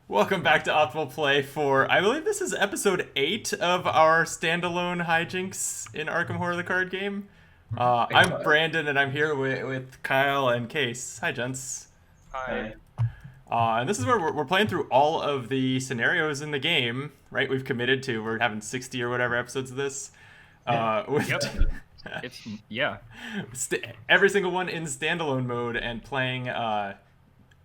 Welcome back to Optimal Play for, I believe this is episode 8 of our standalone hijinks in Arkham Horror the card game. I'm Brandon and I'm here with Kyle and Case. Hi, gents. Hi. And this is where we're playing through all of the scenarios in the game, right? We've committed to. We're having 60 or whatever episodes of this. With Yep. Yeah. every single one in standalone mode and playing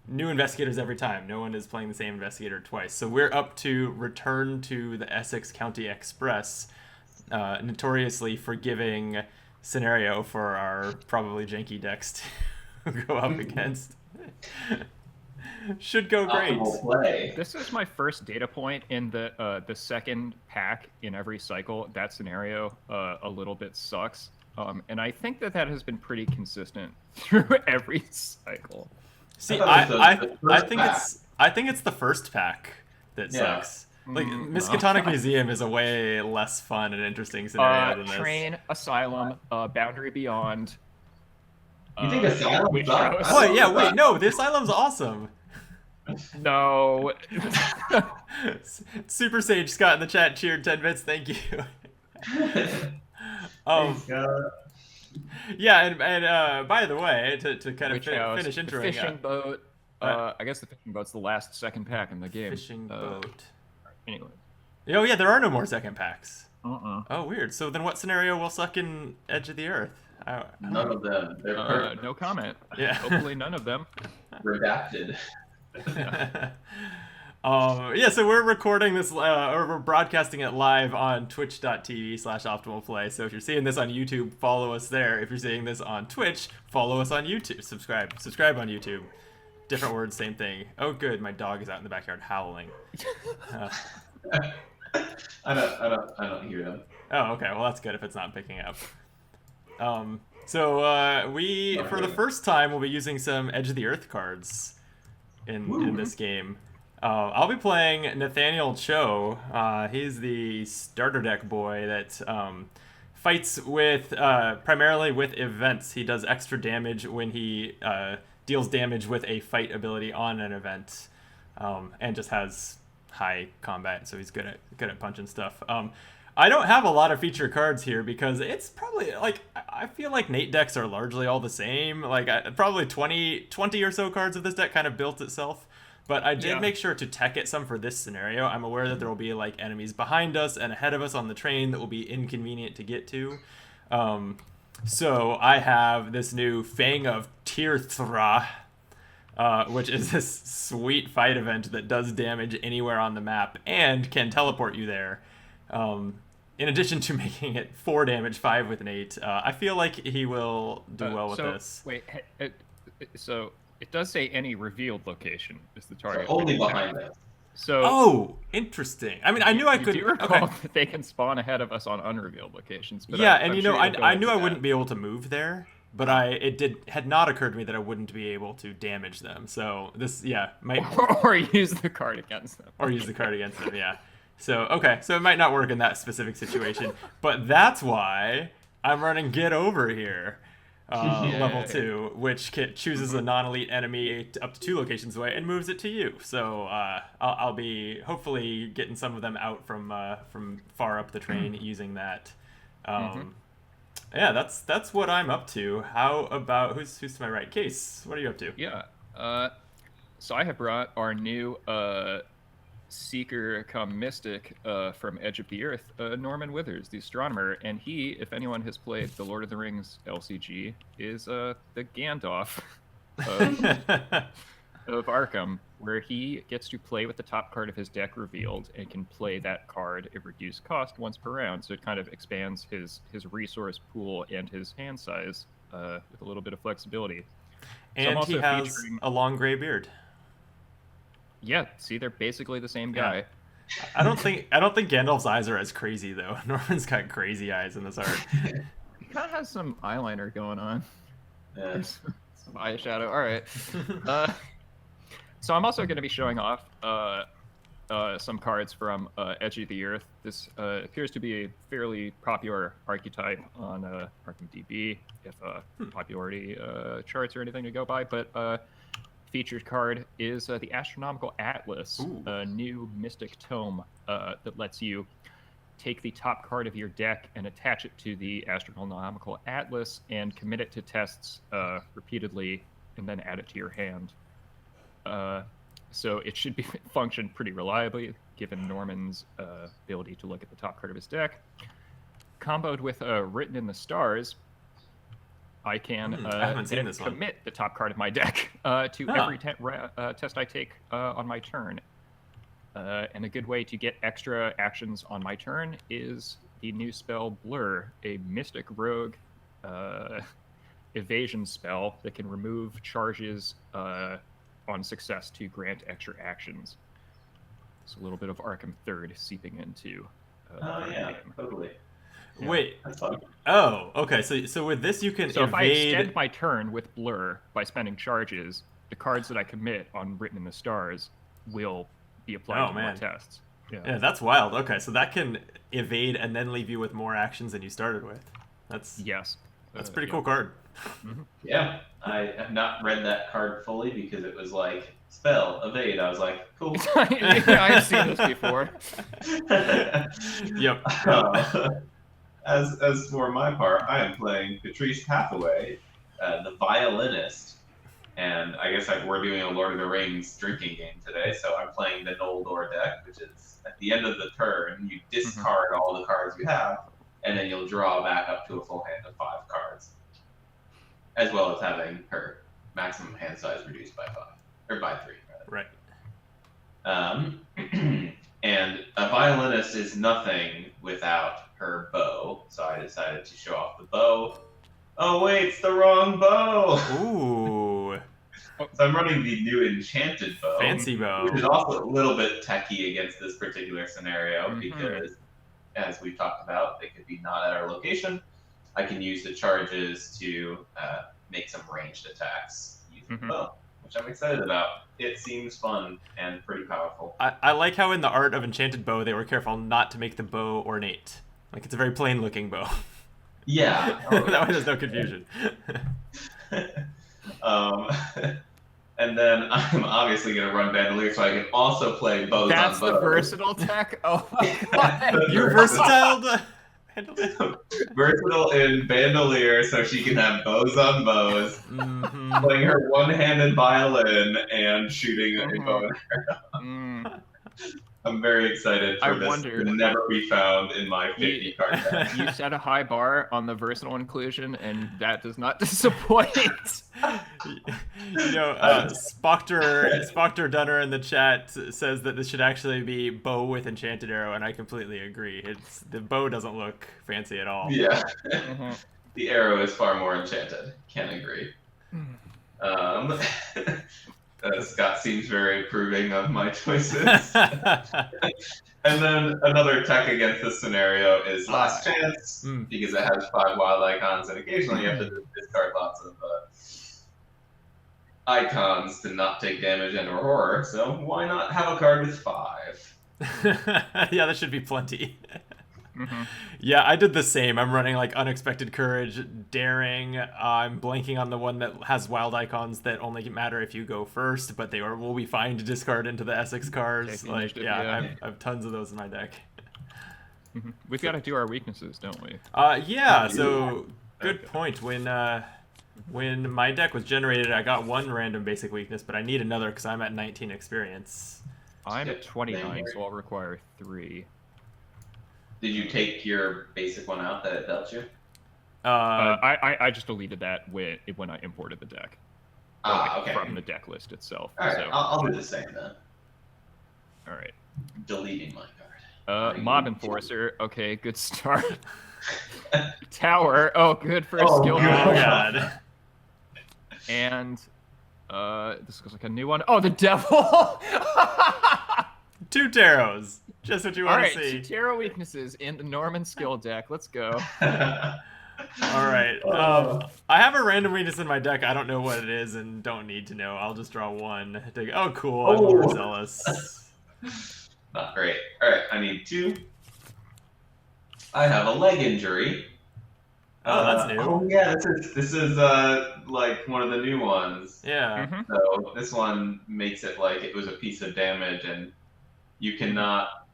new investigators every time. No one is playing the same investigator twice. So we're up to Return to the Essex County Express, notoriously forgiving scenario for our probably janky decks to go up against. Should go great. Play. This is my first data point in the second pack in every cycle. That scenario a little bit sucks. And I think that has been pretty consistent through every cycle. See, I think it's the first pack that sucks. Like Miskatonic Museum is a way less fun and interesting scenario than this. Train, Asylum, Boundary Beyond. You think Asylum sucks? Oh yeah, wait, no, the Asylum's awesome. No. Super Sage Scott in the chat cheered 10 bits. Thank you. Yeah, and by the way, to kind of finish introing, the fishing boat. I guess the fishing boat's the last second pack in the game. Fishing boat. Anyway. Oh yeah, there are no more second packs. Uh-uh. Oh weird. So then, what scenario will suck in Edge of the Earth? None of them. They're perfect. No comment. Yeah. Hopefully none of them. Redacted. Yeah, so we're recording this, or we're broadcasting it live on twitch.tv/optimalplay. So if you're seeing this on YouTube, follow us there. If you're seeing this on Twitch, follow us on YouTube. Subscribe on YouTube. Different words, same thing. Oh, good, my dog is out in the backyard howling. I don't hear them. Oh, okay. Well, that's good if it's not picking up. So we, for the first time, will be using some Edge of the Earth cards in this game. I'll be playing Nathaniel Cho. He's the starter deck boy that fights with primarily with events. He does extra damage when he deals damage with a fight ability on an event, and just has high combat, so he's good at punching stuff. I don't have a lot of feature cards here because it's probably like I feel like Nate decks are largely all the same. Like probably 20 or so cards of this deck kind of built itself. But I did make sure to tech it some for this scenario. I'm aware that there will be like enemies behind us and ahead of us on the train that will be inconvenient to get to. So I have this new Fang of Tirthra, which is this sweet fight event that does damage anywhere on the map and can teleport you there. In addition to making it 4 damage, 5 with an 8, I feel like he will do well with this. Wait, so it does say any revealed location is the target. So only behind us. So. Oh, interesting. I mean, I knew I could. Do recall that they can spawn ahead of us on unrevealed locations? But yeah, I'm and sure I knew I wouldn't be able to move there, but it had not occurred to me that I wouldn't be able to damage them. So this, might or use the card against them. Or use the card against them, yeah. So okay, so it might not work in that specific situation, but that's why I'm running Get Over here. Level 2, which chooses a non-elite enemy up to 2 locations away and moves it to you. So I'll be hopefully getting some of them out from far up the train using that. Yeah, that's what I'm up to. How about who's to my right? Case, what are you up to? Yeah. So I have brought our new Seeker come Mystic from Edge of the Earth, Norman Withers, the astronomer, and he, if anyone has played the Lord of the Rings LCG, is the Gandalf of Arkham, where he gets to play with the top card of his deck revealed and can play that card at reduced cost once per round. So it kind of expands his resource pool and his hand size with a little bit of flexibility. And he has a long gray beard. Yeah, see, they're basically the same guy. Yeah. I don't think Gandalf's eyes are as crazy though. Norman's got crazy eyes in this art. He kind of has some eyeliner going on. Yeah. Some eyeshadow. All right. So I'm also going to be showing off some cards from Edge of the Earth. This appears to be a fairly popular archetype on ArkhamDB, if popularity charts or anything to go by. But featured card is the Astronomical Atlas, Ooh. a new mystic tome that lets you take the top card of your deck and attach it to the Astronomical Atlas and commit it to tests repeatedly, and then add it to your hand. So it should be function pretty reliably, given Norman's ability to look at the top card of his deck. Comboed with Written in the Stars, I can I haven't seen then this one. commit the top card of my deck to every test I take on my turn. And a good way to get extra actions on my turn is the new spell Blur, a Mystic Rogue evasion spell that can remove charges on success to grant extra actions. It's a little bit of Arkham Third seeping into Oh the yeah, game. totally. Yeah, Wait. that's fun. Oh, okay. So with this, you can So if I evade. extend my turn with Blur by spending charges, the cards that I commit on Written in the Stars will be applied Oh, to more man. tests. Yeah, that's wild. Okay, so that can evade and then leave you with more actions than you started with. That's Yes. That's a pretty yeah. cool card. Yeah, I have not read that card fully because it was like spell evade. I was like, cool. Yeah, I've seen this before. Yep. As for my part, I am playing Patrice Hathaway, the violinist, and I guess we're doing a Lord of the Rings drinking game today. So I'm playing the Noldor deck, which is at the end of the turn you discard all the cards you have, and then you'll draw back up to a full hand of 5 cards, as well as having her maximum hand size reduced by 5 or by 3. Rather. Right. And a violinist is nothing without her bow, so I decided to show off the bow. Oh wait, it's the wrong bow! Ooh. So I'm running the new enchanted bow. Fancy bow. Which is also a little bit techy against this particular scenario because, as we've talked about, they could be not at our location. I can use the charges to make some ranged attacks using the bow, which I'm excited about. It seems fun and pretty powerful. I like how in the art of Enchanted Bow they were careful not to make the bow ornate. Like, it's a very plain looking bow. Yeah. That way there's no confusion. And then I'm obviously going to run Bandolier so I can also play bows That's on bows. the versatile tech? Oh my god. You versatile Bandolier. Versatile in Bandolier so she can have bows on bows, playing her one-handed violin and shooting a bow and arrow. I'm very excited for this to never be found in my 50 card deck. You set a high bar on the versatile inclusion, and that does not disappoint. You know, Spoctor Dunner in the chat says that this should actually be bow with enchanted arrow, and I completely agree. The bow doesn't look fancy at all. Yeah. The arrow is far more enchanted. Can't agree. Scott seems very approving of my choices. And then another tech against this scenario is Last Chance, because it has 5 wild icons, and occasionally you have to discard lots of icons to not take damage and or horror, so why not have a card with 5? Yeah, that should be plenty. Yeah, I did the same. I'm running like Unexpected Courage, Daring. I'm blanking on the one that has wild icons that only matter if you go first, but they will be fine to discard into the Essex cards. Like, I have tons of those in my deck. We've got to do our weaknesses, don't we? Yeah. So good point. When my deck was generated, I got 1 random basic weakness, but I need another because I'm at 19 experience. I'm at 29, so I'll require 3. Did you take your basic one out that it dealt you? I just deleted that when I imported the deck. Okay. From the deck list itself. All right, so. I'll do the same then. All right. Deleting my card. Mob Enforcer. Okay, good start. Tower. Oh, good for a skill. Oh god. And this looks like a new one. Oh, the Devil. 2 tarots. Just what you want to see. All right, 2 tarot weaknesses in the Norman skill deck. Let's go. All right. I have a random weakness in my deck. I don't know what it is and don't need to know. I'll just draw 1. Oh, cool. I'm overzealous. Not great. All right, I need 2. I have a leg injury. Oh, that's new. Oh yeah, this is like one of the new ones. Yeah. Mhm. So this one makes it like it was a piece of damage, and you cannot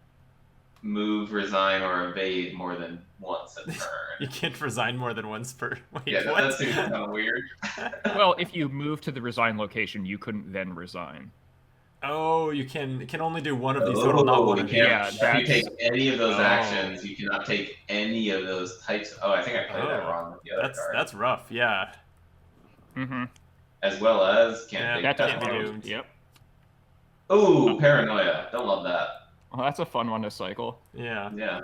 move, resign, or evade more than once a turn. You can't resign more than once per. Wait, Yeah, what? that seems kind of weird. Well, if you move to the resign location, you couldn't then resign. Oh, you can only do one of these total, not one you of can't. each. Yeah, If you take any of those Oh. actions, you cannot take any of those types. Oh, I think I played that Oh, wrong with the other card. that's rough. Yeah. Mm-hmm. As well as can't Yeah, take That can't doesn't be count. doomed. Yep. Ooh, paranoia. Don't love that. Well, that's a fun one to cycle. Yeah. Yeah.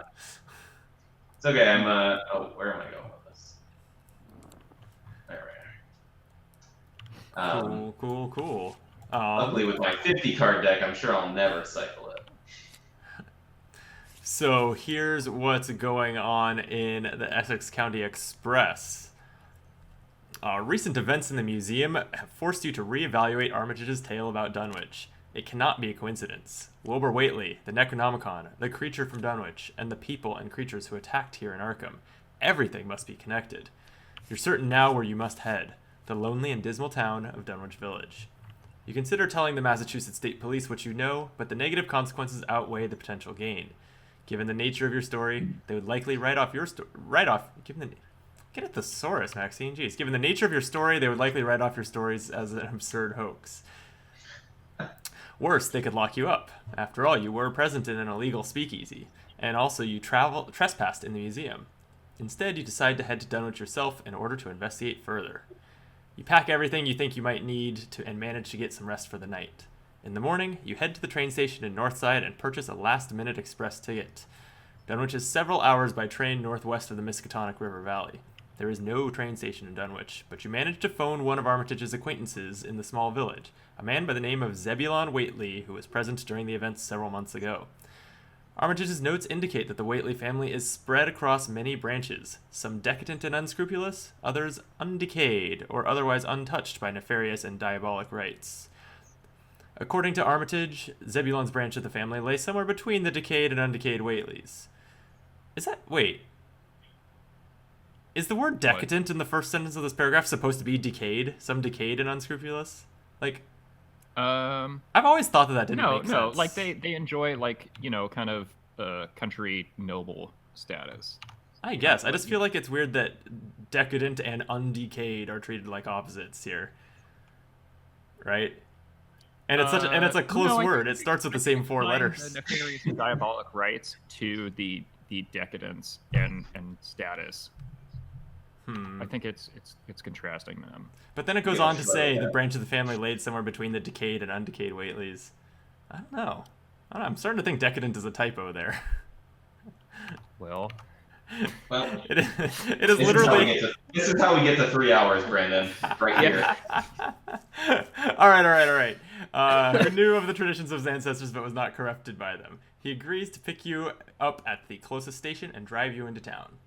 It's okay. I'm oh, where am I going with this? There we are. Cool. Luckily, with my 50 card deck, I'm sure I'll never cycle it. So here's what's going on in the Essex County Express. Recent events in the museum have forced you to reevaluate Armitage's tale about Dunwich. It cannot be a coincidence. Wilbur Whately, the Necronomicon, the creature from Dunwich, and the people and creatures who attacked here in Arkham. Everything must be connected. You're certain now where you must head, the lonely and dismal town of Dunwich Village. You consider telling the Massachusetts State Police what you know, but the negative consequences outweigh the potential gain. Given the nature of your story, they would likely write off your story. Get a thesaurus, Maxine. Jeez. Given the nature of your story, they would likely write off your stories as an absurd hoax. Worse, they could lock you up. After all, you were present in an illegal speakeasy, and also you trespassed in the museum. Instead, you decide to head to Dunwich yourself in order to investigate further. You pack everything you think you might need and manage to get some rest for the night. In the morning, you head to the train station in Northside and purchase a last-minute express ticket. Dunwich is several hours by train northwest of the Miskatonic River Valley. There is no train station in Dunwich, but you manage to phone one of Armitage's acquaintances in the small village, a man by the name of Zebulon Whately, who was present during the events several months ago. Armitage's notes indicate that the Whately family is spread across many branches, some decadent and unscrupulous, others undecayed or otherwise untouched by nefarious and diabolic rites. According to Armitage, Zebulon's branch of the family lay somewhere between the decayed and undecayed Whateleys. Is the word decadent in the first sentence of this paragraph supposed to be decayed? Some decayed and unscrupulous? I've always thought that didn't make sense. No, like they enjoy kind of country noble status. I guess. I just feel like it's weird that decadent and undecayed are treated like opposites here. Right? And it's it's a close word. It starts with the same four letters. The nefarious and diabolic rights to the decadence and status. I think it's contrasting them. But then it goes on to say the branch of the family laid somewhere between the decayed and undecayed Whateleys. I don't know. I'm starting to think decadent is a typo there. Well, it is literally. This is how we get to 3 hours, Brandon. Right here. All right. Who knew of the traditions of his ancestors but was not corrupted by them. He agrees to pick you up at the closest station and drive you into town.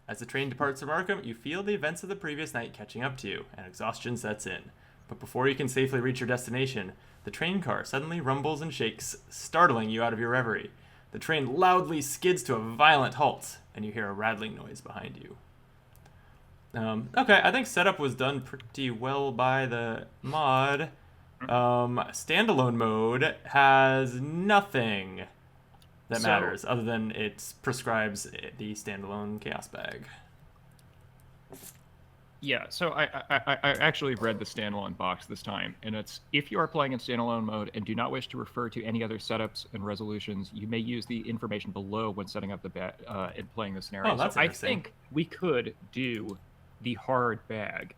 As the train departs from Arkham, you feel the events of the previous night catching up to you, and exhaustion sets in. But before you can safely reach your destination, the train car suddenly rumbles and shakes, startling you out of your reverie. The train loudly skids to a violent halt, and you hear a rattling noise behind you. Okay, I think setup was done pretty well by the mod. Standalone mode has nothing that matters other than it prescribes the standalone chaos bag. Yeah, so I actually read the standalone box this time, and it's if you are playing in standalone mode and do not wish to refer to any other setups and resolutions, you may use the information below when setting up the and playing the scenario. Oh, that's so I interesting. think we could do the hard bag.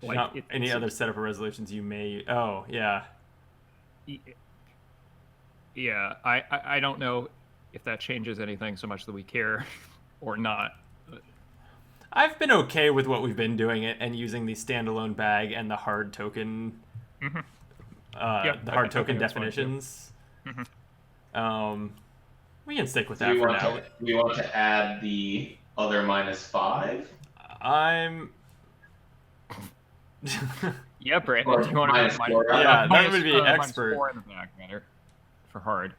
Not any other setup or resolutions you may. Oh, yeah. Yeah, I don't know if that changes anything so much that we care or not. I've been okay with what we've been doing and using the standalone bag and the hard token, the hard token definitions. We can stick with that for now. Do we want to add the other -5? Yeah, Brandon. Do you want to -4? Yeah, that would be expert. -4 in the back matter for hard.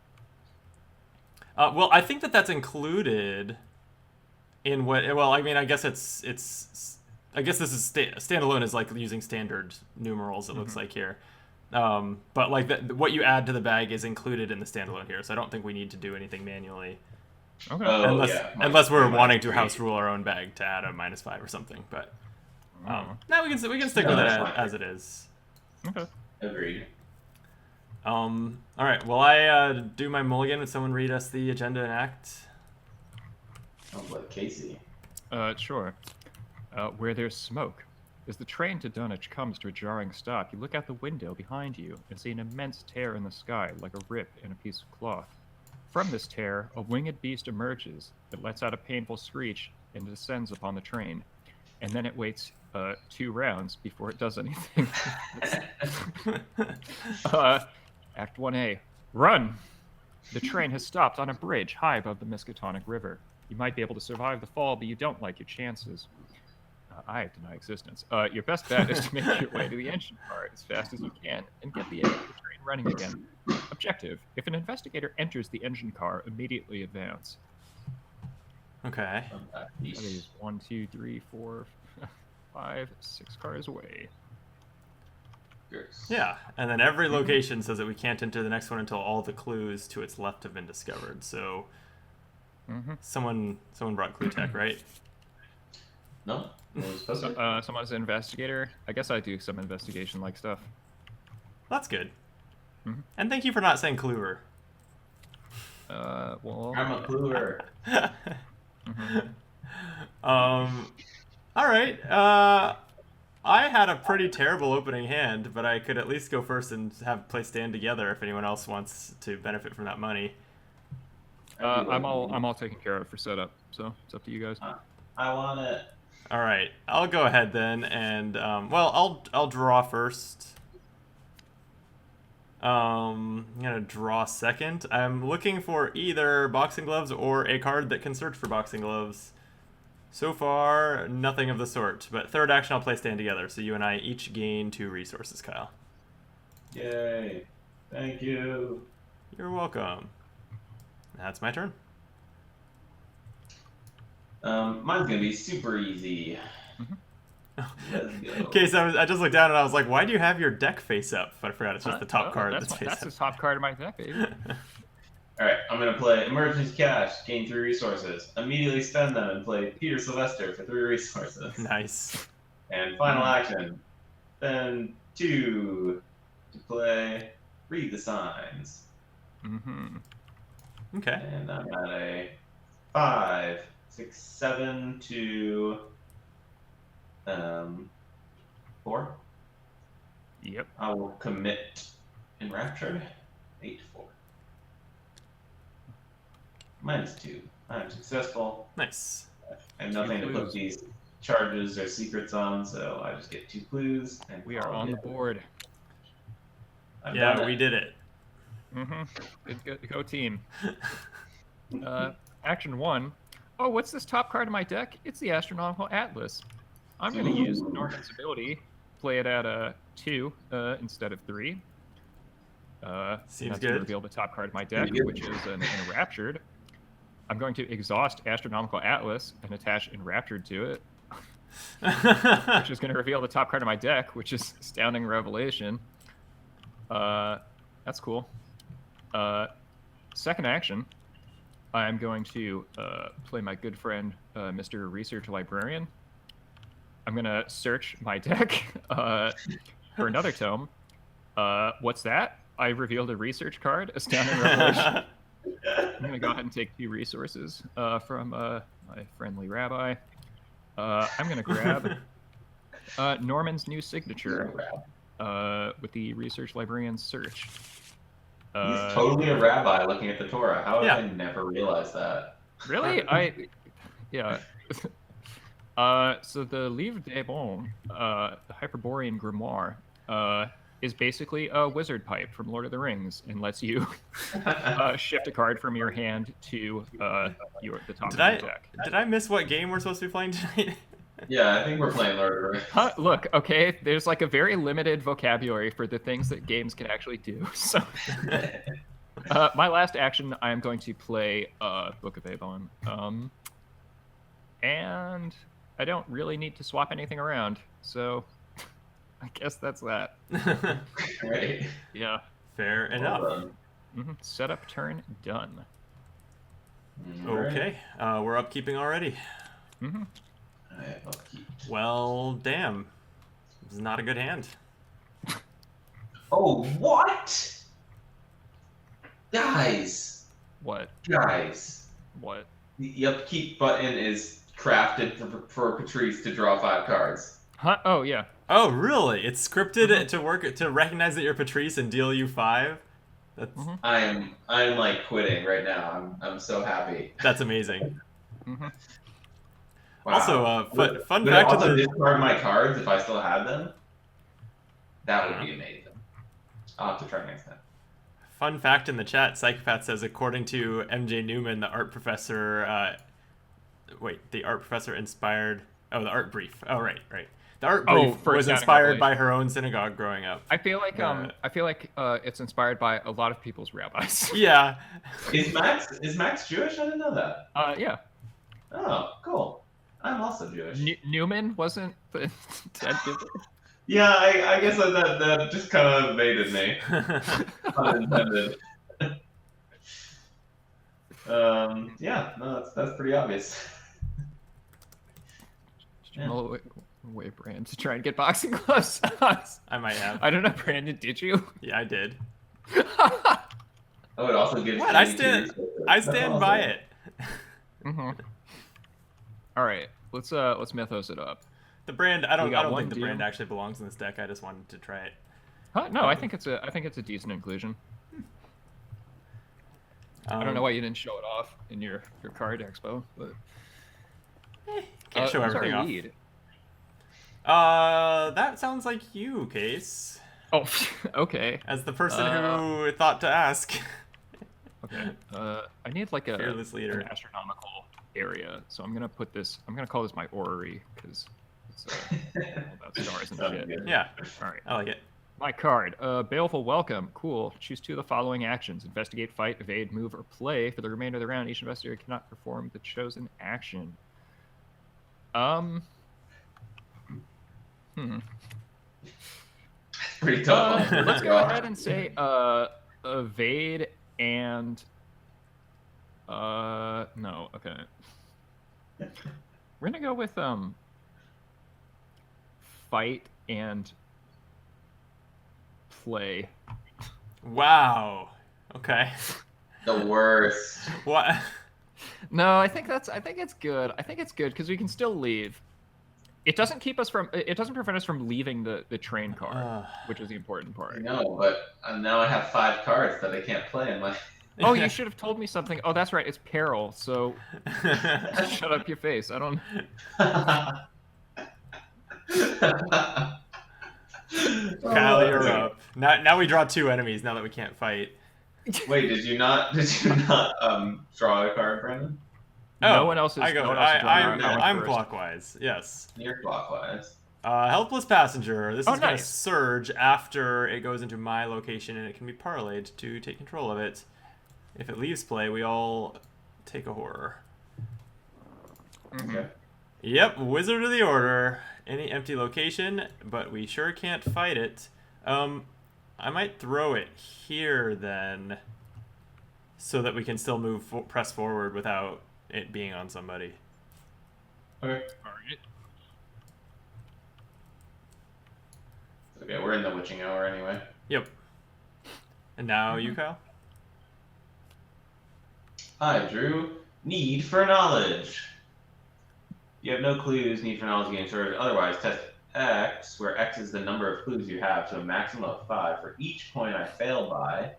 Well, I think that's included in what? Well, I mean, I guess I guess this is standalone is like using standard numerals. It looks like here. But like what you add to the bag is included in the standalone here, so I don't think we need to do anything manually. Okay. Oh, Unless we're wanting to -3. house rule our own bag to add a -5 or something. But Oh. no, we can stick with it as it is. Okay. Agreed. All right. Will I do my mulligan? Would someone read us the agenda and act? Sounds like Casey. Sure. Where there's smoke. As the train to Dunwich comes to a jarring stop, you look out the window behind you and see an immense tear in the sky, like a rip in a piece of cloth. From this tear, a winged beast emerges. It lets out a painful screech and descends upon the train. And then it waits 2 rounds before it does anything. Act 1A. Run! The train has stopped on a bridge high above the Miskatonic River. You might be able to survive the fall, but you don't like your chances. I deny existence. Your best bet is to make your way to the engine car as fast as you can and get the train running again. Objective: if an investigator enters the engine car, immediately advance. Okay. That is 1, 2, 3, 4, 5, 6 cars away. Yeah, and then every location says that we can't enter the next one until all the clues to its left have been discovered. So, someone brought clue tech, right? No. Someone's an investigator. I guess I do some investigation-like stuff. That's good. And thank you for not saying cluer. Well, I'm a cluer. All right. I had a pretty terrible opening hand, but I could at least go first and have play stand together if anyone else wants to benefit from that money. I'm all taken care of for setup, so it's up to you guys. I want it. All right, I'll go ahead then, and well, I'll draw first. I'm gonna draw second. I'm looking for either boxing gloves or a card that can search for boxing gloves. So far, nothing of the sort. But third action, I'll play stand together. So you and I each gain 2 resources, Kyle. Yay! Thank you. You're welcome. That's my turn. Mine's gonna be super easy. Let's go. Okay, so I just looked down and I was like, why do you have your deck face up? But I forgot it's just the top card that's face the up. top card of my deck, baby. Alright, I'm gonna play Emergency Cash, gain 3 resources. Immediately spend them and play Peter Sylvester for 3 resources. Nice. And final action. Then 2 to play Read the Signs. Okay. And I'm at a 5, 6, 7 to 4. Yep. I will commit Enraptured. 8 to 4. -2. I'm successful. Nice. I have nothing to put these charges or secrets on, so I just get 2 clues. And We are on the board. I've Yeah, done we it. did it. Good, go team. Action 1. Oh, what's this top card of my deck? It's the Astronomical Atlas. I'm going to use Norman's ability, play it at a 2 instead of 3. Seems that's good. to reveal the top card of my deck, which is an Enraptured. I'm going to exhaust Astronomical Atlas and attach Enraptured to it, which is going to reveal the top card of my deck, which is Astounding Revelation. That's cool. Second action, I'm going to play my good friend, Mr. Research Librarian. I'm going to search my deck for another tome. What's that? I revealed a research card, Astounding Revelation. I'm going to go ahead and take 2 resources from my friendly rabbi. I'm going to grab Norman's new signature with the Research Librarian's search. He's totally a rabbi looking at the Torah. How have I never realized that? Really? Yeah. So the Livre des Bons, the Hyperborean Grimoire, is basically a wizard pipe from Lord of the Rings and lets you shift a card from your hand to the top of your deck. Did I miss what game we're supposed to be playing tonight? Yeah, I think we're playing Lord of the Rings. Look, okay, there's like a very limited vocabulary for the things that games can actually do. So, my last action, I am going to play Book of Avon. And I don't really need to swap anything around, so I guess that's that. Right. Yeah. Fair Well enough. done. Setup turn done. All right. Okay, we're upkeeping already. I have upkeep. Well, damn. This is not a good hand. Oh, what? Guys. What? Guys. What? The upkeep button is crafted for Patrice to draw 5 cards. Huh? Oh, yeah. Oh, really? It's scripted to work to recognize that you're Patrice and deal you 5. That's I'm like quitting right now. I'm so happy. that's amazing. Wow. Also, fun Would fact I of also the discard my cards if I still had them? That would be amazing. I'll have to try next time. fun fact in the chat, Psychopath says according to MJ Newman, the art professor the art professor inspired the art brief. Oh right. The art brief was inspired by her own synagogue growing up. I feel like it's inspired by a lot of people's rabbis. Yeah. Is Max Jewish? I didn't know that. Yeah. Oh, cool. I'm also Jewish. Newman wasn't the Yeah, I guess that just kind of evaded me. Unintended. Yeah, no, that's pretty obvious. Yeah. Way, Brand, to try and get boxing gloves. I might have. I don't know, Brandon. Did you? Yeah, I did. Oh, it also gives. What? I stand by it. All right, let's Mythos it up. The brand. I don't think the deal. brand actually belongs in this deck. I just wanted to try it. Huh? No, I think it's a decent inclusion. I don't know why you didn't show it off in your card expo, but can't show who's everything our off. lead? That sounds like you, Case. Oh, okay. As the person who thought to ask. Okay. I need like Fearless leader. an astronomical area, so I'm gonna call this my orrery because it's all about stars and shit. Good. Yeah. All right. I like it. My card, Baleful Welcome. Cool. Choose 2 of the following actions: investigate, fight, evade, move, or play. For the remainder of the round, each investigator cannot perform the chosen action. Pretty tough. Let's go ahead and say evade and no, okay. We're gonna go with fight and play. Wow. Okay. The worst. What? No, I think it's good. I think it's good because we can still leave. It doesn't prevent us from leaving the train card, which is the important part. No, but now I have 5 cards that I can't play in my. Oh, you should have told me something. Oh, that's right. It's peril. So shut up your face. I don't. Kyle, you're up. Now we draw 2 enemies. Now that we can't fight. Wait, did you not draw a card, Brandon? No one else is. I'm clockwise. Yes. You're clockwise. Helpless passenger. This is going to nice. surge after it goes into my location, and it can be parlayed to take control of it. If it leaves play, we all take a horror. Okay. Yep, Wizard of the Order. Any empty location, but we sure can't fight it. I might throw it here then, so that we can still press forward without it being on somebody. Okay. All right. Okay, we're in the witching hour anyway. Yep. And now you, Kyle? Hi, Drew. Need for knowledge. You have no clues. Need for knowledge gain served. Otherwise, test X, where X is the number of clues you have, to a maximum of 5. For each point I fail by,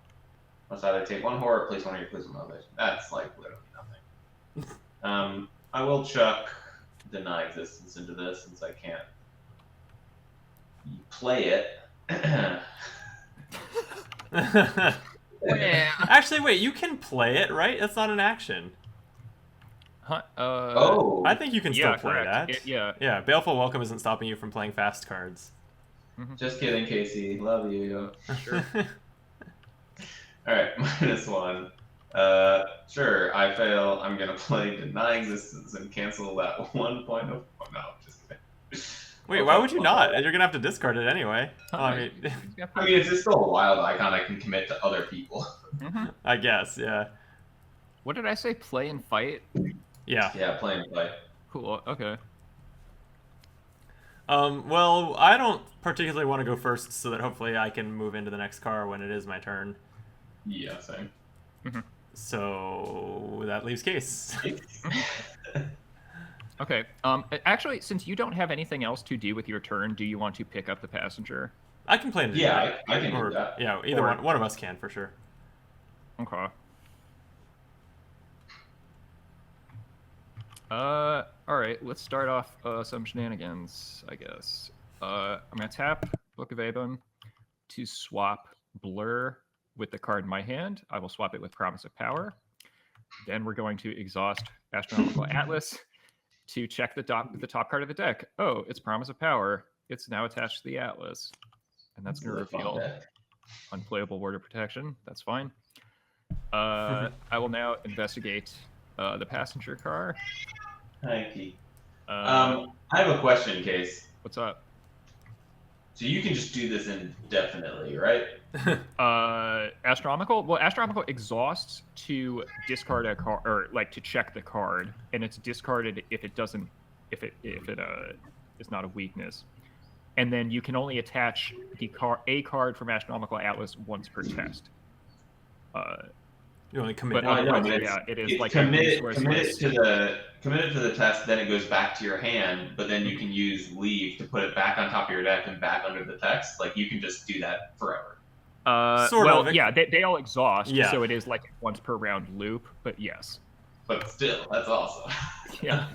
must either take 1 horror or place 1 of your clues on others. That's like literally nothing. I will chuck deny existence into this since I can't play it. Actually, wait, you can play it, right? That's not an action. Huh? I think you can still play correct. that. Yeah. Baleful Welcome isn't stopping you from playing fast cards. Just kidding, Casey. Love you. Sure. Alright, -1. Sure. I fail. I'm gonna play Deny Existence and cancel that 1 point of. Oh, no, just kidding. Wait, why would you not? You're gonna have to discard it anyway. Well, I mean, If it's still a wild icon, I can commit to other people. I guess, yeah. What did I say? Play and fight? Yeah. Yeah, play and play. Cool. Okay. Well, I don't particularly want to go first, so that hopefully I can move into the next car when it is my turn. Yeah, same. So that leaves Case. Okay. Actually, since you don't have anything else to do with your turn, do you want to pick up the passenger? I can play into Yeah, I can or, do that. Yeah, either one of us can for sure. Okay. All right. Let's start off some shenanigans, I guess. I'm gonna tap Book of Avon to swap Blur with the card in my hand. I will swap it with Promise of Power. Then we're going to exhaust Astronomical Atlas to check the top card of the deck. Oh, it's Promise of Power. It's now attached to the Atlas, and that's going to reveal unplayable Word of Protection. That's fine. I will now investigate the passenger car. Hi, Pete. I have a question, Case. What's up? So you can just do this indefinitely, right? Astronomical? Well, Astronomical exhausts to discard a card, or like to check the card, and it's discarded if it doesn't, if it is not a weakness. And then you can only attach a card from Astronomical Atlas once per test. You only commit. But it is like committed to the test. Then it goes back to your hand, but then you can use leave to put it back on top of your deck and back under the text. Like you can just do that forever. Sort of. Yeah, they all exhaust, Yeah. so it is like a once per round loop. But yes. But still, that's awesome. Yeah.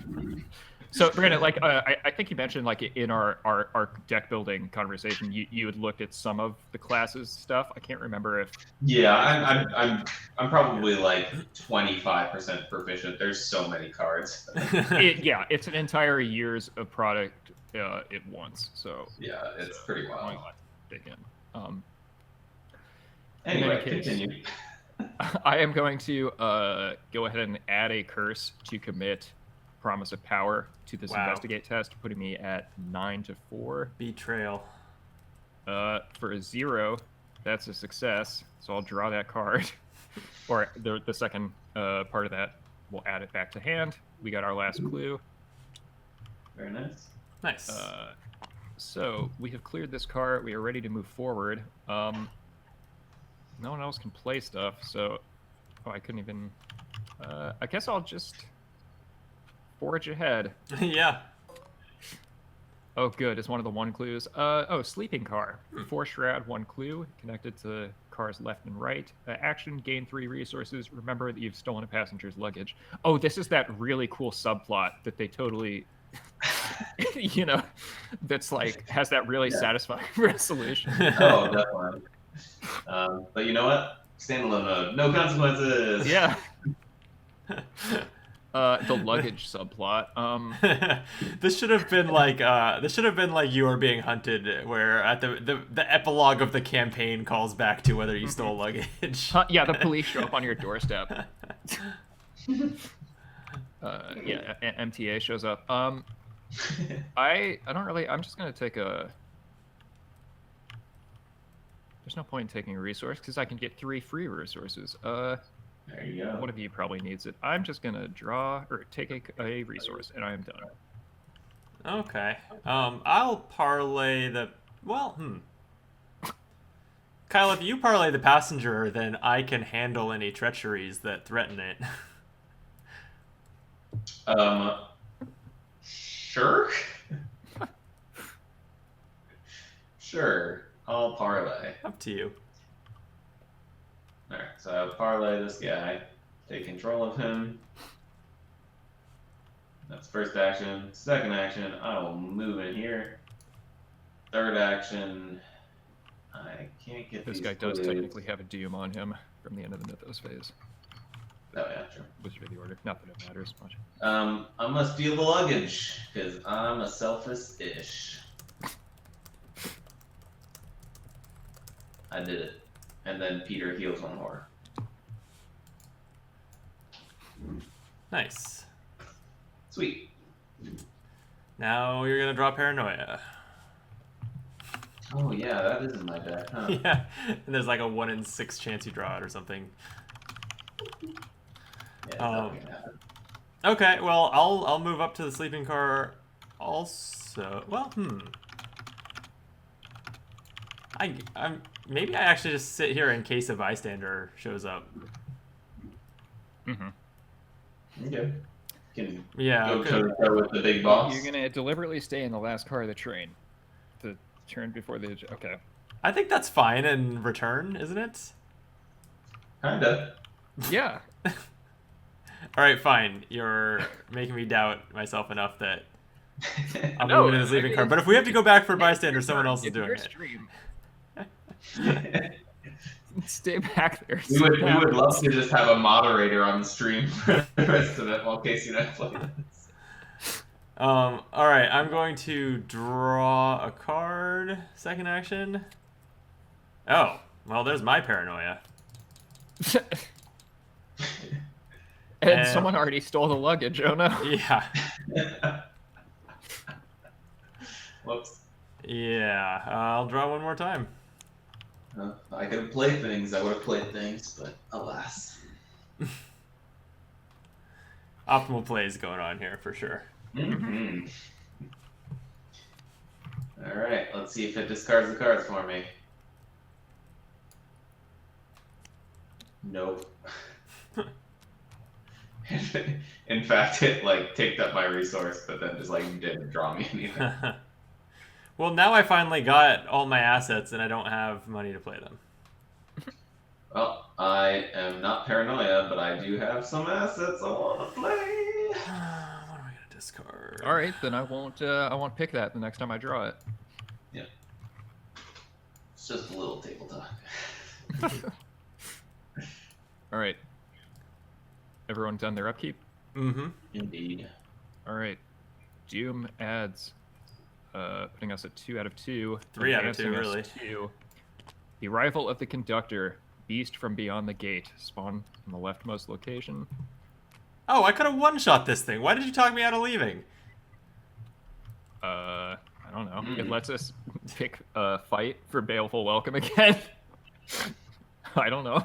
So Brandon, like I think you mentioned like in our deck building conversation, you had looked at some of the classes stuff. I can't remember if. Yeah, I'm probably like 25% proficient. There's so many cards. It's an entire year's of product at once. So yeah, it's pretty wild. Dig in. Anyway, continue. I am going to go ahead and add a curse to commit Promise of Power to this investigate test, putting me at 9-4. Betrayal. For a 0, that's a success. So I'll draw that card, or the second part of that. We'll add it back to hand. We got our last clue. Very nice. Nice. So we have cleared this card. We are ready to move forward. No one else can play stuff, so I couldn't even. I guess I'll just forge ahead. Yeah. Oh, good. It's one of the 1 clues. Sleeping car. 4 shroud, 1 clue. Connected to cars left and right. Action, gain 3 resources. Remember that you've stolen a passenger's luggage. Oh, this is that really cool subplot that they totally, that's like, has that really satisfying resolution. Oh, definitely. But you know what? Standalone mode. No consequences. Yeah. The luggage subplot. This should have been like you are being hunted, where at the epilogue of the campaign calls back to whether you stole luggage. Yeah, the police show up on your doorstep. MTA shows up. I don't really. I'm just gonna take a. There's no point in taking a resource because I can get 3 free resources. There you go. One of you probably needs it. I'm just gonna draw or take a resource, and I am done. Okay. I'll parlay the. Kyle, if you parlay the passenger, then I can handle any treacheries that threaten it. Sure. Sure. I'll parlay. Up to you. Alright, so I'll parlay this guy. Take control of him. That's first action. Second action, I will move in here. Third action, I can't get This these guy does clues. technically have a doom on him from the end of the Mythos phase. Oh yeah, true. Wizard of the Order. Not that it matters much. I'm gonna steal the luggage, because I'm a selfish-ish. I did it. And then Peter heals 1 more. Nice. Sweet. Now you're gonna draw Paranoia. Oh yeah, that is in my deck, huh? Yeah, and there's like a 1 in 6 chance you draw it or something. Yeah, it's not Um, gonna happen. Okay, well, I'll move up to the sleeping car also. Well, I'm maybe I actually just sit here in case a bystander shows up. Okay. Can Yeah, go okay. toe to toe with the big boss. You're gonna deliberately stay in the last car of the train. The turn before the okay. I think that's fine in return, isn't it? Kinda. Yeah. All right, fine. You're making me doubt myself enough that I'm No, moving to the sleeping car. But if we have to go back for bystander, someone else is doing it. Stream. Stay back there. we would love to just have a moderator on the stream for the rest of it while Casey and I play this. All right, I'm going to draw a card. Second action. Oh, well, there's my Paranoia. And someone already stole the luggage. Oh no. Yeah. Whoops. Yeah, I'll draw one more time. I could have played things. I would have played things, but alas. Optimal plays going on here for sure. Mm-hmm. All right, let's see if it discards the cards for me. Nope. In fact, it like ticked up my resource, but then just like didn't draw me anything. Well, now I finally got all my assets and I don't have money to play them. Well, I am not paranoia, but I do have some assets I want to play. What am I gonna discard? All right, then I won't pick that the next time I draw it. Yeah. It's just a little table talk. All right. Everyone done their upkeep? Mm-hmm. Indeed. All right. Doom adds, putting us at 2 out of 2. 3 out of 2, advancing us really. to the arrival of the conductor, beast from beyond the gate, spawn in the leftmost location. Oh, I could have one-shot this thing. Why did you talk me out of leaving? I don't know. It lets us pick a fight for Baleful Welcome again. I don't know.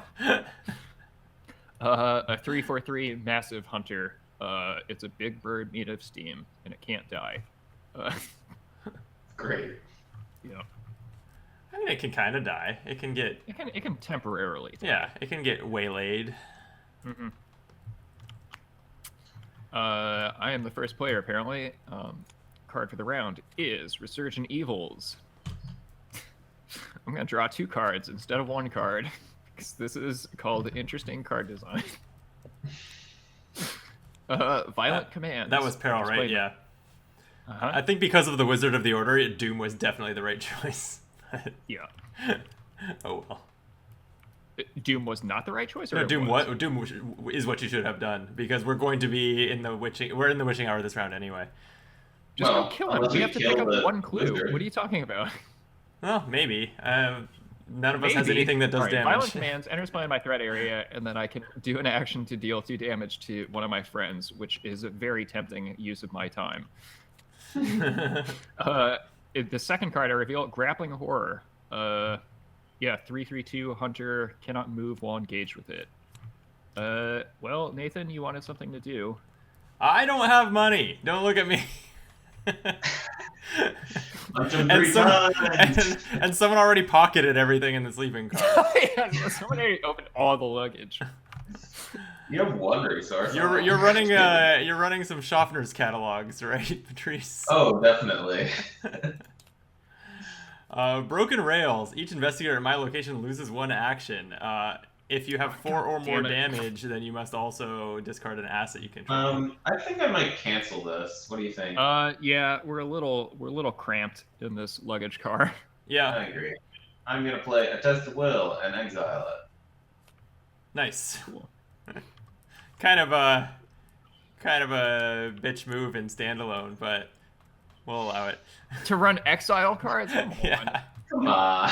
A 3/4/3 massive hunter. It's a big bird made of steam, and it can't die. Great. Yeah. I mean, it can kind of die. It can get... It can temporarily die. Yeah, it can get waylaid. Mm-hmm. I am the first player, apparently. Card for the round is Resurgent Evils. I'm going to draw 2 cards instead of 1 card, because this is called Interesting Card Design. Violent Commands. That was Peril, right? Explain. Yeah. Uh-huh. I think because of the Wizard of the Order, Doom was definitely the right choice. Yeah. Oh well. Doom was not the right choice, or No, it Doom was? what? Doom is what you should have done, because we're going to be in the witching. We're in the witching hour this round anyway. Just Well, go kill him. unless We you have to kill pick up the 1 clue. wizard. What are you talking about? Well, maybe. None of us has Maybe. anything that does All right, damage. Violent Commands enters play in my threat area, and then I can do an action to deal 2 damage to one of my friends, which is a very tempting use of my time. The second card I reveal, Grappling Horror. Yeah, 3/3/2 hunter cannot move while engaged with it. Well, Nathan, you wanted something to do. I don't have money. Don't look at me. and someone already pocketed everything in the sleeping car. Yeah, someone already opened all the luggage. You have 1 resource. You're running some Schaffner's catalogs, right, Patrice? Oh, definitely. Broken Rails. Each investigator at my location loses 1 action. If you have 4 or more damage, then you must also discard an asset you control. I think I might cancel this. What do you think? Yeah, we're a little cramped in this luggage car. Yeah. I agree. I'm gonna play a Test of Will and exile it. Nice. Cool. kind of a bitch move in Standalone, but we'll allow it. To run exile cards? Come on. Yeah. Come on.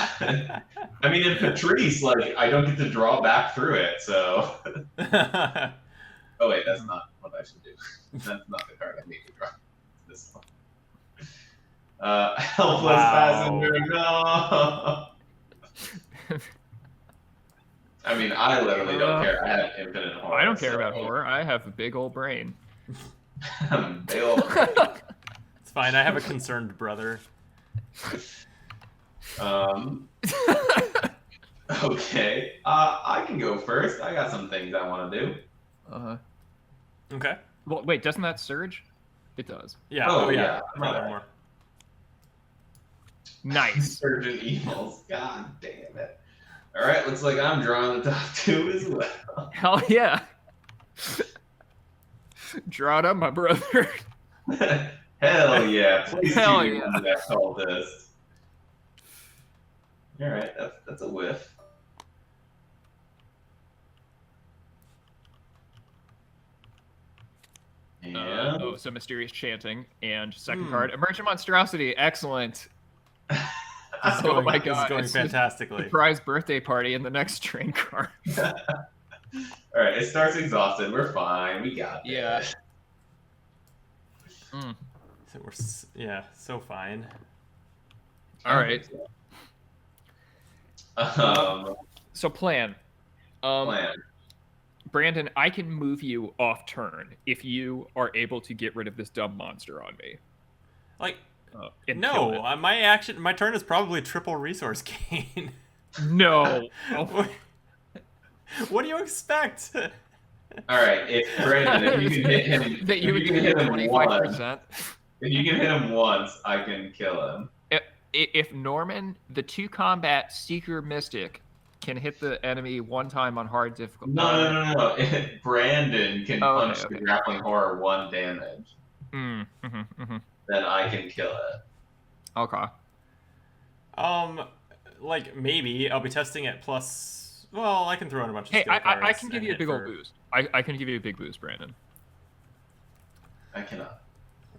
I mean, in Patrice, like, I don't get to draw back through it, so... Oh, wait, that's not what I I should do. That's not the card I need to draw. This one. Helpless passenger, no! I mean, I literally don't care. I have infinite horror. I don't care about horror. I have a big old brain. Big old brain. It's fine. I have a concerned brother. Okay. I can go first. I got some things I want to do. Okay. Well, wait, doesn't that surge? It does. Yeah. Oh, yeah. yeah. Rather more. Nice. Surgeon Evils. God damn it. All right, looks like I'm drawing the top two as well. Hell yeah. Draw it up, my brother. Hell yeah. Please Hell do yeah. that cultist. All right, that's a whiff. And Oh, so mysterious chanting. And second card, emergent monstrosity. Excellent. This is going, Oh my this is God, going it's fantastically. Surprise birthday party in the next train card. all right, it starts exhausted. We're fine. We got this. Yeah. So we're so fine. All right. So plan. Plan. Brandon, I can move you off turn if you are able to get rid of this dumb monster on me. Like, And kill no, it. my turn is probably triple resource gain. No. What do you expect? All right, if Brandon, if you can hit him, That you would if you can get hit him once, 25%. if you can hit him once, I can kill him. If Norman, the 2 combat Seeker Mystic, can hit the enemy one time on hard difficulty. No. Brandon can punch the grappling horror 1 damage. Then I can kill it. Okay. Like maybe I'll be testing at plus. Well, I can throw in a bunch of. Hey, skill I cards can give and you a hit big old for- boost. I can give you a big boost, Brandon. I cannot.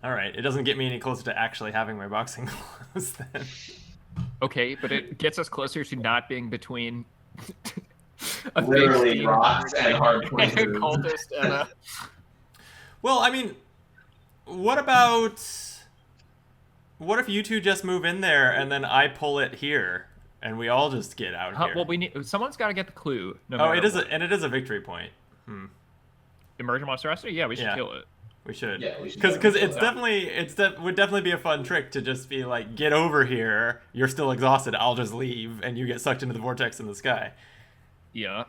All right, it doesn't get me any closer to actually having my boxing gloves then. Okay, but it gets us closer to not being between a Literally big rocks and hard and a places. cultist and a. Well, I mean, what if you two just move in there and then I pull it here and we all just get out here? Well, someone's got to get the clue. No Oh, matter it is what. it is a victory point. Emergent monstrosity. Yeah, we should kill it. We should. Yeah, we should. Because would definitely be a fun trick to just be like, get over here. You're still exhausted. I'll just leave, and you get sucked into the vortex in the sky. Yeah.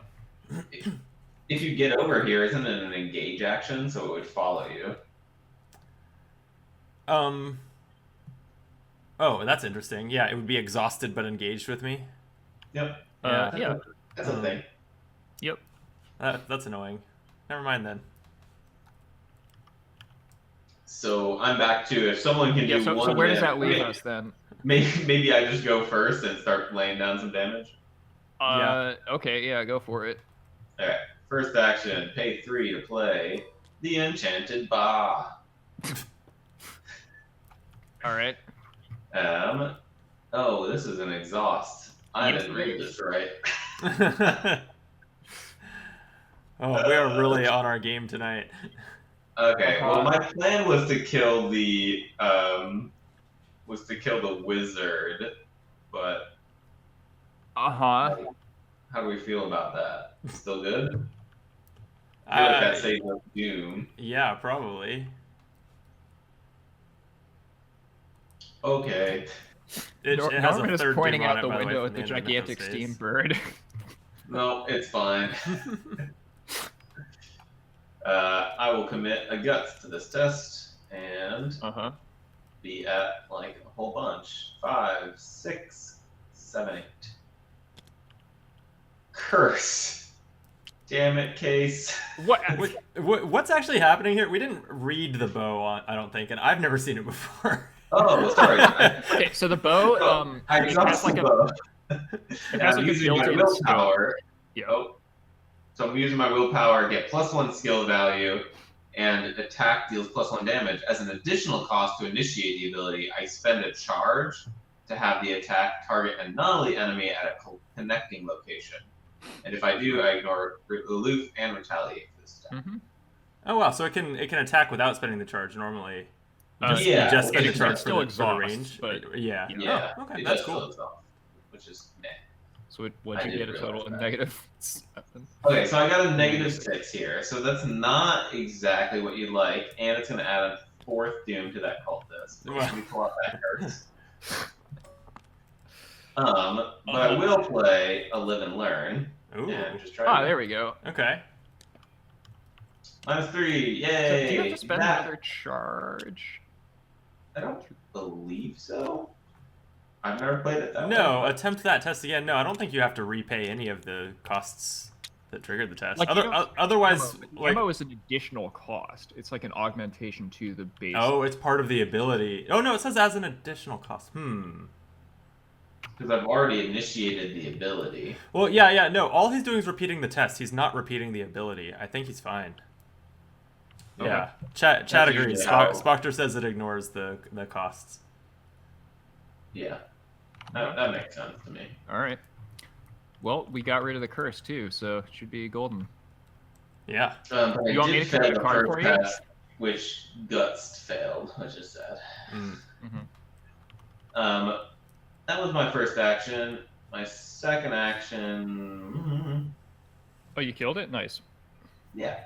If you get over here, isn't it an engage action? So it would follow you. Oh, that's interesting. Yeah, it would be exhausted but engaged with me. Yep. Yeah. That's a thing. Yep. That's annoying. Never mind then. So I'm back to if someone can do one. So where does that leave damage, us then? Maybe I just go first and start laying down some damage. Okay. Yeah. Go for it. All right. First action: pay 3 to play the Enchanted Ba. All right. Oh, this is an exhaust. I Yes, didn't it read is. this right. Oh, we are really on our game tonight. Okay. Well, my plan was to kill the wizard, but how do we feel about that? Still good? I feel like that saves us doom. Yeah, probably. Okay. It has a Norman is third pointing doom on out it, the by way, window from at the end of gigantic Mythos steam days. bird. No, it's fine. I will commit a guts to this test and be at like a whole bunch. 5, 6, 7, 8. Curse. Damn it, Case. What's actually happening here? We didn't read the bow, I don't think, and I've never seen it before. Oh, sorry. Okay, so the bow, I it dropped has like the a bow. it has like a using my built-in willpower. Yeah. Oh. So I'm using my willpower, get +1 skill value, and attack deals +1 damage. As an additional cost to initiate the ability, I spend a charge to have the attack target a non-elite enemy at a connecting location. And if I do, I ignore aloof and retaliate for this attack. Oh wow, so it can attack without spending the charge normally. Yeah, you just spend it the charge still for the range. exhausts, but Yeah. Yeah, Oh, okay, it that's does cool. slow itself, which is meh. So what'd I you get didn't a total realize of that. -7? Okay, so I got a -6 here, so that's not exactly what you'd like, and it's going to add a 4th doom to that cultist. Well. Let me pull out that curse. But I will play a live and learn, Ooh. and just try. Ah, there we go. Okay. -3, So yay! do you have to spend That- another charge? I don't believe so. I've never played it that way. No, but- attempt that test again. No, I don't think you have to repay any of the costs that triggered the test. Like, you don't- Otherwise, like, ammo is an additional cost. It's like an augmentation to the base. oh, it's part of the ability. Oh no, it says as an additional cost. Because I've already initiated the ability. Well, yeah. No, all he's doing is repeating the test. He's not repeating the ability. I think he's fine. Okay. Yeah. Chat agrees. usually how- Spoctor says it ignores the costs. Yeah. That makes sense to me. All right. Well, we got rid of the curse too, so it should be golden. Yeah. But I You want me did to commit fail a the card first for you? test, which Guts failed, which is sad. That was my first action. My second action. Oh, you killed it? Nice. Yeah.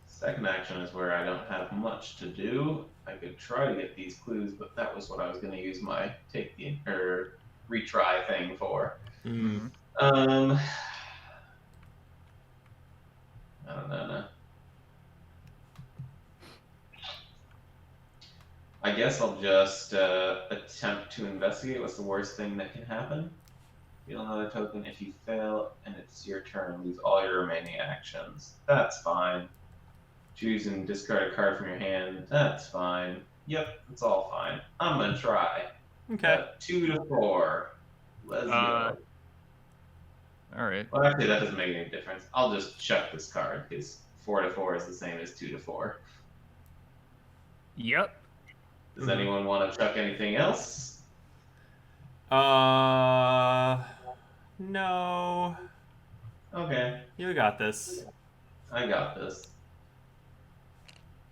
Second action is where I don't have much to do. I could try to get these clues, but that was what I was going to use my retry thing for. Mm. I don't know. I guess I'll just attempt to investigate. What's the worst thing that can happen? Deal another token. If you fail and it's your turn, lose all your remaining actions. That's fine. Choose and discard a card from your hand. That's fine. Yep, it's all fine. I'm gonna try. Okay. 2 to 4. Let's go. All right. Well, actually, that doesn't make any difference. I'll just chuck this card because 4 to 4 is the same as 2 to 4. Yep. Does anyone want to chuck anything else? No. Okay, You got this. I got this.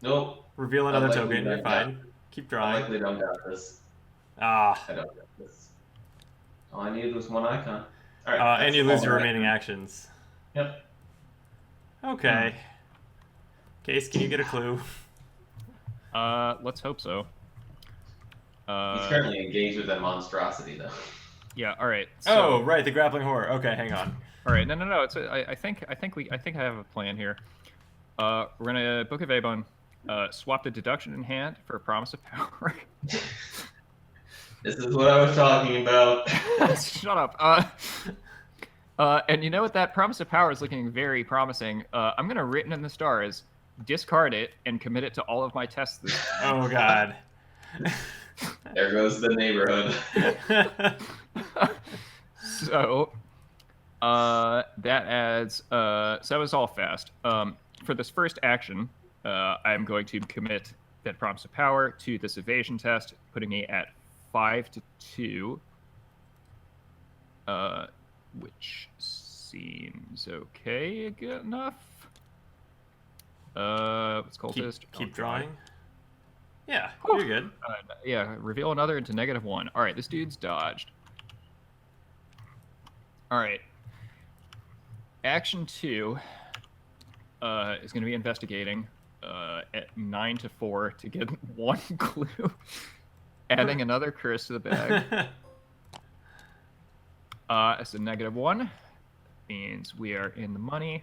Nope, Reveal another likely token. You're don't fine. Keep I drawing. likely don't got this. Ah. I don't got this. All I needed was one icon. All right. And you lose your remaining actions. Yep. Okay. Case, can you get a clue? Let's hope so. He's currently engaged with that monstrosity, though. Yeah. All right. So, Oh, right, the grappling horror. Okay, hang on. All right. No. It's I think I have a plan here. We're gonna Book of Avon, swap the deduction in hand for a promise of power. This is what I was talking about. Shut up. And you know what? That promise of power is looking very promising. I'm gonna written in the stars, discard it, and commit it to all of my tests this time. Oh, God. There goes the neighborhood. So, that adds. So that was all fast. For this first action, I'm going to commit that promise of power to this evasion test, putting it at 5 to 2, which seems okay, good enough. What's called this? Keep drawing. Yeah, Whew. you're good. Yeah, reveal another into -1. All right, this dude's dodged. All right. Action 2 is going to be investigating at 9 to 4 to get 1 clue. Adding another curse to the bag. It's a -1. Means we are in the money.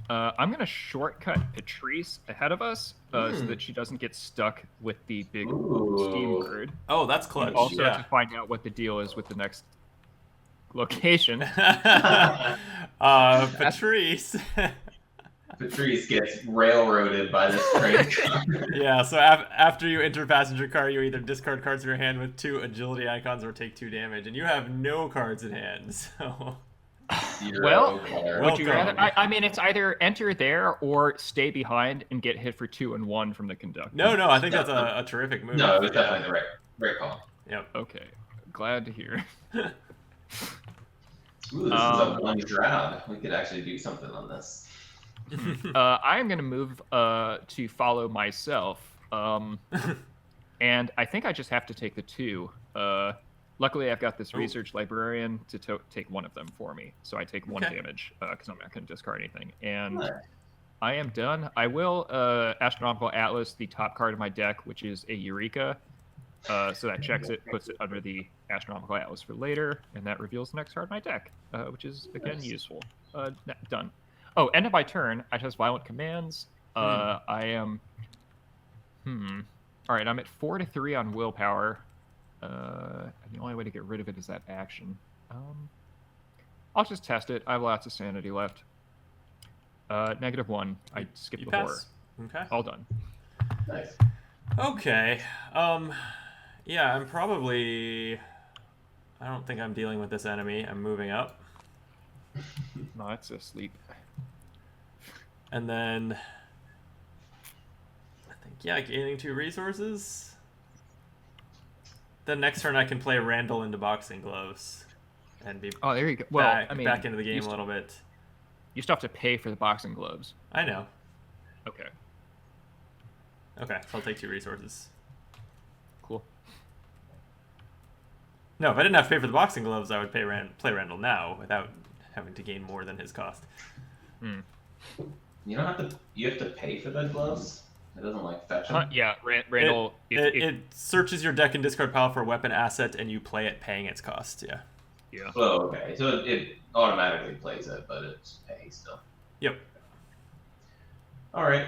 I'm going to shortcut Patrice ahead of us so that she doesn't get stuck with the big steam bird. Oh, that's clutch. Also yeah. to find out what the deal is with the next location. Patrice. Patrice gets railroaded by this train car. Yeah, so after you enter passenger car, you either discard cards in your hand with 2 agility icons or take 2 damage, and you have no cards in hand, so... Well, Zero would you Welcome. rather? I mean, it's either enter there or stay behind and get hit for 2 and 1 from the conductor. No, I think that's a terrific move. No, it was Yeah. definitely the right call. Yep. Okay, glad to hear. Ooh, this is a one grab. We could actually do something on this. I am going to move to follow myself. And I think I just have to take the 2. Luckily, I've got this research librarian to take one of them for me. So I take 1 damage because I'm not going to discard anything. And I am done. I will Astronomical Atlas, the top card of my deck, which is a Eureka. So that checks it, puts it under the Astronomical Atlas for later, and that reveals the next card of my deck, which is, again, useful. Done. Oh, end of my turn, I has Violent Commands. I am... All right, I'm at 4-3 on willpower. The only way to get rid of it is that action. I'll just test it. I have lots of sanity left. -1. I skipped the horror. Okay. All done. Nice. Okay. Yeah, I'm probably... I don't think I'm dealing with this enemy. I'm moving up. No, it's asleep. And then... I think, yeah, gaining 2 resources. Then next turn I can play Randall into Boxing Gloves. And be Oh, there you go. Well, back into the game a little bit. You still have to pay for the Boxing Gloves. I know. Okay. Okay, so I'll take 2 resources. Cool. No, if I didn't have to pay for the Boxing Gloves, I would play Randall now without having to gain more than his cost. You don't have to. You have to pay for the gloves. It doesn't like fetch them. Yeah, Randall. It searches your deck and discard pile for a weapon asset, and you play it paying its cost. Yeah. Yeah. Oh, okay. So it automatically plays it, but it's pay still. Yep. All right.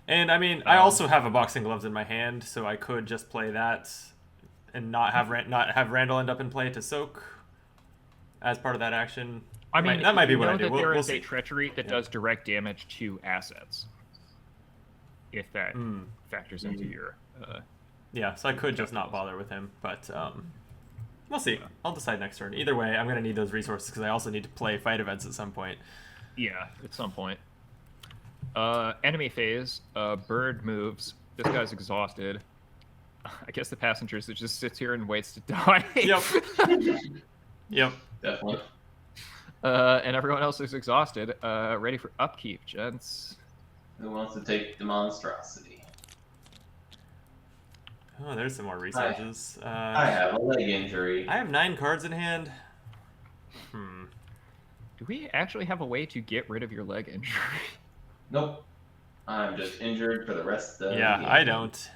And I mean, I also have a Boxing Gloves in my hand, so I could just play that and not have Randall end up in play to soak as part of that action. I mean, that might be what I do. There We'll is see. a treachery that does direct damage to assets. If that factors into your. Yeah, so I could just not bother with him, but we'll see. I'll decide next turn. Either way, I'm going to need those resources because I also need to play fight events at some point. Yeah, at some point. Enemy phase. Bird moves. This guy's exhausted. I guess the passengers that just sits here and waits to die. Yep. Yep. Definitely. And everyone else is exhausted. Ready for upkeep, gents. Who wants to take the monstrosity? Oh, there's some more resources. I have a leg injury. I have 9 cards in hand. Do we actually have a way to get rid of your leg injury? Nope. I'm just injured for the rest of the Yeah, game. I don't.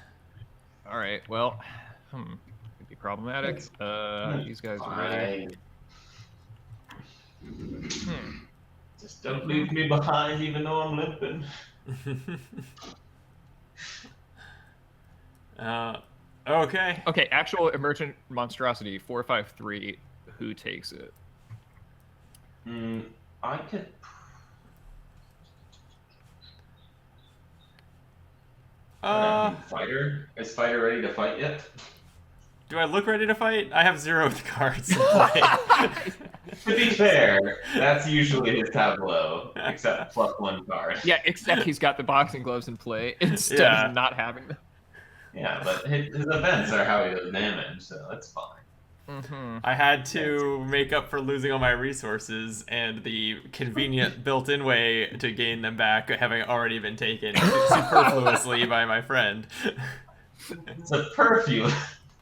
All right. Well, could be problematic. These guys are ready. Just don't leave me behind, even though I'm limping. Okay. Okay. Actual emergent monstrosity 453. Who takes it? I could. Fighter? Is Fighter ready to fight yet? Do I look ready to fight? I have 0 of the cards in play. To be fair, that's usually his tableau, except +1 card. Yeah, except he's got the Boxing Gloves in play instead of not having them. Yeah, but his events are how he does damage, so that's fine. I had to make up for losing all my resources and the convenient built-in way to gain them back having already been taken superfluously by my friend. It's a perfume.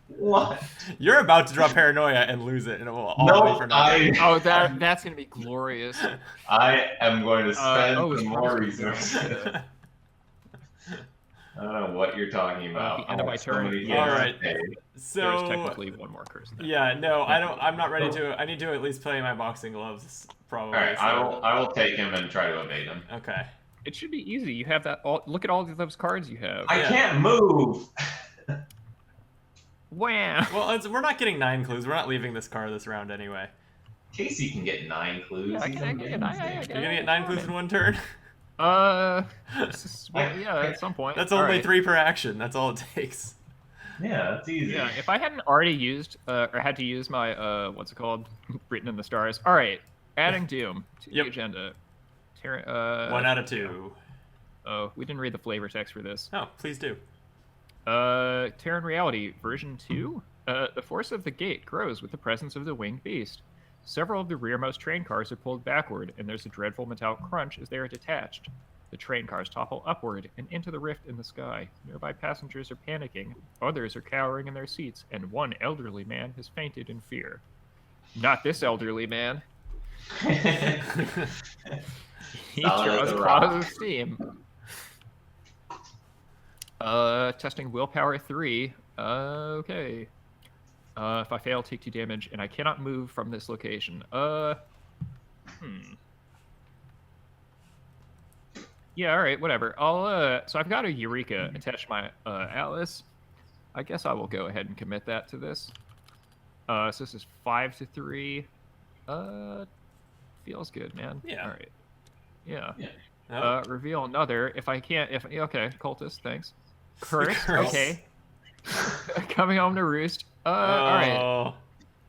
What? You're about to draw Paranoia and lose it, and it will all be for nothing. Oh, that's gonna be glorious. I am going to spend some more resources. I don't know what you're talking about. The end of my turn. All right. So there's technically one more curse. Yeah, no, I don't. I'm not ready to. I need to at least play my Boxing Gloves, probably. All right, so. I will take him and try to evade him. Okay. It should be easy. You have that. Look at all of those cards you have. I can't move. Wow. Well, we're not getting 9 clues. We're not leaving this card this round anyway. Casey can get 9 clues. Yeah, You're gonna get 9 clues in 1 turn. Yeah, at some point. That's only 3 per action. That's all it takes. Yeah, that's easy. Yeah, if I hadn't already used or had to use my what's it called, written in the stars. All right, adding Doom to the agenda. 1 out of 2. Oh, we didn't read the flavor text for this. Oh, please do. Terran Reality version 2. The force of the gate grows with the presence of the winged beast. Several of the rearmost train cars are pulled backward, and there's a dreadful metallic crunch as they are detached. The train cars topple upward and into the rift in the sky. Nearby passengers are panicking, others are cowering in their seats, and one elderly man has fainted in fear. Not this elderly man. He draws positive steam. Testing willpower 3. Okay. If I fail, take 2 damage, and I cannot move from this location. Yeah, alright, whatever. So I've got a Eureka attached to my Atlas. I guess I will go ahead and commit that to this. So this is 5 to 3. Feels good, man. Yeah. Alright. Yeah. Yeah. Reveal another. Okay, cultist, thanks. Curse, Curse. okay. Coming home to roost. Alright.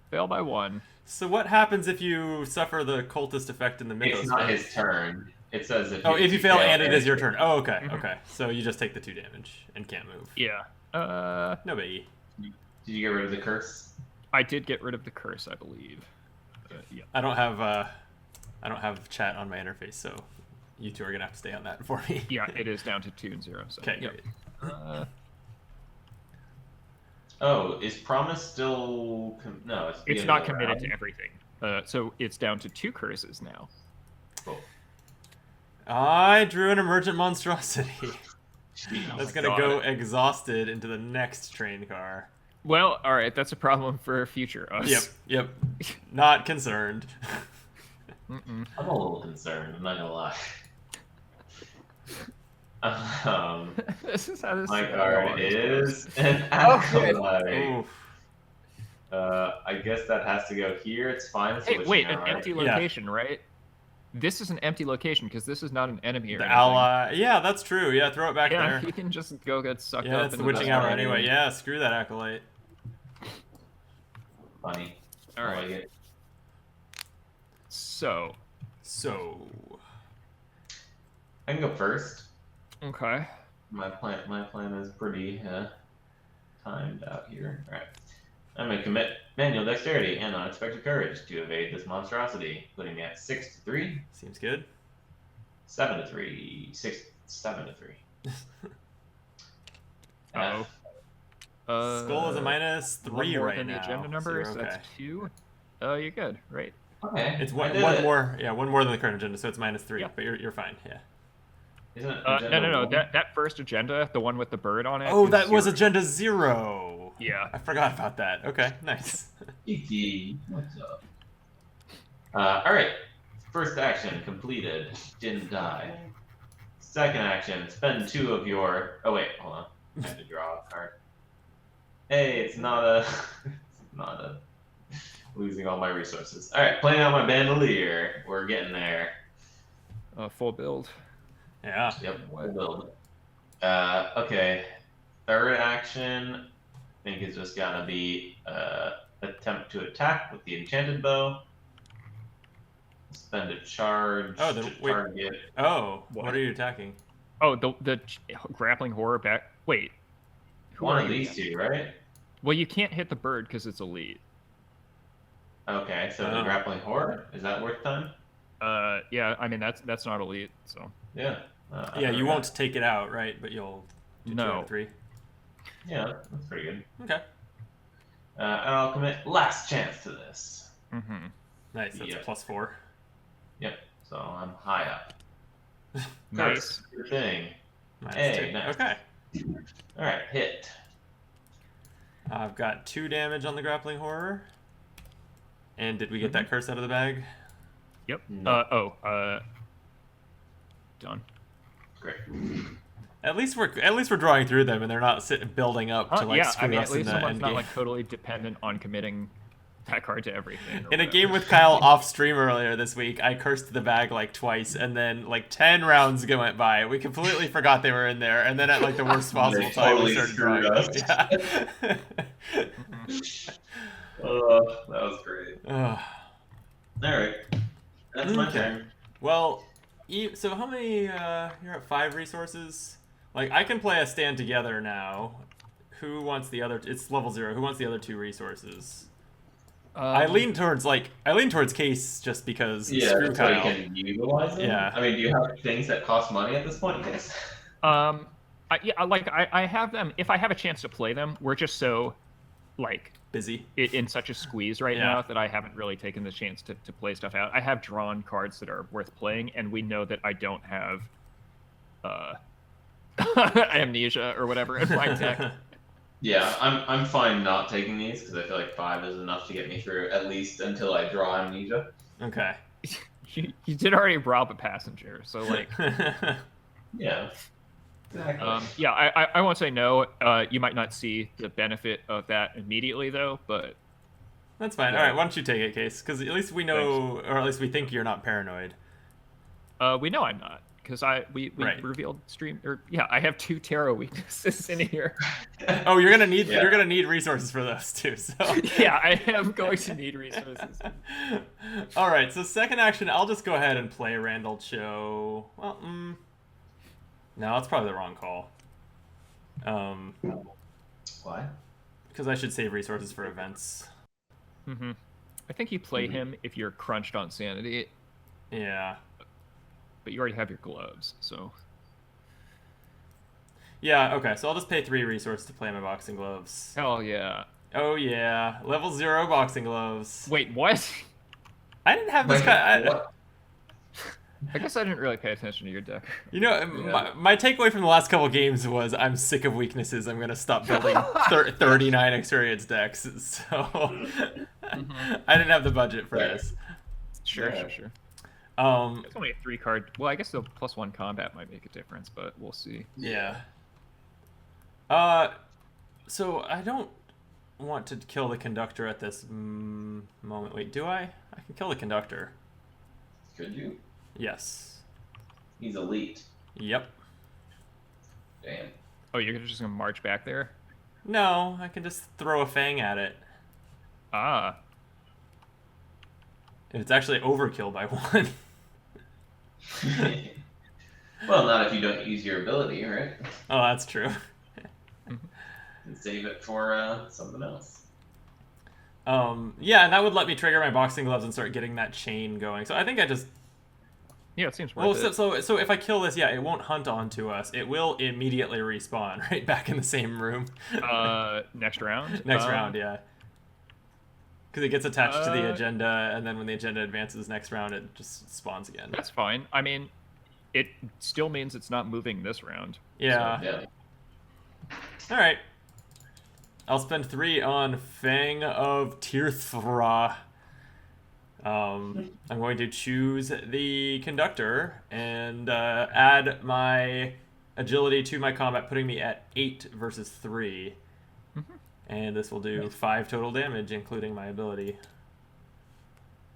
Fail by 1. So what happens if you suffer the cultist effect in the Mythos? It's not his turn. It says if if you fail and it is your turn. turn. Oh, okay, okay. So you just take the 2 damage and can't move. Yeah. No biggie. Did you get rid of the curse? I did get rid of the curse, I believe. Yeah. I don't have chat on my interface, so you two are gonna have to stay on that for me. Yeah, it is down to 2 and 0. So, Okay, yep. great. Oh, is promise still? No, it's the It's end not of the committed round. to everything. So it's down to 2 curses now. Cool. I drew an emergent monstrosity. That's gonna God. go exhausted into the next train car. Well, all right, that's a problem for future us. Yep. Not concerned. Mm-mm. I'm a little concerned. I'm not gonna lie. This is how this. My card is an Okay. acolyte. Oof. I guess that has to go here. It's fine. It's Hey, switching wait, now, an right? empty location, right? This is an empty location because this is not an enemy or The anything. ally. Yeah, that's true. Yeah, throw it back Yeah, there. he can just go get sucked Yeah, up. it's the into witching that's hour fine. anyway. Yeah, screw that acolyte. Funny. All I right. like it. So. I can go first. Okay. My plan is pretty timed out here. All right. I'm gonna commit manual dexterity and unexpected courage to evade this monstrosity, putting me at 6 to 3, Seems good. 7 to 3, 7 to 3. Uh-oh. Skull is a -3 one more right than now. the agenda number, So so you're that's okay. 2. You're good, right? Okay. It's I one did it. more. Yeah, one more than the current agenda, so it's -3. Yeah. But you're fine. Yeah. Isn't it No. agenda one? That first agenda, the one with the bird on it. Oh, is that was 0. agenda 0. Yeah. I forgot about that. Okay, nice. Kiki, what's up? All right. First action completed. Didn't die. Second action, spend 2 of your. Oh wait, hold on. I have to draw a card. Hey, it's not a. It's not a. Losing all my resources. All right, playing out my bandolier. We're getting there. Full build. Yeah. Yep, we'll build. Okay. Third action, I think it's just gotta be attempt to attack with the enchanted bow. Spend a charge Oh, then to wait. target. Oh, what What? are you attacking? Oh, the grappling horror back. Wait. Who One are of you these again? 2, right? Well, you can't hit the bird because it's elite. Okay, so the Oh. grappling horror, is that worth time? Yeah, I mean that's not elite, so Yeah. Yeah, you won't take it out, right? But you'll do 2 No. out of 3. Yeah, that's pretty good. Okay. And I'll commit last chance to this. mm-hmm. Nice. That's Yeah. +4. Yep. So I'm high up. Nice. Good thing. -2. Hey, nice. Okay. All right, hit. I've got 2 damage on the grappling horror. And did we get that curse out of the bag? Yep. No. Done. Great. At least we're drawing through them, and they're not building up to like Yeah, screw I mean us at least in the someone's end not game. like totally dependent on committing that card to everything. or In a whatever. game with Kyle off stream earlier this week, I cursed the bag like twice, and then like 10 rounds went by. We completely forgot they were in there, and then at like the worst possible They time, we totally started screwed drawing them. Yeah. That was great. Ugh. All right, that's my Okay. turn. Well, so how many? You're at 5 resources. Like I can play a stand together now. Who wants the other? It's level 0. Who wants the other 2 resources? I lean towards Case just because Yeah, screw so you Kyle. can utilize them. Yeah. I mean, do you have things that cost money at this point? Yes. I have them if I have a chance to play them. We're just so like Busy. in such a squeeze right Yeah. now that I haven't really taken the chance to play stuff out. I have drawn cards that are worth playing, and we know that I don't have amnesia or whatever in my deck. Yeah, I'm fine not taking these because I feel like 5 is enough to get me through at least until I draw amnesia. Okay. You did already rob a passenger, so like. Yeah. Exactly. Yeah, I won't say no. You might not see the benefit of that immediately, though, but... That's fine. Yeah. All right, why don't you take it, Case? Because at least we know, or at least we think you're not paranoid. We know I'm not, because we Right. revealed I have 2 tarot weaknesses in here. Oh, you're gonna need resources for those too. So Yeah, I am going to need resources. all right, so second action, I'll just go ahead and play Randall Cho. Well, no, that's probably the wrong call. Why? Because I should save resources for events. Mm-hmm. I think you play him if you're crunched on sanity, Yeah. but you already have your gloves, so... Yeah, okay, so I'll just pay 3 resources to play my boxing gloves. Hell yeah. Oh yeah, level 0 boxing gloves. Wait, what? I didn't have this kind. What? I guess I didn't really pay attention to your deck. You know, Yeah. my takeaway from the last couple games was I'm sick of weaknesses. I'm gonna stop building 39 experience decks. So I didn't have the budget for this. Sure. Yeah. It's Um, only a 3-card. Well, I guess the +1 combat might make a difference, but we'll see. yeah. So I don't want to kill the conductor at this moment. Wait, do I? I can kill the conductor. Could you? Yes. He's elite. Yep. Damn. Oh, you're just gonna march back there? No, I can just throw a fang at it. Ah. And it's actually overkill by 1. Well, not if you don't use your ability, right? Oh, that's true. And save it for something else. Yeah, and that would let me trigger my boxing gloves and start getting that chain going. So I think I just... Yeah, it seems worth Well, it. so if I kill this, yeah, it won't hunt onto us. It will immediately respawn right back in the same room. Next round? Next round, yeah. Because it gets attached to the agenda, and then when the agenda advances next round, it just spawns again. That's fine. I mean, it still means it's not moving this round. Yeah. Yeah. All right. I'll spend 3 on Fang of Tirthra. I'm going to choose the conductor and add my agility to my combat, putting me at 8 versus 3. And this will do 5 total damage, including my ability.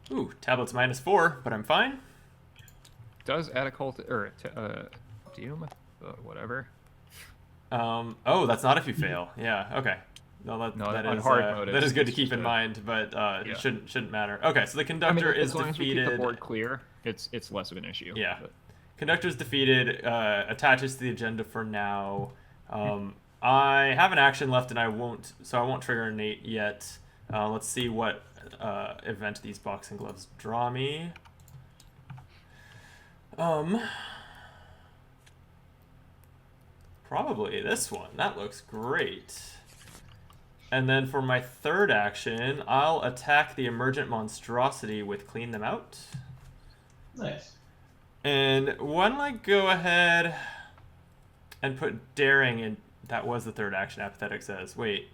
Ooh, tablet's -4, but I'm fine. Does add a cult or doom, whatever. Oh, that's not if you fail. Yeah. Okay. No, that on is hard mode, that is good to it's keep in just mind, but yeah. it shouldn't matter. Okay, so the conductor is as long as we keep the defeated. board clear, it's less of an issue. Yeah. But... Conductor's defeated, attaches to the agenda for now. I have an action left, and I won't trigger innate yet. Let's see what event these boxing gloves draw me. Probably this one. That looks great. And then for my third action, I'll attack the emergent monstrosity with Clean Them Out. Nice. And why don't I go ahead and put Daring in? That was the third action, Apathetic says. Wait.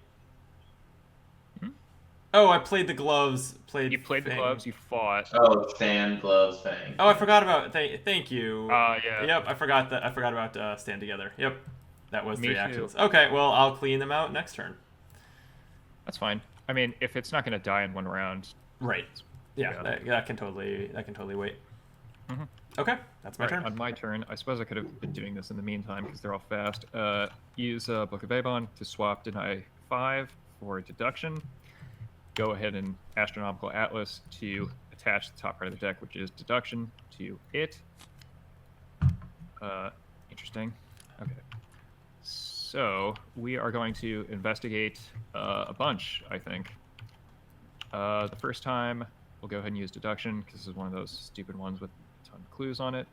Oh, I played the gloves. You played the gloves, you fought. Oh, fan, gloves, fang. Oh, I forgot about... Thank you. Yeah. Yep, I forgot about Stand Together. Yep. That was Me 3 too. actions. Okay, well, I'll clean them out next turn. That's fine. I mean, if it's not going to die in 1 round. Right. Yeah, Yeah. that can totally wait. Okay, that's my turn. On my turn, I suppose I could have been doing this in the meantime because they're all fast. Use Book of Avon to swap Deny 5 for Deduction. Go ahead and Astronomical Atlas to attach the top part of the deck, which is Deduction, to it. Interesting. Okay. So we are going to investigate a bunch, I think. The first time, we'll go ahead and use deduction because this is one of those stupid ones with a ton of clues on it.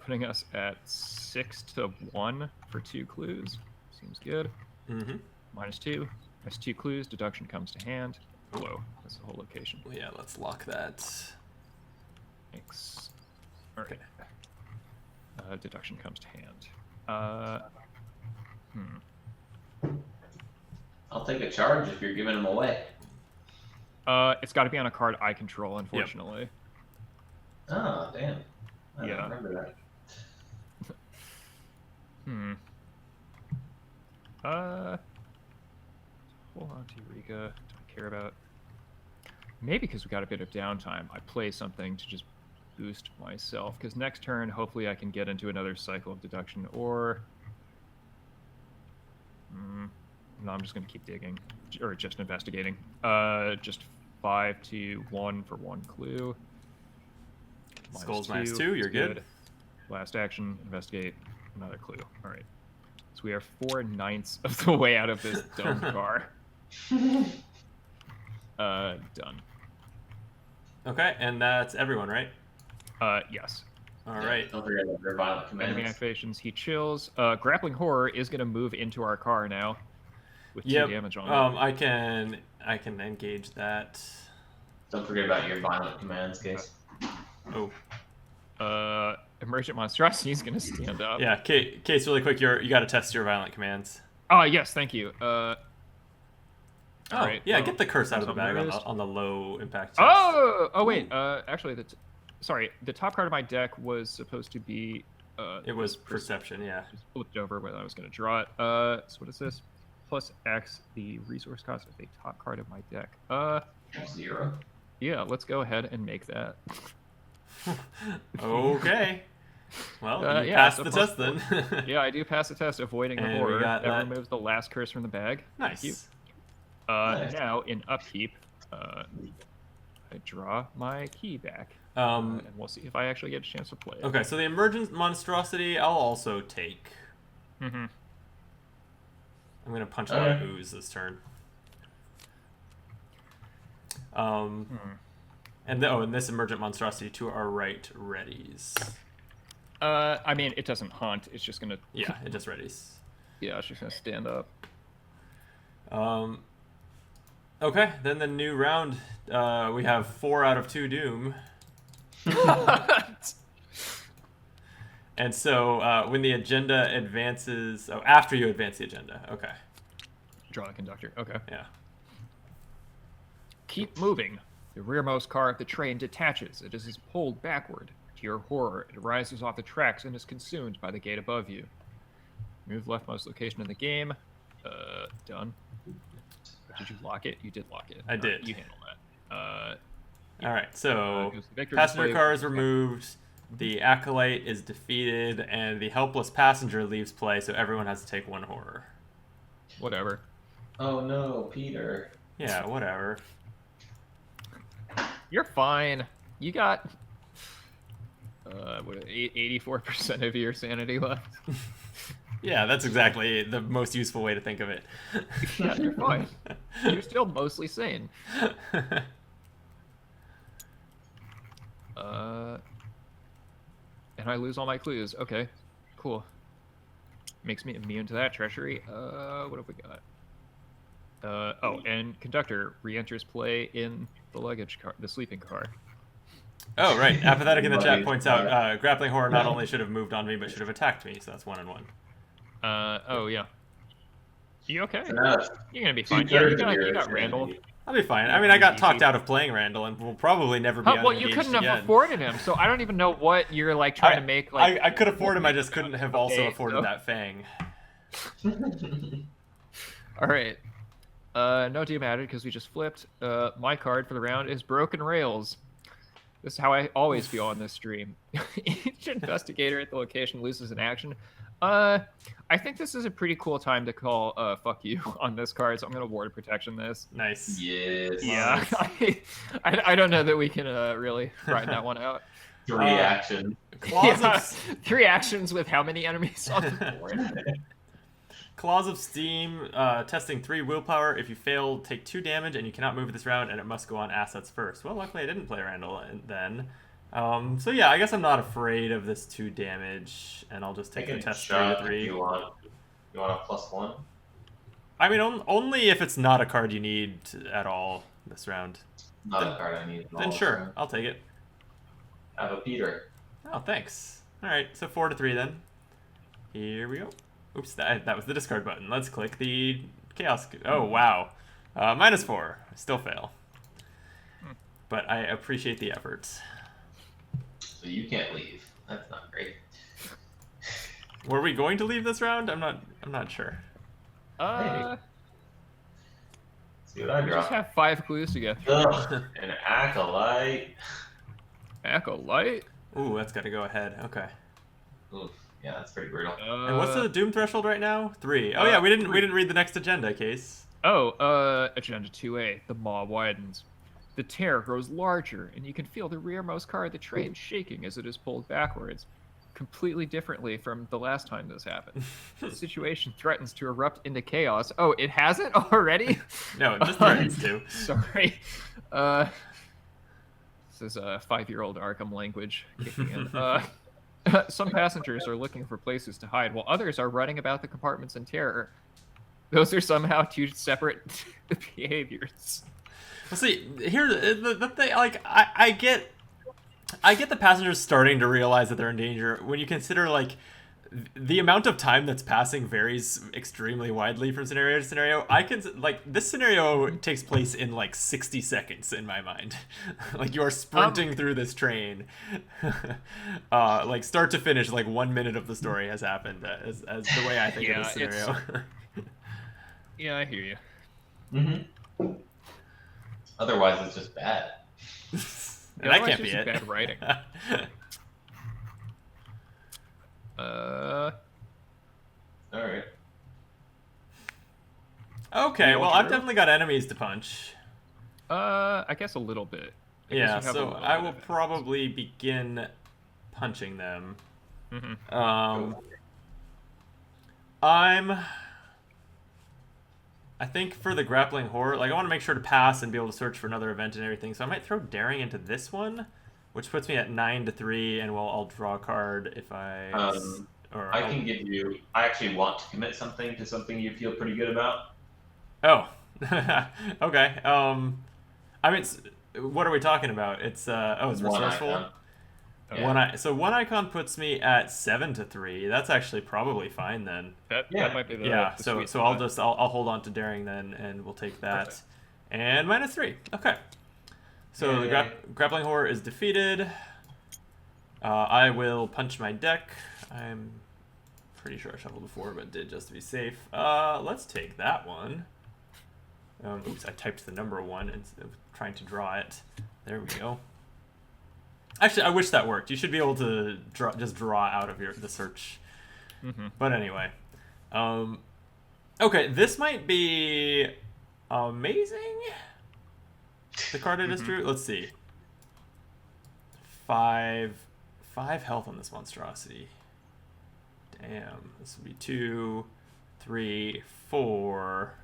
Putting us at 6-1 for 2 clues. Seems good. Mm-hmm. -2. That's 2 clues. Deduction comes to hand. Whoa, that's the whole location. Well, yeah, let's lock that. Thanks. All right. Deduction comes to hand. I'll take a charge if you're giving them away. It's got to be on a card I control, unfortunately. Oh, damn. I Yeah. don't remember that. Hold on to Eureka. Don't care about. Maybe because we got a bit of downtime, I play something to just boost myself. Because next turn, hopefully, I can get into another cycle of deduction. Or no, I'm just gonna keep digging, or just investigating. Just 5-1 for 1 clue. Skulls -2. You're good. Last action, investigate, another clue. All right. So we are 4/9 of the way out of this dumb car. Done. Okay, and that's everyone, right? Yes. All right. Don't forget your violent Enemy commands. activations. He chills. Grappling horror is going to move into our car now, with 2 damage on it. I can engage that. Don't forget about your violent commands, Case. Oh. Emergent monstrosity is going to stand up. Yeah, Case, really quick, you got to test your violent commands. Oh yes, thank you. All right, yeah, well, get the curse out of the bag something on the low impact. Oh wait. Actually, the top card of my deck was supposed to be. It was perception, yeah. Just flipped over when I was going to draw it. So what is this? Plus X, the resource cost of a top card of my deck. 0. Yeah, let's go ahead and make that. Okay. Well, you yeah, passed it's the a test then. Yeah, I do pass the test, avoiding the And we horror. got That that. removes the last curse from the bag. Thank you. Nice. Nice. Now, in upkeep, I draw my key back. Um, And we'll see if I actually get a chance to play it. okay, so the emergent monstrosity I'll also take. Mm-hmm. I'm gonna punch a lot of ooze this turn. And this emergent monstrosity to our right readies. I mean, it doesn't hunt. It's just gonna. Yeah, it just readies. Yeah, it's just gonna stand up. Okay, then the new round, we have 4 out of 2 doom. And so when the agenda advances, after you advance the agenda, okay. Draw a conductor. Okay. Yeah. Keep moving. The rearmost car of the train detaches. It is pulled backward. To your horror, it rises off the tracks and is consumed by the gate above you. Move leftmost location in the game. Done. Did you lock it? You did lock it. I did. You handle that. All right, so goes the victor passenger display. car is removed, the acolyte is defeated, and the helpless passenger leaves play, so everyone has to take 1 horror. Whatever. Oh no, Peter. Yeah, whatever. You're fine. You got 84% of your sanity left. Yeah, that's exactly the most useful way to think of it. Yeah, you're fine. You're still mostly sane. And I lose all my clues. Okay, cool. Makes me immune to that treachery. What have we got? And conductor re-enters play in the luggage car, the sleeping car. Oh, right. Apathetic in the chat points out, grappling horror not only should have moved on me, but should have attacked me, so that's 1 and 1. Oh yeah. You okay? So now You're gonna be fine. Yeah, you got sanity. Randall. I'll be fine. I mean, I got talked out of playing Randall, and will probably never be Well, you unengaged couldn't again. have afforded him, so I don't even know what you're like trying to make. Like, I could afford him, I just couldn't have also Okay, afforded so- that Fang. all right. No doom added because we just flipped. My card for the round is Broken Rails. This is how I always feel on this stream. Each investigator at the location loses an action. I think this is a pretty cool time to call fuck you on this card, so I'm going to ward protection this. Nice. Yes. Yeah, I don't know that we can really ride that one out. 3 action. Claws, Yeah, of, 3 actions with how many enemies on the board? Claws of Steam, testing 3 willpower. If you fail, take 2 damage, and you cannot move this round, and it must go on assets first. Well, luckily I didn't play Randall then. So yeah, I guess I'm not afraid of this 2 damage, and I'll just take the test 3 to 3. You want a +1? I mean, only if it's not a card you need at all this round. Not a card I need at all. Then sure, I'll take it. I have a Peter. Oh, thanks. All right, so 4 to 3 then. Here we go. Oops, that was the discard button. Let's click the chaos. Oh, wow. -4. I still fail. But I appreciate the effort. So you can't leave. That's not great. Were we going to leave this round? I'm not sure. See what I We draw. just have 5 clues to get through. Ugh, an Acolyte. Acolyte? Ooh, that's got to go ahead. Okay. Oof. Yeah, that's pretty brutal. And what's the doom threshold right now? 3. Oh yeah, we didn't read the next agenda case. Agenda 2A. The maw widens. The tear grows larger, and you can feel the rearmost card of the trade shaking as it is pulled backwards. Completely differently from the last time this happened. The situation threatens to erupt into chaos. Oh, it hasn't already? No, it just threatens to. Sorry. This is a 5-year-old Arkham language kicking in. Some passengers are looking for places to hide, while others are running about the compartments in terror. Those are somehow 2 separate behaviors. Well, see, here the thing, like I get the passengers starting to realize that they're in danger when you consider like the amount of time that's passing varies extremely widely from scenario to scenario. I can like this scenario takes place in like 60 seconds in my mind. Like you are sprinting through this train, like start to finish. Like 1 minute of the story has happened as the way I think of this scenario. Yeah, I hear you. Mm-hmm. Otherwise, it's just bad. And that can't be it. Bad writing. All right. Okay, well, I've definitely got enemies to punch. I guess a little bit. Yeah, so I will probably begin punching them. Mm-hmm. I think for the grappling horror, like I want to make sure to pass and be able to search for another event and everything. So I might throw daring into this one, which puts me at 9 to 3, and I'll draw a card if I. I can give you. I actually want to commit something to something you feel pretty good about. Oh, okay. I mean, what are we talking about? It's it's resourceful. Icon. Yeah. One icon puts me at 7 to 3. That's actually probably fine then. That might be the the sweet so spot. I'll hold on to daring then, and we'll take that. Perfect. And -3. Okay. So the grappling horror is defeated. I will punch my deck. I'm pretty sure I shuffled before, but did just to be safe. Let's take that one. Oops, I typed the number 1 instead of trying to draw it. There we go. Actually, I wish that worked. You should be able to just draw out of the search. Mm-hmm. But anyway. Okay, this might be amazing. The card I just drew. Let's see. 5 health on this monstrosity. Damn. This would be 2, 3, 4.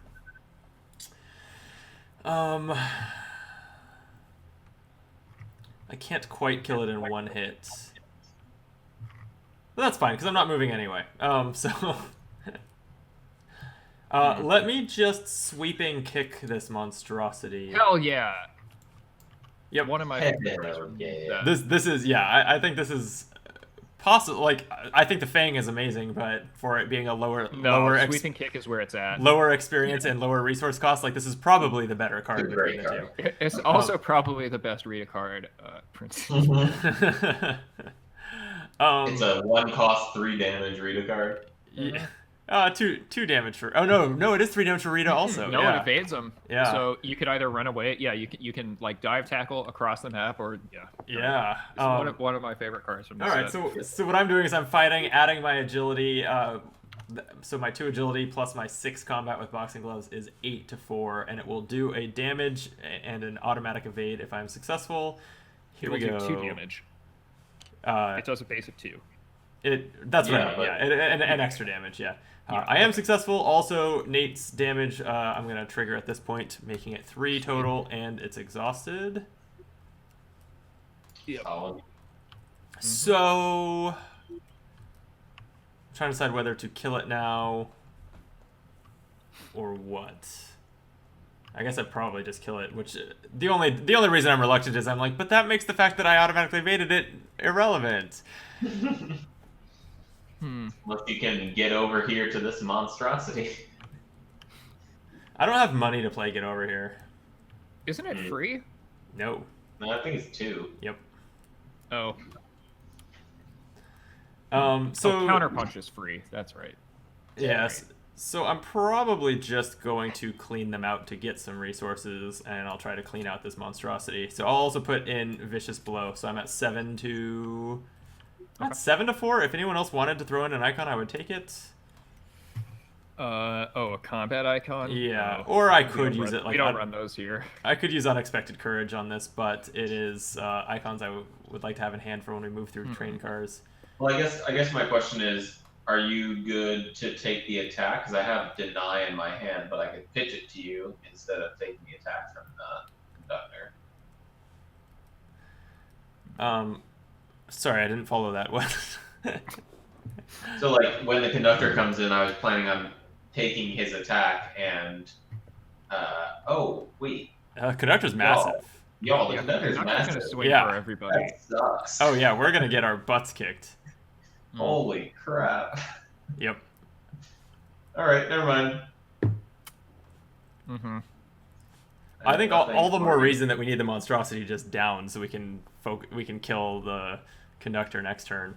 I can't quite kill it in 1 hit. But that's fine, because I'm not moving anyway. Let me just sweeping kick this monstrosity. Hell yeah! Yep. One of my favorites. Yeah. This is I think this is possible. Like I think the Fang is amazing, but for it being a lower sweeping kick is where it's at. Lower experience and lower resource cost, like this is probably the better card between the two. It's also probably the best read a card, Prince. It's a 1 cost 3 damage read a card. Yeah. 2 damage for. Oh no, it is 3 damage for Rita also. No, yeah. it evades them. Yeah. So you could either run away. Yeah, you can like dive tackle across the map, or Yeah. It's one of my favorite cards from this all right, set. so what I'm doing is I'm fighting, adding my agility. So my 2 agility plus my 6 combat with boxing gloves is 8 to 4, and it will do a damage and an automatic evade if I'm successful. Here we go. Do 2 damage. It does a base of 2. That's what I Yeah, mean. but- Yeah, and extra damage. Yeah. I am successful. Also, Nate's damage, I'm going to trigger at this point, making it 3 total, and it's exhausted. Solid. So, I'm trying to decide whether to kill it now or what. I guess I'd probably just kill it, which the only reason I'm reluctant is I'm like, but that makes the fact that I automatically evaded it irrelevant. Unless you can get over here to this monstrosity. I don't have money to play Get Over Here. Isn't it free? No. No, I think it's 2. Yep. Oh. So Counterpunch is free. That's right. Yes. So I'm probably just going to clean them out to get some resources, and I'll try to clean out this monstrosity. So I'll also put in Vicious Blow. So I'm at 7 to... Not 7 to 4. If anyone else wanted to throw in an icon, I would take it. A combat icon? Yeah, or I could use it. Like we don't run those here. I could use Unexpected Courage on this, but it is icons I would like to have in hand for when we move through train cars. Well, I guess my question is, are you good to take the attack? Because I have Deny in my hand, but I could pitch it to you instead of taking the attack from the conductor. Sorry, I didn't follow that one. So, like, when the conductor comes in, I was planning on taking his attack and... oh, wait. Conductor's massive. Y'all, the conductor's I'm massive. gonna swing Yeah. for everybody. That sucks. Oh yeah, we're gonna get our butts kicked. Holy crap. Yep. Alright, never mind. Mm-hmm. I think all the more for you. reason that we need the monstrosity just down so we can kill the conductor next turn.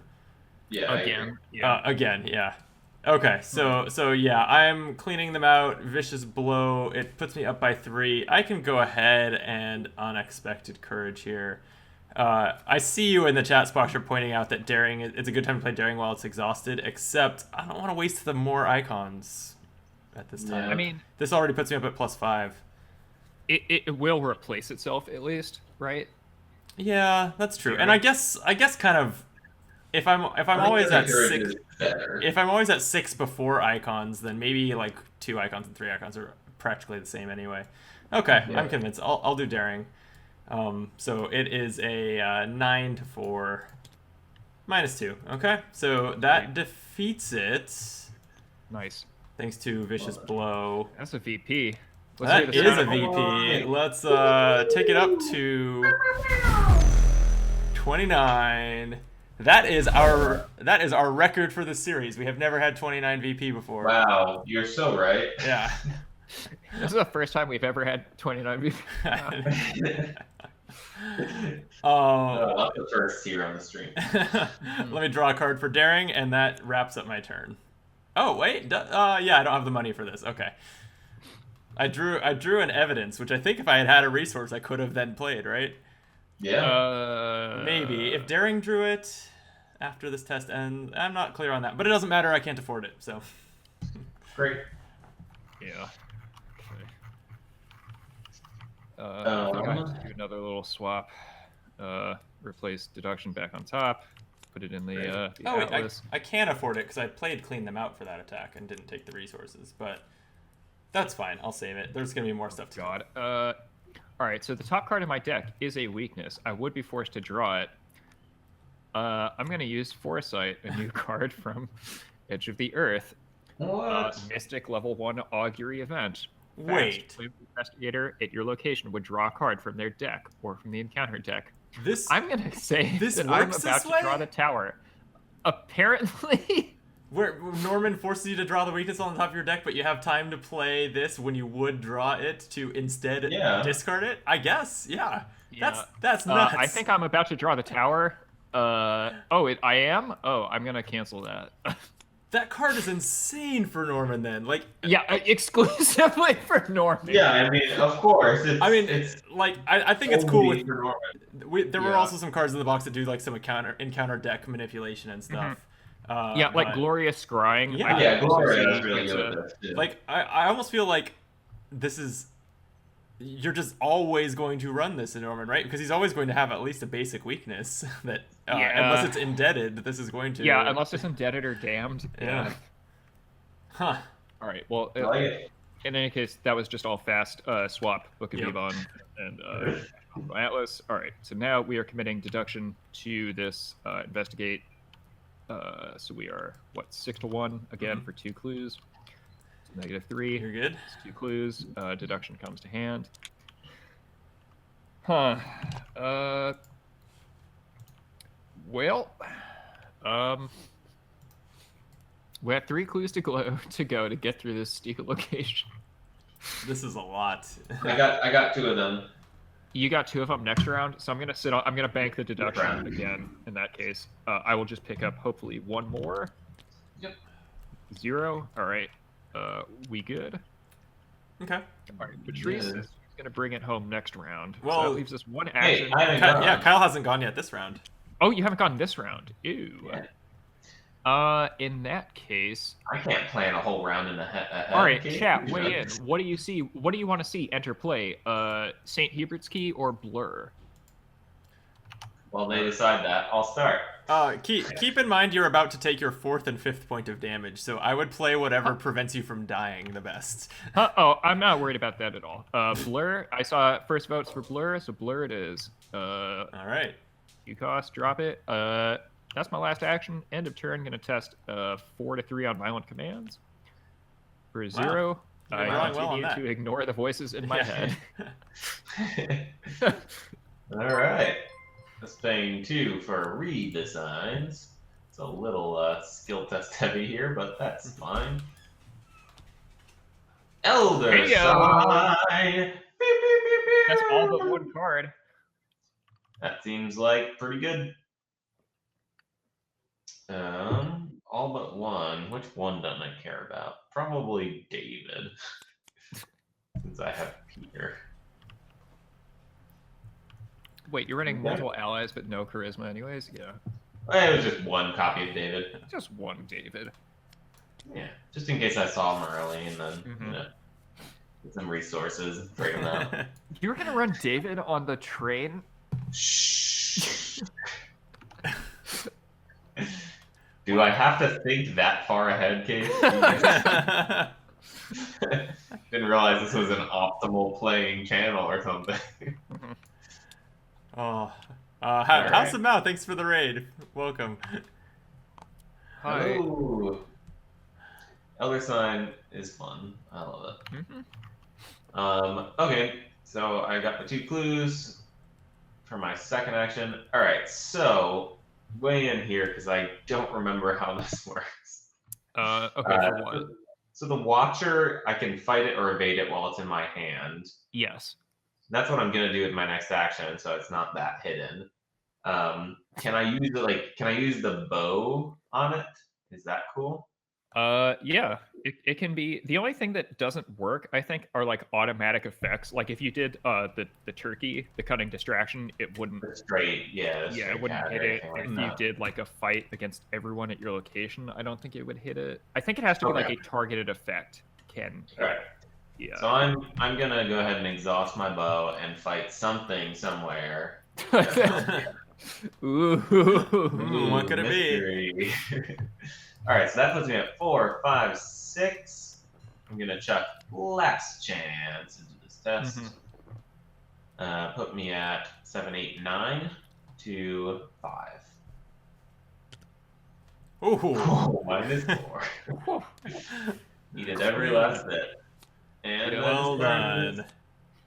Yeah, I Again. agree. Yeah. Again, yeah. Okay, so yeah, I'm cleaning them out. Vicious Blow, it puts me up by 3. I can go ahead and Unexpected Courage here. I see you in the chat, Spocksher, pointing out that Daring, it's a good time to play Daring while it's exhausted, except I don't want to waste the more icons at this time. Yeah. I mean, This already puts me up at +5. it will replace itself at least, right? Yeah, that's true. Yeah. And I guess kind of if I'm always at Courage 6 is better. if I'm always at 6 before icons, then maybe like 2 icons and 3 icons are practically the same anyway. Okay, Yeah. I'm convinced. I'll do Daring. So it is a 9 to 4 -2. Okay, so that defeats it. Nice. Thanks to Vicious Blow. That's a VP. That is a VP. Let's take it up to 29. That is our record for the series. We have never had 29 VP before. Wow, you're so right. Yeah. This is the first time we've ever had 29 VP. Not the first here on the stream. Let me draw a card for Daring, and that wraps up my turn. Oh wait, yeah, I don't have the money for this. Okay. I drew an evidence, which I think if I had a resource, I could have then played, right? Yeah. Maybe if Daring drew it after this test ends, I'm not clear on that, but it doesn't matter. I can't afford it, so. Great. Yeah. Okay. I think I have to do another little swap. Replace deduction back on top. Put it in the Oh wait, atlas. I can't afford it because I played Clean Them Out for that attack and didn't take the resources, but that's fine. I'll save it. There's gonna be more stuff to God. All right. So the top card of my deck is a weakness. I would be forced to draw it. I'm gonna use Foresight, a new card from Edge of the Earth. What? Mystic level 1 Augury event. Wait. Play with the Investigator at your location would draw a card from their deck or from the encounter deck. This I'm gonna say This that I'm works about this to way? draw the tower. Apparently. where Norman forces you to draw the weakness on the top of your deck, but you have time to play this when you would draw it to instead discard it. I guess, yeah. That's nuts. I think I'm about to draw the tower. I am. Oh, I'm gonna cancel that. that card is insane for Norman. Then, like, Yeah, exclusively for Norman. Yeah, I mean, of course. It's like, I think it's cool only with. for Norman. There were Yeah. also some cards in the box that do like some encounter deck manipulation and stuff. Yeah, like but, Glorious Scrying. Yeah. Yeah, Gloria is It's really a- good at this. Too. Like, I almost feel like this is you're just always going to run this in Norman, right? Because he's always going to have at least a basic weakness that, unless it's indebted, this is going to. Yeah, unless it's indebted or damned. Yeah. Huh. All right. Well, in any case, that was just all fast swap Book of Yvonne and Atlas. All right. So now we are committing deduction to this investigate. So we are 6-1 again for 2 clues. -3. You're good. It's 2 clues. Deduction comes to hand. Huh. Well. We have 3 clues to go to get through this steep location. This is a lot. I got 2 of them. You got 2 of them next round, so I'm gonna bank the deduction again. In that case, I will just pick up hopefully 1 more. Yep. 0. All right. We good? Okay. All right. Patrice is gonna bring it home next round. Well, so that leaves us 1 action. Hey, I haven't gone. Kyle hasn't gone yet this round. Oh, you haven't gone this round. Ew. Yeah. In that case, I can't plan a whole round in ahead. all right, chat, weigh in. What do you see? What do you want to see enter play? St. Hubert's Key or Blur? While they decide that, I'll start. Keep in mind you're about to take your 4th and 5th point of damage, so I would play whatever prevents you from dying the best. Oh, I'm not worried about that at all. Blur, I saw first votes for Blur, so Blur it is. All right. You cost, drop it. That's my last action. End of turn, gonna test 4 to 3 on violent commands. For 0, You're I rolling well on continue to ignore the voices in my head. All right. That's paying 2 for redesigns. It's a little skill test heavy here, but that's fine. Elder Heyo. Sign. That's all but 1 card. That seems like pretty good. All but 1. Which one don't I care about? Probably David, since I have Peter. Wait, you're running multiple allies but no charisma anyways? Yeah. It was just 1 copy of David. Just 1 David. Yeah, just in case I saw him early and then, get some resources and trade him out. You were gonna run David on the train? Shh. Do I have to think that far ahead, Case? Didn't realize this was an optimal playing channel or something. Oh, House of Mao, thanks for the raid. Welcome. Hi. Ooh. Elder Sign is fun. I love it. Okay, so I got the 2 clues for my second action. All right, so weigh in here because I don't remember how this works. Okay, for what? So the Watcher, I can fight it or evade it while it's in my hand. Yes. That's what I'm gonna do with my next action, so it's not that hidden. Can I use can I use the bow on it? Is that cool? Yeah. It can be. The only thing that doesn't work, I think, are like automatic effects. Like if you did the turkey, the cunning distraction, it wouldn't. The straight, yeah. Yeah, it wouldn't hit it. If you did like a fight against everyone at your location, I don't think it would hit it. I think it has to be like a targeted effect. Can. Right. Yeah. So I'm gonna go ahead and exhaust my bow and fight something somewhere. Ooh. What could it be? All right, so that puts me at 4, 5, 6. I'm gonna chuck last chance into this test. Put me at 7, 8, 9 to 5. Ooh. Oh, -4. Needed every last bit. And Well done.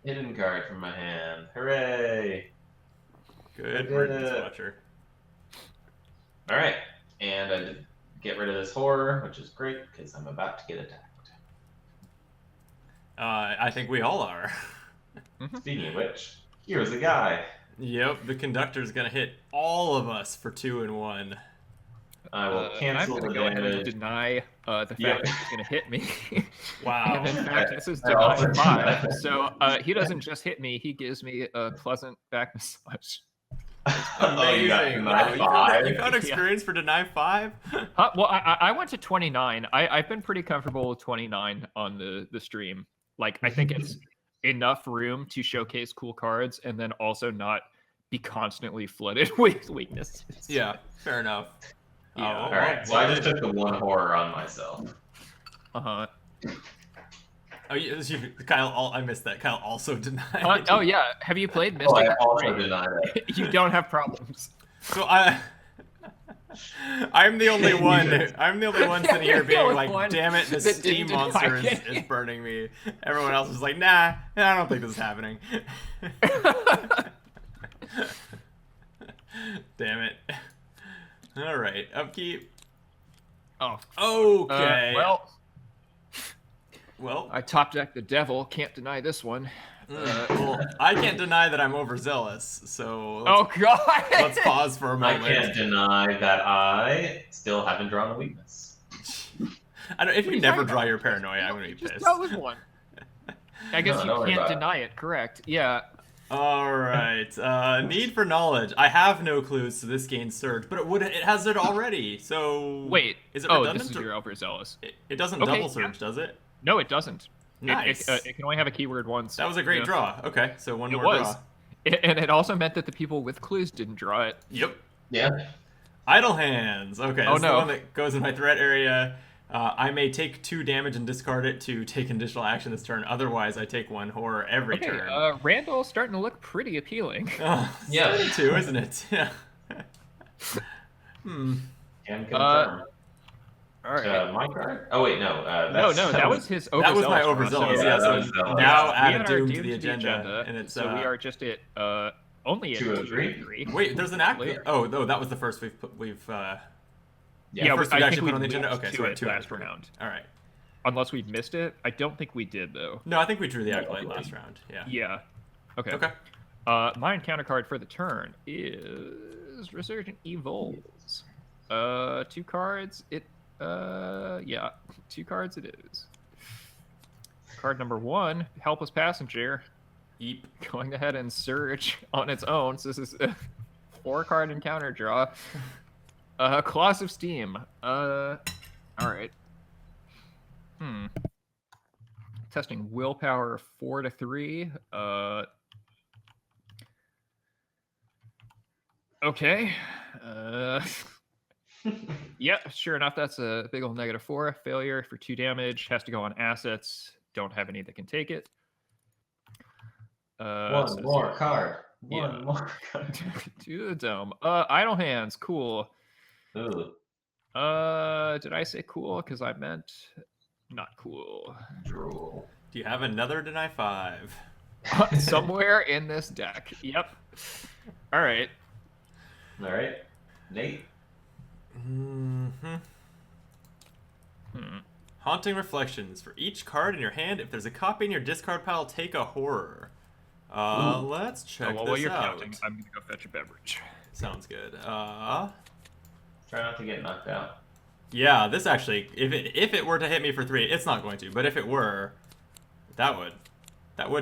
Hidden card from my hand. Hooray! Good work, Miss Watcher. All right, and I did get rid of this horror, which is great because I'm about to get attacked. I think we all are. Speaking of which, here's a guy. Yep, the conductor's gonna hit all of us for 2 and 1. I will cancel I'm the gonna go ahead and damage. deny the fact that he's gonna hit me. Wow. And in fact, this is I also deny 5. deny. So he doesn't just hit me; he gives me a pleasant back massage. Oh, you got Amazing. denied Wow, 5? you got experience for deny 5? Well, I went to 29. I've been pretty comfortable with 29 on the stream. Like I think enough room to showcase cool cards and then also not be constantly flooded with weaknesses. Yeah, fair enough. Yeah. All right, so I just took the one horror on myself. Uh-huh. Oh, Kyle, I missed that. Kyle also denied. Oh yeah, have you played Oh, Mystic? I also denied it. You don't have problems. So I'm the only one. I'm the only one sitting here being like, "Damn it, this that steam didn't monster deny is burning me." Everyone else is like, "Nah, I don't think this is happening." Damn it. All right, upkeep. Oh. Okay. Well, I top decked the devil. Can't deny this one. well, I can't deny that I'm overzealous. So Oh god. let's pause for a I moment. can't deny that I still haven't drawn a weakness. I don't, if you you never talking draw about? your paranoia, I'm gonna be Just pissed. go with one. I guess No, you don't worry can't about it. deny it. Correct. Yeah. All right. Need for knowledge. I have no clues to this gain's surge, but it has it already. So Wait. is it Oh, redundant? this is your overzealous. It doesn't Okay, double surge, does it? No, it doesn't. Nice. It can only have a keyword once. That was a great Yeah. draw. Okay, so one It more was. draw. And it also meant that the people with clues didn't draw it. Yep. Yeah. Idle hands. Okay, Oh, this is the no. one that goes in my threat area. I may take 2 damage and discard it to take an additional action this turn. Otherwise, I take 1 horror every Okay, turn. Randall's starting to look pretty appealing. Oh, Yeah. 72, isn't it? Yeah. Can confirm. All right. My card? Oh wait, no. No, that was his overzealous. That was my draw, overzealous. so- Yeah, that so was zealous. now We add had a our doom to the agenda, and it's so we are just at only at 203. 203. Wait, there's an act. Later. Oh, no, that was the first we've Yeah, first I we think actually we put on the agenda. moved Okay, to so we're it at 2 last after. round. All right. Unless we missed it, I don't think we did though. No, I think we drew the acolyte last round. Yeah. Yeah. Okay. Okay. My encounter card for the turn is Resurgent Evolves. 2 cards. Yeah, 2 cards it is. Card number 1, Helpless Passenger. Eep. Going ahead and surge on its own. So this is a 4-card encounter draw. Claws of Steam. All right. Testing willpower 4 to 3. Okay. Yeah, sure enough, that's a big old -4. Failure for 2 damage. Has to go on assets. Don't have any that can take it. One more card. Yeah. One more card. To the dome. Idle hands. Cool. Ooh, Did I say cool? Because I meant not cool. drool. Do you have another deny 5? Somewhere in this deck. Yep. All right. All right, Nate. Haunting Reflections. For each card in your hand, if there's a copy in your discard pile, take a horror. Let's check While this you're out. counting, I'm gonna go fetch a beverage. Sounds good. Try not to get knocked out. Yeah, this actually, if it were to hit me for 3, it's not going to, but if it were, that would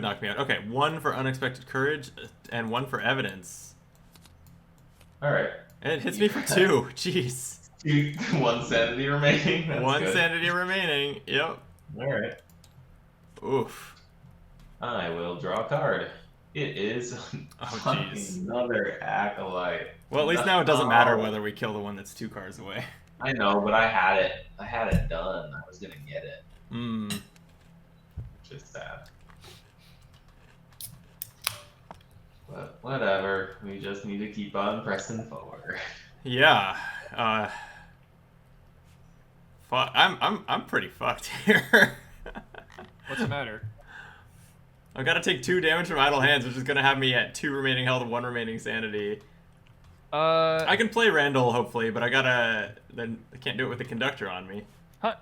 knock me out. Okay, 1 for Unexpected Courage and 1 for Evidence. All right. And it hits me for 2. Jeez. 1 sanity remaining. That's 1 good. sanity remaining. Yep. All right. Oof. I will draw a card. It is jeez. another acolyte. Well, at least now it doesn't matter whether we kill the one that's 2 cards away. I know, but I had it. I had it done. I was gonna get it. Which is sad. But whatever. We just need to keep on pressing forward. Yeah. I'm pretty fucked here. What's the matter? I've got to take 2 damage from Idle Hands, which is going to have me at 2 remaining health and 1 remaining sanity. I can play Randall, hopefully, but I can't do it with the conductor on me.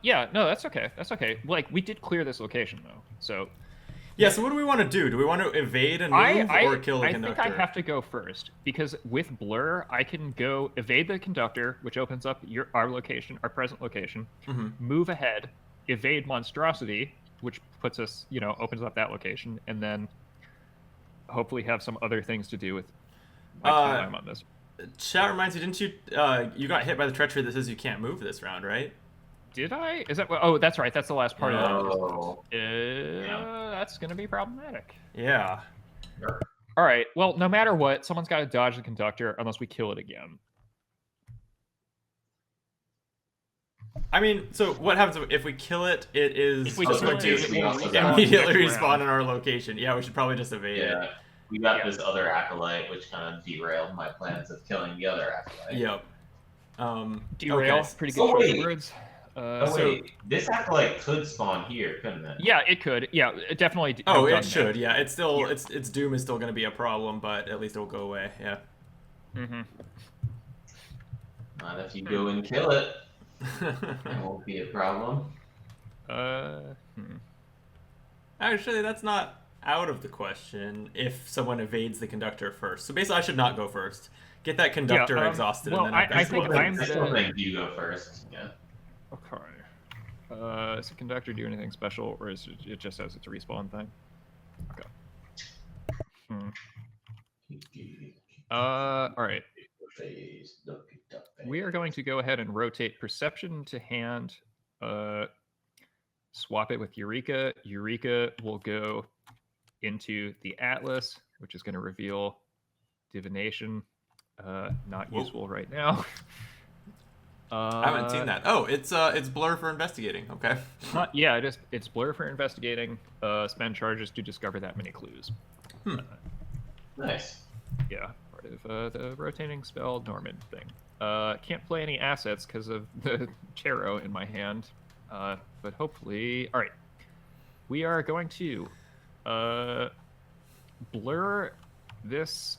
Yeah, no, that's okay. That's okay. Like, we did clear this location, though, so... Yeah, so what do we want to do? Do we want to evade and move or kill the conductor? I think I have to go first, because with Blur, I can go evade the conductor, which opens up our location, our present location, move ahead, evade Monstrosity, which puts us, opens up that location, and then hopefully have some other things to do with my time on this. Chat reminds me, didn't you, you got hit by the treachery that says you can't move this round, right? Did I? Is that? Oh, that's right. That's the last part of Oh. that. That's gonna be problematic. Yeah. All right. Well, no matter what, someone's got to dodge the conductor unless we kill it again. I mean, so what happens if we kill it? It is If we just kill going it, to we also immediately next respawn round. in our location. Yeah, we should probably just evade it. Yeah. We got this other acolyte, which kind of derailed my plans of killing the other acolyte. Yep. Derail. Okay. Pretty good choice of words. Oh wait, this acolyte could spawn here, couldn't it? Yeah, it could. Yeah, it definitely. Oh, have it done should. that. Yeah, it's still its doom is still going to be a problem, but at least it'll go away. Yeah. Mm-hmm. Not if you go and kill it. It won't be a problem. Actually, that's not out of the question if someone evades the conductor first. So basically, I should not go first. Get that conductor exhausted. Well, and then I think I still think you go first. Yeah. Okay. Does the conductor do anything special, or is it just as it's a respawn thing? Okay. All right. We are going to go ahead and rotate Perception to hand. Swap it with Eureka. Eureka will go into the Atlas, which is going to reveal Divination. Not useful right now. I haven't seen that. Oh, it's Blur for investigating. Okay. Yeah, it's Blur for investigating. Spend charges to discover that many clues. Nice. Yeah, part of the rotating spell Norman thing. Can't play any assets because of the tarot in my hand. But hopefully, all right. We are going to blur this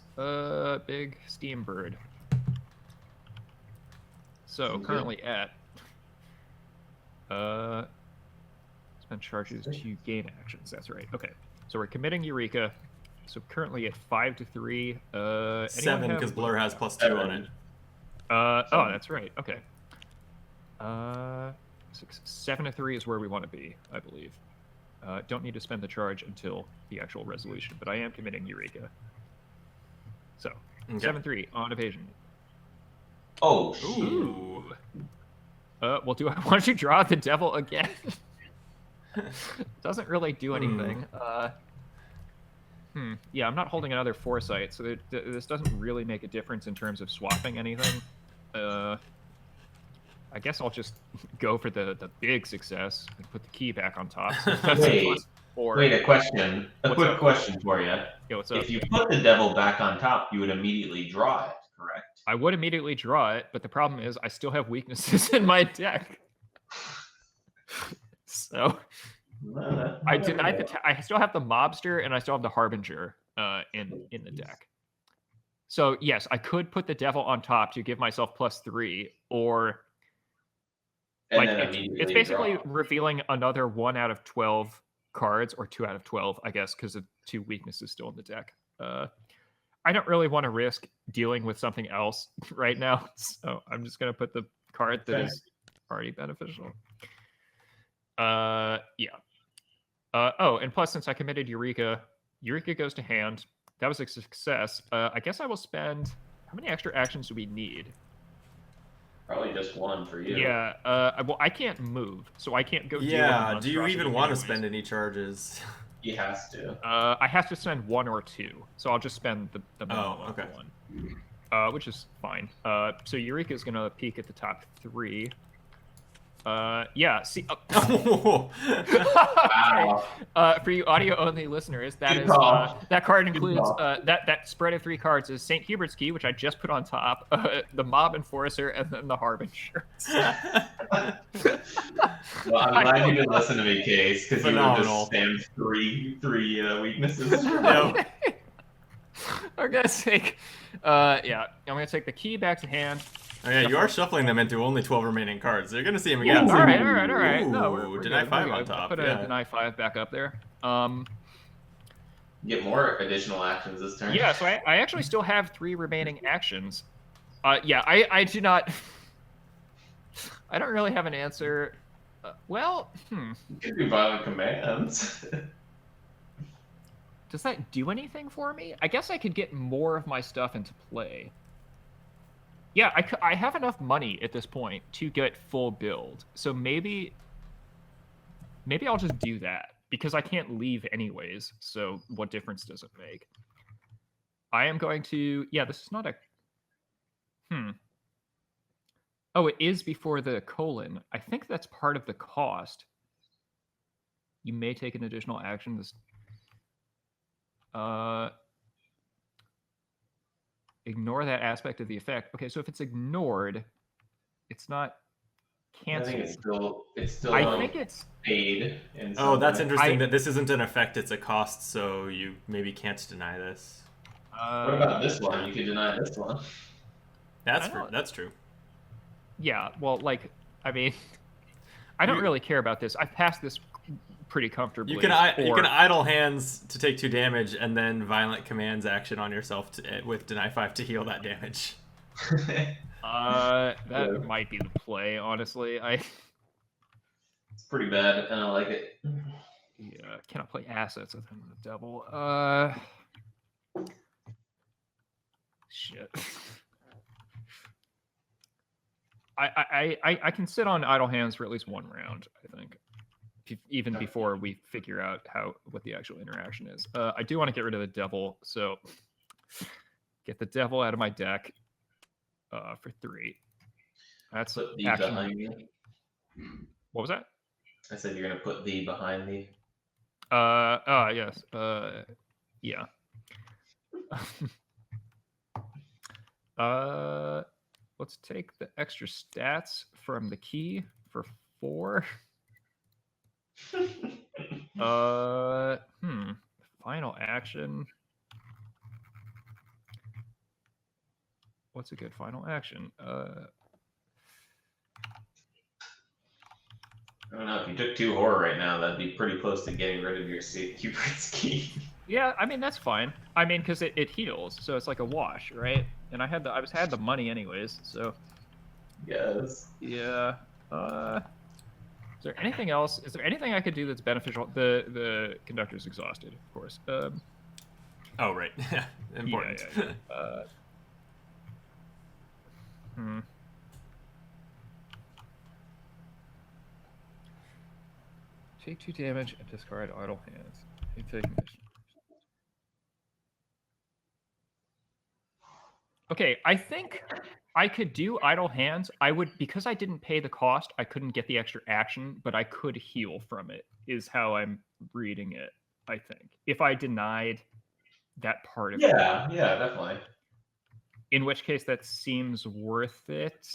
big steam bird. So currently at spend charges to gain actions. That's right. Okay. So we're committing Eureka. So currently at 5 to 3. 7 because Blur has +2 on it. Oh, that's right. Okay. 7 to 3 is where we want to be, I believe. Don't need to spend the charge until the actual resolution, but I am committing Eureka. So, 7-3 on evasion. Oh, Ooh. Well, do I want to draw the devil again? Doesn't really do anything. Yeah, I'm not holding another foresight, so this doesn't really make a difference in terms of swapping anything. I guess I'll just go for the big success and put the key back on top. So wait, a question. A quick question for you. Yeah, what's up? If you put the devil back on top, you would immediately draw it, correct? I would immediately draw it, but the problem is I still have weaknesses in my deck. So I still have the mobster and I still have the harbinger in the deck. So yes, I could put the devil on top to give myself +3, or And like it's basically revealing another 1 out of 12 cards, or 2 out of 12, I guess, because of 2 weaknesses still in the deck. I don't really want to risk dealing with something else right now, so I'm just gonna put the card that is already beneficial. Yeah. Oh, and plus, since I committed Eureka, Eureka goes to hand. That was a success. I guess I will spend... How many extra actions do we need? Probably just 1 for you. Yeah. Well, I can't move, so I can't go. Yeah. Do you even want to spend any charges? He has to. I have to spend 1 or 2, so I'll just spend the minimum of 1, which is fine. So Eureka is gonna peek at the top 3. Yeah. See. Wow. For you audio-only listeners, that that card includes that spread of 3 cards is St. Hubert's Key, which I just put on top, the Mob Enforcer, and then the Harbinger. Well, I'm glad you didn't listen to me, Case, because you would just spam three weaknesses. Yep. I'm gonna take, yeah, I'm gonna take the key back to hand. Oh, yeah, you are shuffling them into only 12 remaining cards. So you're gonna see them again. All right. No, Ooh, deny 5 on top. Put a deny 5 back up there. Get more additional actions this turn. Yeah, so I actually still have 3 remaining actions. Yeah, I do not. I don't really have an answer. You could do violent commands. Does that do anything for me? I guess I could get more of my stuff into play. Yeah, I have enough money at this point to get full build. So maybe I'll just do that because I can't leave anyways. So what difference does it make? I am going to. Yeah, this is not a. Oh, it is before the colon. I think that's part of the cost. You may take an additional action. This. Ignore that aspect of the effect. Okay, so if it's ignored, it's not canceled. I think it's still I think it's paid. Oh, that's interesting that this isn't an effect, it's a cost, so you maybe can't deny this. What about this one? You could deny this one. That's true. Yeah, well, like, I mean, I don't really care about this. I've passed this pretty comfortably. You can idle hands to take 2 damage, and then violent commands action on yourself with deny 5 to heal that damage. That might be the play, honestly. It's pretty bad, and I like it. Yeah, cannot play assets with him, the devil. Shit. I can sit on idle hands for at least 1 round, I think. Even before we figure out what the actual interaction is. I do want to get rid of the devil, so get the devil out of my deck for 3. That's action. Behind me. What was that? I said you're gonna put the behind me. Yes. Yeah. Let's take the extra stats from the key for 4. Final action. What's a good final action? I don't know. If you took 2 horror right now, that'd be pretty close to getting rid of your Cupid's key. Yeah, I mean that's fine. I mean, because it heals, so it's like a wash, right? And I had the money anyways, so. Yes. Yeah. Is there anything else? Is there anything I could do that's beneficial? The conductor's exhausted, of course. Oh right, important. Yeah. Take 2 damage and discard idle hands. You take Okay, I think I could do idle hands. I would, because I didn't pay the cost, I couldn't get the extra action, but I could heal from it, is how I'm reading it, I think. If I denied that part of it. Yeah, definitely. In which case that seems worth it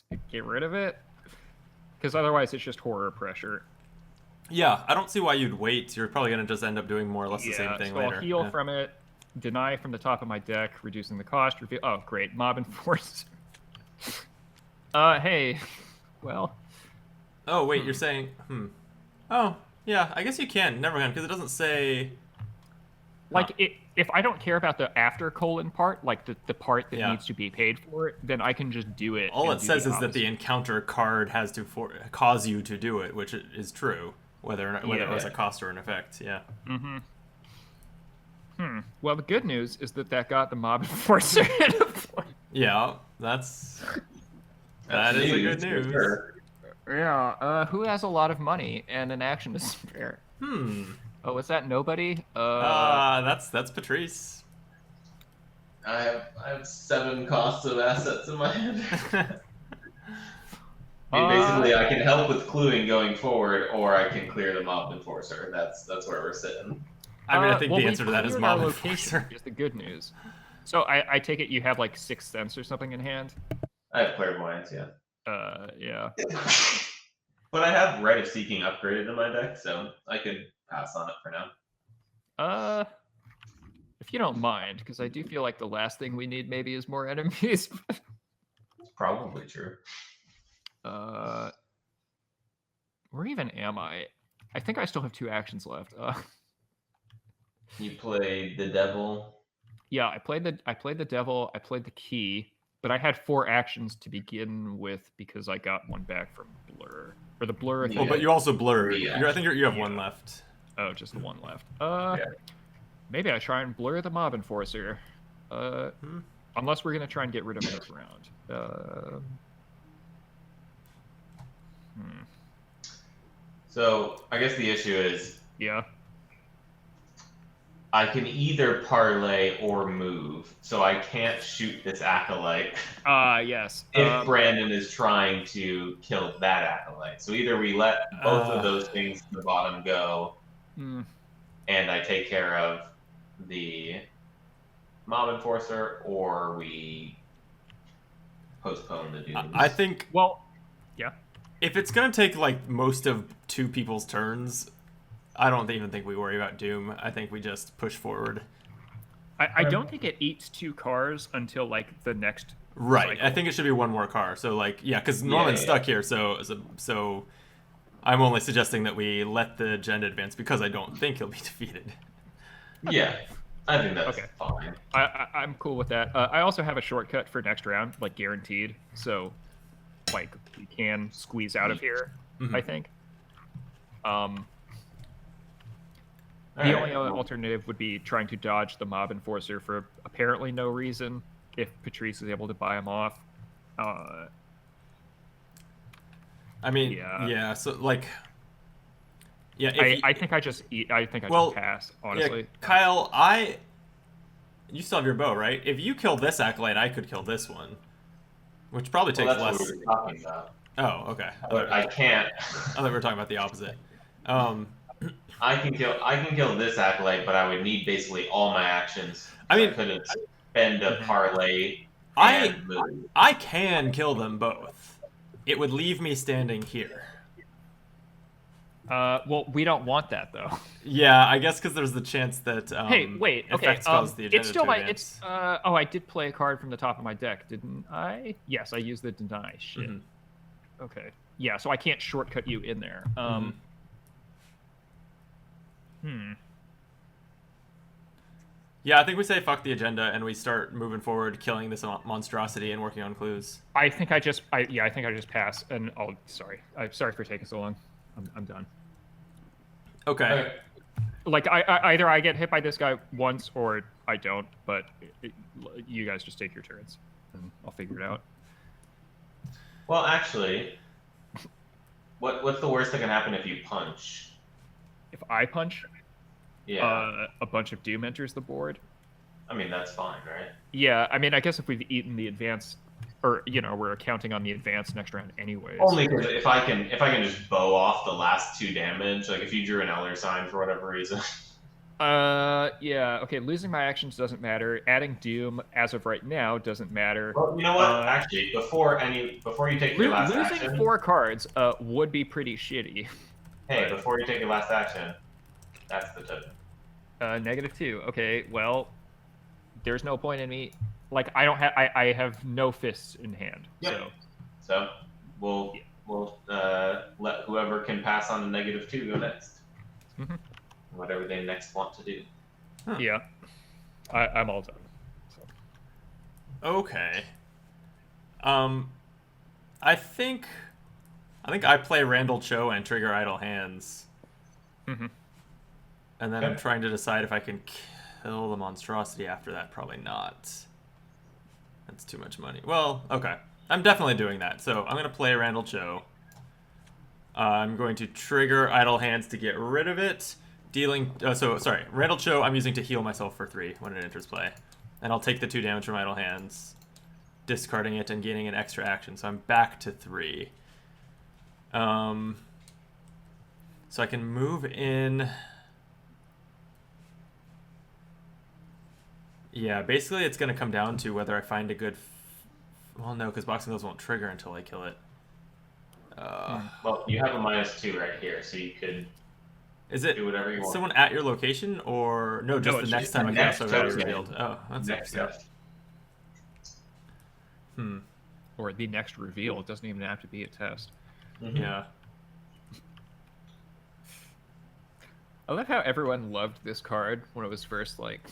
to get rid of it. Because otherwise it's just horror pressure. Yeah, I don't see why you'd wait. You're probably going to just end up doing more or less the same thing later. I'll heal from it. Deny from the top of my deck, reducing the cost. Reveal. Oh, great. Mob Enforcer. Hey. Well. Oh, wait, you're saying... Oh, yeah, I guess you can. Never mind, because it doesn't say... Like, if I don't care about the after colon part, like the part that needs to be paid for, then I can just do it. All it says is that the encounter card has to cause you to do it, which is true, whether it was a cost or an effect, yeah. Well, the good news is that got the Mob Enforcer at a point. Yeah, that is a good news. Sure. Yeah, who has a lot of money and an action to spare? Oh, was that nobody? That's Patrice. I have 7 costs of assets in my hand. Basically, I can help with cluing going forward, or I can clear the Mob Enforcer. That's where we're sitting. I mean, I think the answer to that is Mob Enforcer. Is the good news. So I take it you have like 6th Sense or something in hand? I have Clairvoyance, yeah. Yeah. But I have Rite of Seeking upgraded in my deck, so I could pass on it for now. If you don't mind, because I do feel like the last thing we need maybe is more enemies. It's probably true. Where even am I? I think I still have 2 actions left. You played the devil. Yeah, I played the devil. I played the key, but I had 4 actions to begin with because I got 1 back from blur. Or the blur. Oh, but you also blurred. I think you have 1 left. Oh, just the 1 left. Maybe I try and blur the Mob Enforcer. Unless we're gonna try and get rid of him this round. So I guess the issue is Yeah. I can either parlay or move, so I can't shoot this acolyte Yes. if Brandon is trying to kill that acolyte. So either we let both of those things to the bottom go, and I take care of the mob enforcer, or we postpone the dooms. I think. Well, yeah. If it's gonna take like most of two people's turns, I don't even think we worry about Doom. I think we just push forward. I don't think it eats 2 cars until like the next. Right. cycle. I think it should be one more car. So like, yeah, because Norman's stuck here. So I'm only suggesting that we let the agenda advance because I don't think he'll be defeated. Yeah, I think that's Okay. fine. I'm cool with that. I also have a shortcut for next round, like guaranteed. So, like, we can squeeze out of here. I think. The only other alternative would be trying to dodge the mob enforcer for apparently no reason. If Patrice is able to buy him off. I mean, yeah. So like, yeah. I think I just eat. I think I just pass. Honestly, yeah, Kyle, you still have your bow, right? If you kill this acolyte, I could kill this one, which probably takes that's less. what we were talking about. Oh, okay. But I can't. I thought we were talking about the opposite. I can kill this acolyte, but I would need basically all my actions. I mean, I couldn't spend a parlay. I can kill them both. It would leave me standing here. well, we don't want that though. Yeah, I guess because there's the chance that hey, wait, okay. effects cause the agenda It's still to my. advance. It's. Oh, I did play a card from the top of my deck, didn't I? Yes, I used the deny. Shit. Okay. Yeah, so I can't shortcut you in there. Yeah, I think we say fuck the agenda and we start moving forward, killing this monstrosity and working on clues. I think I just pass and sorry. I'm sorry for taking so long. I'm done. Okay. Like either I get hit by this guy once or I don't, but you guys just take your turns and I'll figure it out. Well, actually, what's the worst that can happen if you punch? If I punch, Yeah. a bunch of Doom enters the board. I mean, that's fine, right? Yeah, I mean, I guess if we've eaten the advance, or we're counting on the advance next round anyways. Only because if I can just bow off the last 2 damage, like if you drew an Elder Sign for whatever reason. Yeah, okay, losing my actions doesn't matter. Adding Doom as of right now doesn't matter. Well, you know what? Actually, before you take your last losing action, 4 cards would be pretty shitty. Hey, before you take your last action, that's the token. -2. Okay, well, there's no point in me. Like, I have no fists in hand. Yep. So we'll let whoever can pass on the -2 go next. Whatever they next want to do. Huh. Yeah, I'm all done. So. Okay. I think I play Randall Cho and trigger Idle Hands. And then I'm trying to decide if I can kill the monstrosity after that. Probably not. That's too much money. Well, okay. I'm definitely doing that. So I'm going to play Randall Cho. I'm going to trigger Idle Hands to get rid of it. Dealing... sorry. Randall Cho I'm using to heal myself for 3 when it enters play. And I'll take the 2 damage from Idle Hands. Discarding it and gaining an extra action. So I'm back to 3. So I can move in... Yeah, basically it's going to come down to whether I find a good... Well, no, because Boxing Gloves won't trigger until I kill it. Well, you have a -2 right here, so you could do whatever you want. Someone at your location, or... No, just the next time I cast so it's revealed. Oh, that's interesting. Or the next reveal. It doesn't even have to be a test. Yeah. I love how everyone loved this card when it was first, like...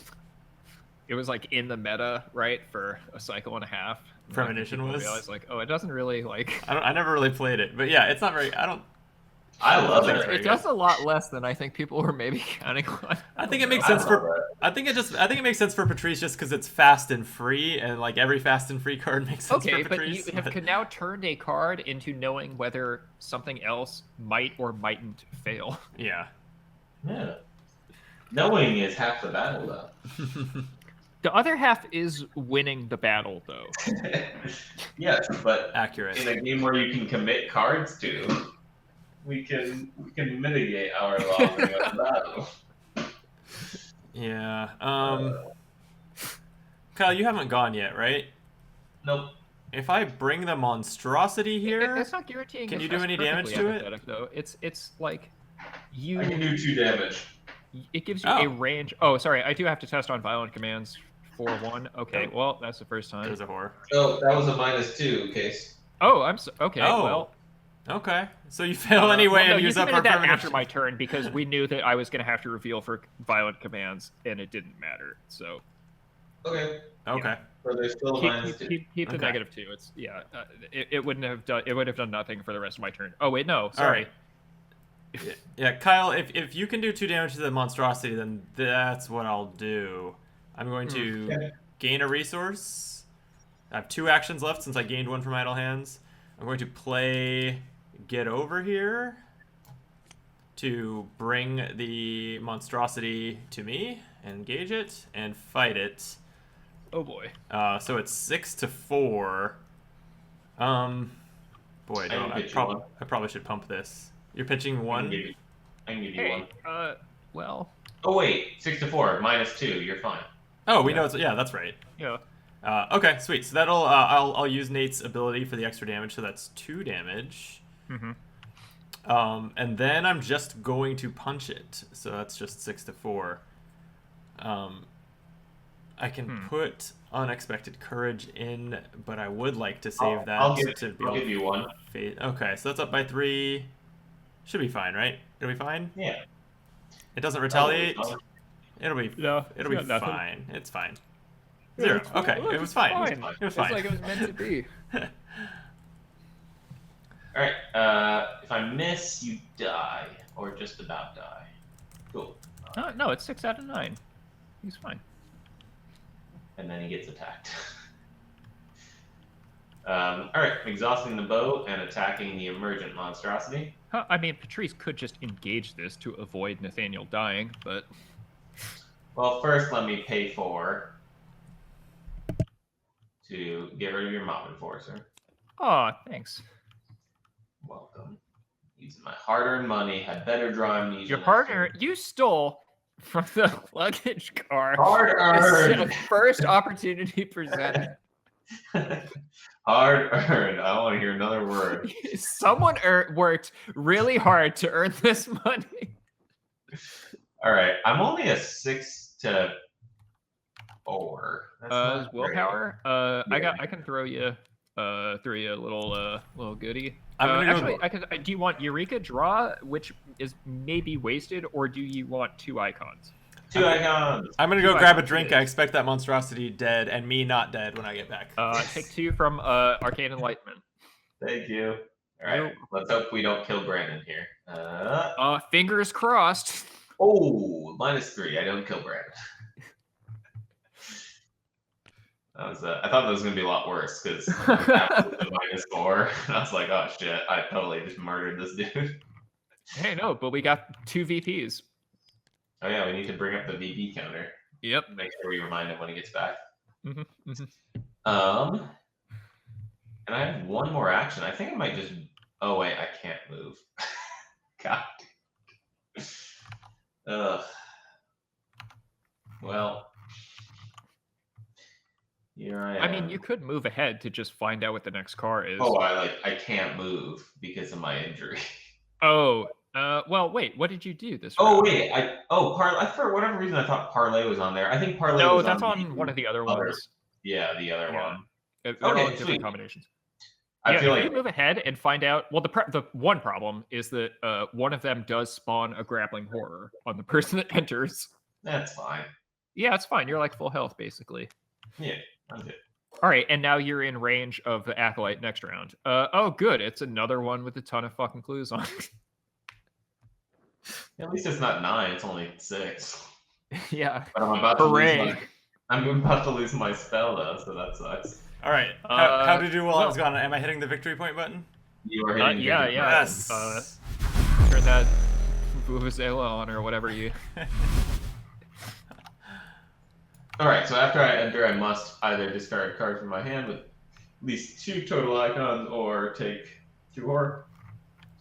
It was like in the meta, right, for a cycle and a half. Premonition was. I was like, oh, it doesn't really like. I never really played it, but yeah, it's not very. I don't I love think it. it's very It good. does a lot less than I think people were maybe counting on. I think it makes I sense love for. it. I think it makes sense for Patrice just because it's fast and free, and like every fast and free card makes sense Okay, for but you Patrice. have now turned a card into knowing whether something else might or mightn't fail. Yeah. Yeah. Knowing is half the battle, though. The other half is winning the battle, though. Yes, but Accurate. in a game where you can commit cards to, we can mitigate our losing of the battle. Yeah. Kyle, you haven't gone yet, right? Nope. If I bring the monstrosity here, It's not guaranteeing. Can it's you do just any damage perfectly to it? apathetic, though. It's like you. I can do 2 damage. It gives you Oh. a range. Oh, sorry, I do have to test on violent commands. 4-1. Okay, Oh. well that's the first time. there's a whore. Oh, that was a -2 case. Oh, I'm so okay. Oh, Well, Okay. So you fail anyway well, no, and you use up our committed that permanent. after my turn because we knew that I was going to have to reveal for violent commands, and it didn't matter. So Okay. Okay. So there's still a -2. keep the Okay. -2. It's it wouldn't have done. It would have done nothing for the rest of my turn. Oh wait, no, All sorry. right. Yeah, Kyle, if you can do 2 damage to the monstrosity, then that's what I'll do. I'm going to Okay. gain a resource. I have 2 actions left since I gained 1 from idle hands. I'm going to play Get Over here to bring the monstrosity to me, engage it, and fight it. Oh boy. So it's 6-4. Boy, I no, can I pitch you one. probably should pump this. You're pitching I can 1? give you Hey, 1. well, Oh wait, 6-4 -2. You're fine. Oh, we know it's that's right. yeah. Okay, sweet. So that'll I'll use Nate's ability for the extra damage, so that's 2 damage. Mm-hmm. And then I'm just going to punch it, so that's just 6-4. I can put Unexpected Courage in, but I would like to save that I'll to give be able you 1. Okay, so that's up by 3. Should be fine, right? It'll be fine. Yeah. It doesn't retaliate. Oh, It'll be No, it'll be it's got nothing. fine. It's fine. Yeah, 0. it's fine. Okay, Look, it was it's fine. fine. It was It's fine. like it was meant to be. All right. If I miss, you die, or just about die. Cool. No, it's 6 out of 9. He's fine. And then he gets attacked. All right. Exhausting the bow and attacking the emergent monstrosity. I mean, Patrice could just engage this to avoid Nathaniel dying, but Well, first let me pay 4 to get rid of your mob enforcer. oh, thanks. Welcome. Using my hard-earned money, had better draw amnesia. Your next partner, turn. you stole from the luggage car. Hard-earned. First opportunity presented. Hard-earned. I don't want to hear another word. Someone worked really hard to earn this money. All right. I'm only a 6-4. That's not great. Willpower. Yeah. I can throw you a little goodie. I'm gonna go- actually, I can. Do you want Eureka draw, which is maybe wasted, or do you want 2 icons? 2 icons. I'm gonna go Two grab a icons drink. it I is. expect that monstrosity dead and me not dead when I get back. Take 2 from Arcane Enlightenment. Thank you. All right. Nope. Let's hope we don't kill Brandon here. Fingers crossed. Oh, -3. I don't kill Brandon. That was. I thought that was gonna be a lot worse because -4. And I was like, oh shit! I totally just murdered this dude. Hey, no, but we got 2 VPs. Oh yeah, we need to bring up the VP counter. Yep. Make sure we remind him when he gets back. Mm-hmm. And I have 1 more action. I think I might just. Oh wait, I can't move. God. Ugh. Well. Here I am. I mean, you could move ahead to just find out what the next car is. Oh, I can't move because of my injury. Oh, well, wait. What did you do this? Oh round? wait, for whatever reason I thought Parlay was on there. I think Parlay No, was that's on on one of the other other- ones. Yeah, the other Yeah. one. They're Okay, all in different sweet. combinations. I Yeah, feel if like you move ahead and find out. Well, the one problem is that one of them does spawn a grappling horror on the person that enters. that's fine. Yeah, it's fine. You're like full health basically. Yeah, I'm good. All right, and now you're in range of the acolyte next round. Oh, good. It's another one with a ton of fucking clues on it. At least it's not 9. It's only 6. Yeah. But I'm about to lose Hooray. my spell though, so that sucks. All right. How did you do while I was well- gone? Am I hitting the victory point button? You are hitting. yeah, victory. yeah. Yes. Turn that Vuvuzela on or whatever you. All right. So after I enter, I must either discard a card from my hand with at least 2 total icons, or take 2 horror.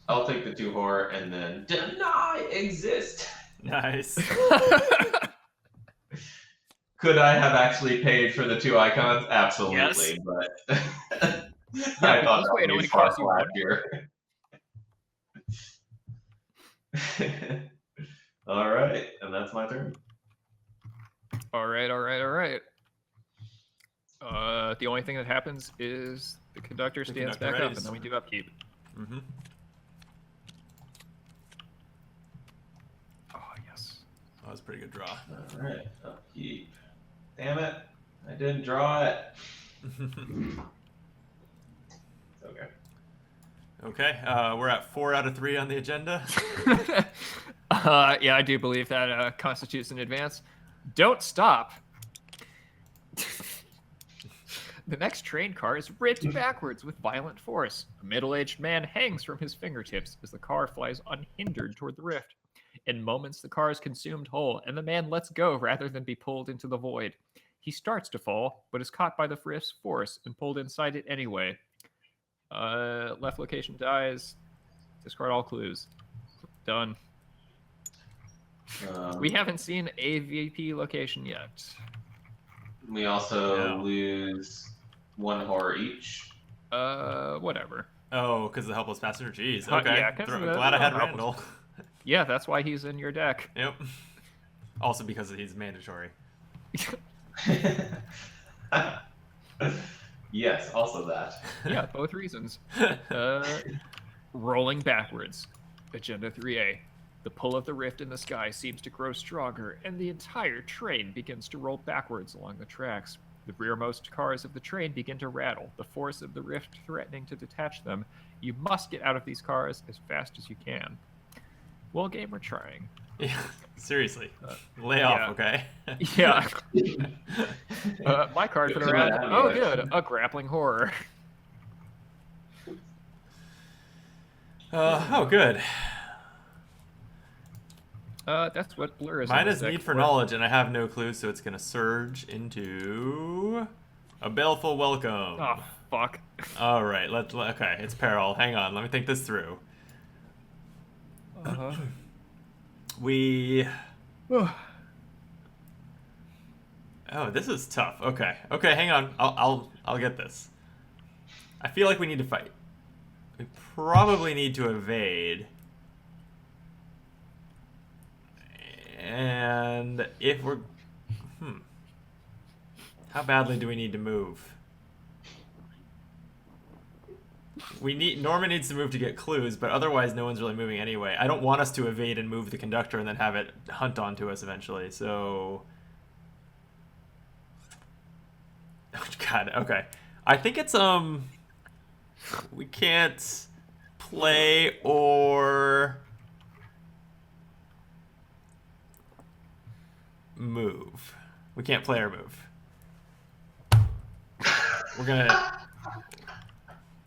I'll take the 2 horror and then deny exist. Nice. Could I have actually paid for the 2 icons? Absolutely, Yes. but Yeah, I thought this that way it would only be far costs you 1. happier. All right, and that's my turn. All right. The only thing that happens is the conductor stands conductor back up, readies. and then we do upkeep. Mm-hmm. Oh yes. That was a pretty good draw. All right, upkeep. Damn it, I didn't draw it. Okay. Okay, we're at 4 out of 3 on the agenda. Yeah, I do believe that constitutes an advance. Don't stop. The next train car is ripped backwards with violent force. A middle-aged man hangs from his fingertips as the car flies unhindered toward the rift. In moments, the car is consumed whole, and the man lets go rather than be pulled into the void. He starts to fall, but is caught by the rift's force and pulled inside it anyway. Left location dies. Discard all clues. Done. We haven't seen a VP location yet. We also No. lose 1 horror each. Whatever. Oh, because the helpless passenger. Jeez. Huh, Okay. yeah, 'cause of the- Glad I had the helpless- Randall. Yeah, that's why he's in your deck. Yep. Also because he's mandatory. Yes, also that. Yeah, both reasons. Rolling backwards. Agenda 3A. The pull of the rift in the sky seems to grow stronger, and the entire train begins to roll backwards along the tracks. The rearmost cars of the train begin to rattle, the force of the rift threatening to detach them. You must get out of these cars as fast as you can. Well, game, we're trying. Yeah, seriously. Lay off, yeah. okay? Yeah. My card for the Good round. idea. Oh, good. A grappling horror. Oh, good. That's what Blur is. Mine on this is deck need for knowledge, and I have no clue, so it's going to surge into a baleful welcome. Oh, fuck. All right, okay, it's peril. Hang on, let me think this through. Uh-huh. We... Oh, this is tough. Okay, hang on. I'll get this. I feel like we need to fight. We probably need to evade. And if we're... How badly do we need to move? Norman needs to move to get clues, but otherwise no one's really moving anyway. I don't want us to evade and move the conductor and then have it hunt onto us eventually, so... Oh, God, okay. I think it's, we can't play or move. We can't play or move. We're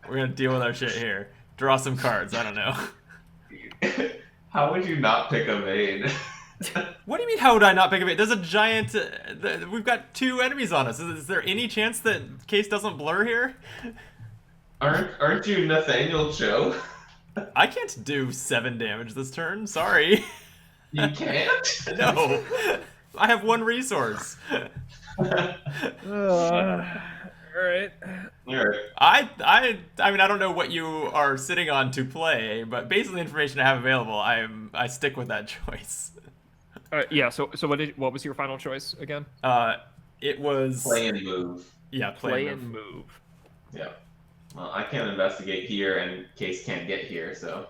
gonna deal with our shit here. Draw some cards. I don't know. How would you not pick a main? What do you mean? How would I not pick a bait? There's a giant. We've got 2 enemies on us. Is there any chance that Case doesn't blur here? Aren't you Nathaniel Cho? I can't do 7 damage this turn. Sorry. You can't? No. I have 1 resource. All right. Alright. I mean, I don't know what you are sitting on to play, but based on the information I have available, I stick with that choice. Yeah. So what was your final choice again? It was Play and move. Yeah, Play and move. Yeah. Well, I can't investigate here, and Case can't get here, so.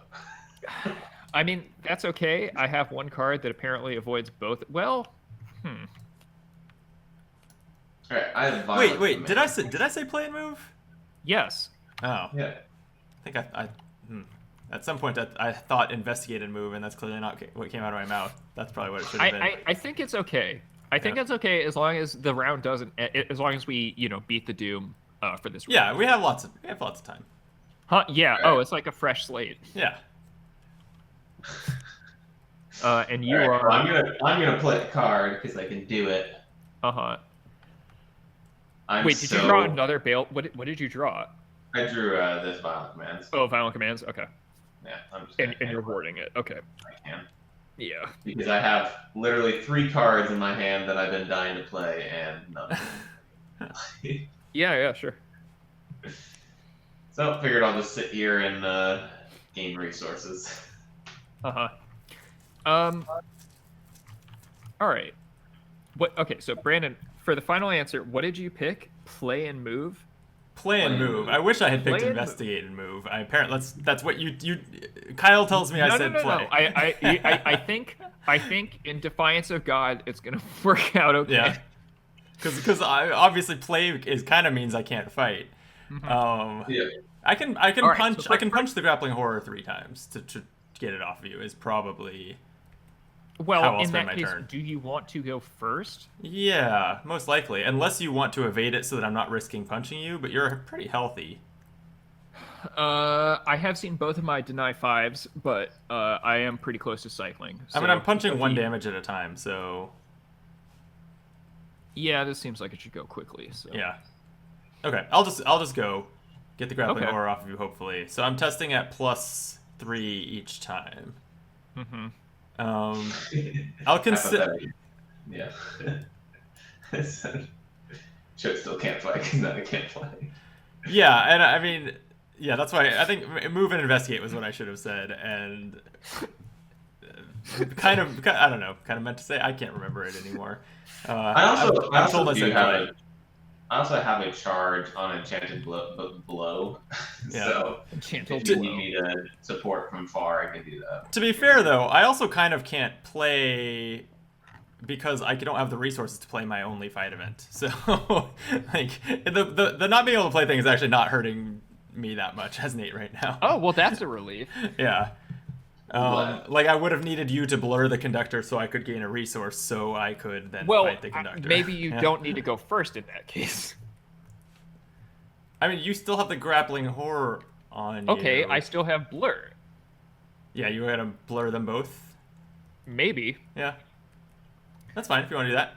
I mean, that's okay. I have 1 card that apparently avoids both. Well, Alright, I have violent Wait, command. did I say play and move? yes. Oh. Yeah. I think I At some point, I thought investigated move, and that's clearly not what came out of my mouth. That's probably what it should have been. I think it's okay. I think it's okay as long as the round doesn't. As long as we beat the Doom for this round. Yeah, we have lots of time. Huh? Yeah. Right. Oh, it's like a fresh slate. Yeah. And you All right, are. well, I'm gonna play a card because I can do it. Wait, did you draw another bail? What did you draw? I drew this Violent Commands. Oh, Violent Commands. Okay. Yeah, I'm just And you're warding it. Okay. I can. Yeah. Because I have literally 3 cards in my hand that I've been dying to play, and none of them. Yeah. Sure. So I figured I'll just sit here and gain resources. All right. Okay, so Brandon, for the final answer, what did you pick? Play and move? Play and move. I wish I had picked investigate and move. Apparently that's what you. Kyle tells me I said play. No. I think in defiance of God, it's gonna work out okay. Yeah. Because obviously play is kind of means I can't fight. Yeah. I can right, punch. so I can punch the grappling horror 3 times to get it off of you. Is probably. How Well, I'll in spend that my case, turn. do you want to go first? Yeah, most likely. Unless you want to evade it so that I'm not risking punching you, but you're pretty healthy. I have seen both of my deny 5s, but I am pretty close to cycling. I mean, I'm punching so 1 damage at a time, so Yeah, this seems like it should go quickly. So yeah. Okay, I'll just go get the grappling Okay. horror off of you, hopefully. So I'm testing at +3 each time. I'll consider. Yeah. Chip still can't play because then I can't play. Yeah, and I mean, yeah, that's why I think move and investigate was what I should have said, and kind of I don't know, kind of meant to say I can't remember it anymore. I'm told I said play. I also have a charge on Enchanted Blow. Yeah. So Enchanted if you Blow. need me to support from far, I can do that. To be fair, though, I also kind of can't play because I don't have the resources to play my only fight event. So, like, the not being able to play thing is actually not hurting me that much as Nate right now. Oh, well, that's a relief. Yeah. Like, I would have needed you to blur the conductor so I could gain a resource so I could then fight the conductor. Maybe you don't need to go first in that case. I mean, you still have the grappling horror on Okay, you. I still have blur. Yeah, you gotta blur them both. Maybe. Yeah. That's fine if you want to do that.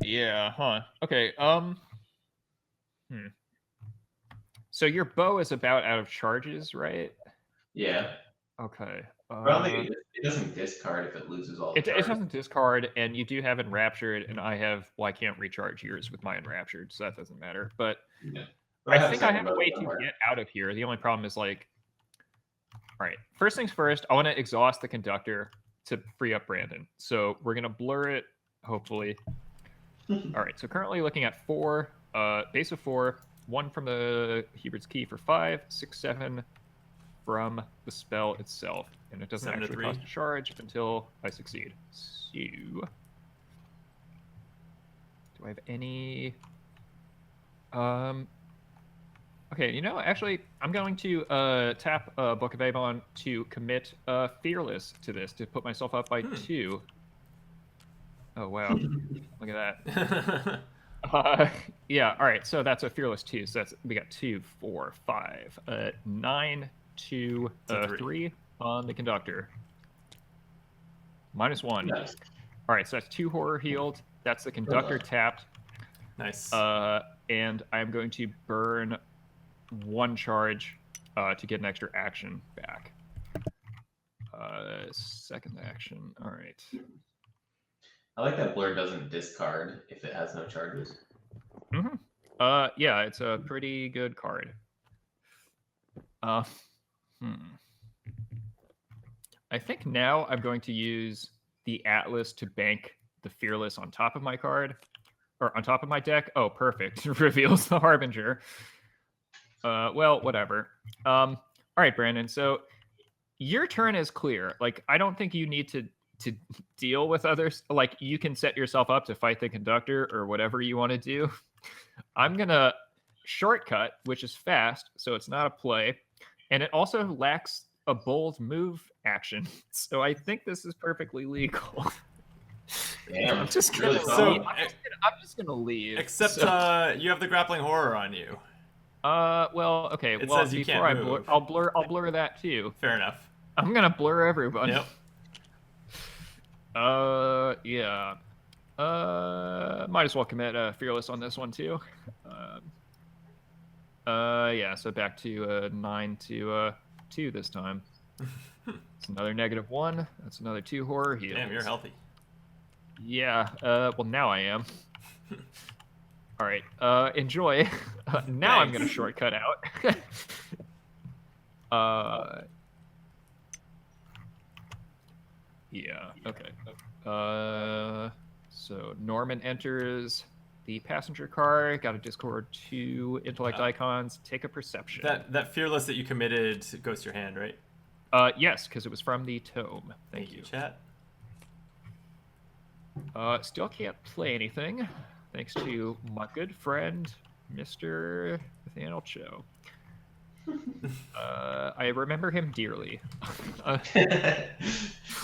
Yeah, huh. Okay, So your bow is about out of charges, right? Yeah. Okay. But I don't think it doesn't discard if it loses all the It cards. doesn't discard, and you do have Enraptured, and I have. Well, I can't recharge yours with my Enraptured, so that doesn't matter. But Yeah. But I think I have a second way bow to somewhere. get out of here. The only problem is like, all right. First things first, I want to exhaust the conductor to free up Brandon. So we're gonna blur it, hopefully. All right. So currently looking at 4, base of 4, 1 from the Hubert's Key for 5, 6, 7 from the spell itself, and it doesn't 7 to actually 3. cost a charge until I succeed. So, do I have any? Okay, actually, I'm going to tap Book of Avon to commit Fearless to this to put myself up by 2. Oh wow, look at that. Yeah, all right, so that's a Fearless 2. So we got 2, 4, 5, 9, 2, 3 on the conductor. -1. Nice. All right, so that's 2 horror healed. That's the conductor tapped. Nice. And I'm going to burn 1 charge to get an extra action back. Second action. All right. I like that Blur doesn't discard if it has no charges. Yeah, it's a pretty good card. I think now I'm going to use the Atlas to bank the Fearless on top of my card, or on top of my deck. Oh, perfect. Reveals the Harbinger. Well, whatever. All right, Brandon. So your turn is clear. Like, I don't think you need to deal with others. Like, you can set yourself up to fight the conductor or whatever you want to do. I'm gonna shortcut, which is fast, so it's not a play, and it also lacks a bold move action. So I think this is perfectly legal. Damn, I'm just really gonna solid. leave. I'm just gonna leave. Except So- you have the grappling horror on you. well, okay. It well, says you before can't I blur, move. I'll blur that too. Fair enough. I'm gonna blur everyone. Yep. Yeah. Might as well commit fearless on this one too. Yeah. So back to 9 to 2 this time. It's another -1. That's another 2 horror heals. Damn, you're healthy. Yeah. Well, now I am. All right. Enjoy. Now I'm gonna Thanks. shortcut out. Yeah. Okay. So Norman enters the passenger car. Got to discord 2 intellect icons. Take a perception. That fearless that you committed goes to your hand, right? Yes, because it was from the tome. Thank you. Chat. Still can't play anything, thanks to my good friend, Mr. Nathaniel Cho. I remember him dearly.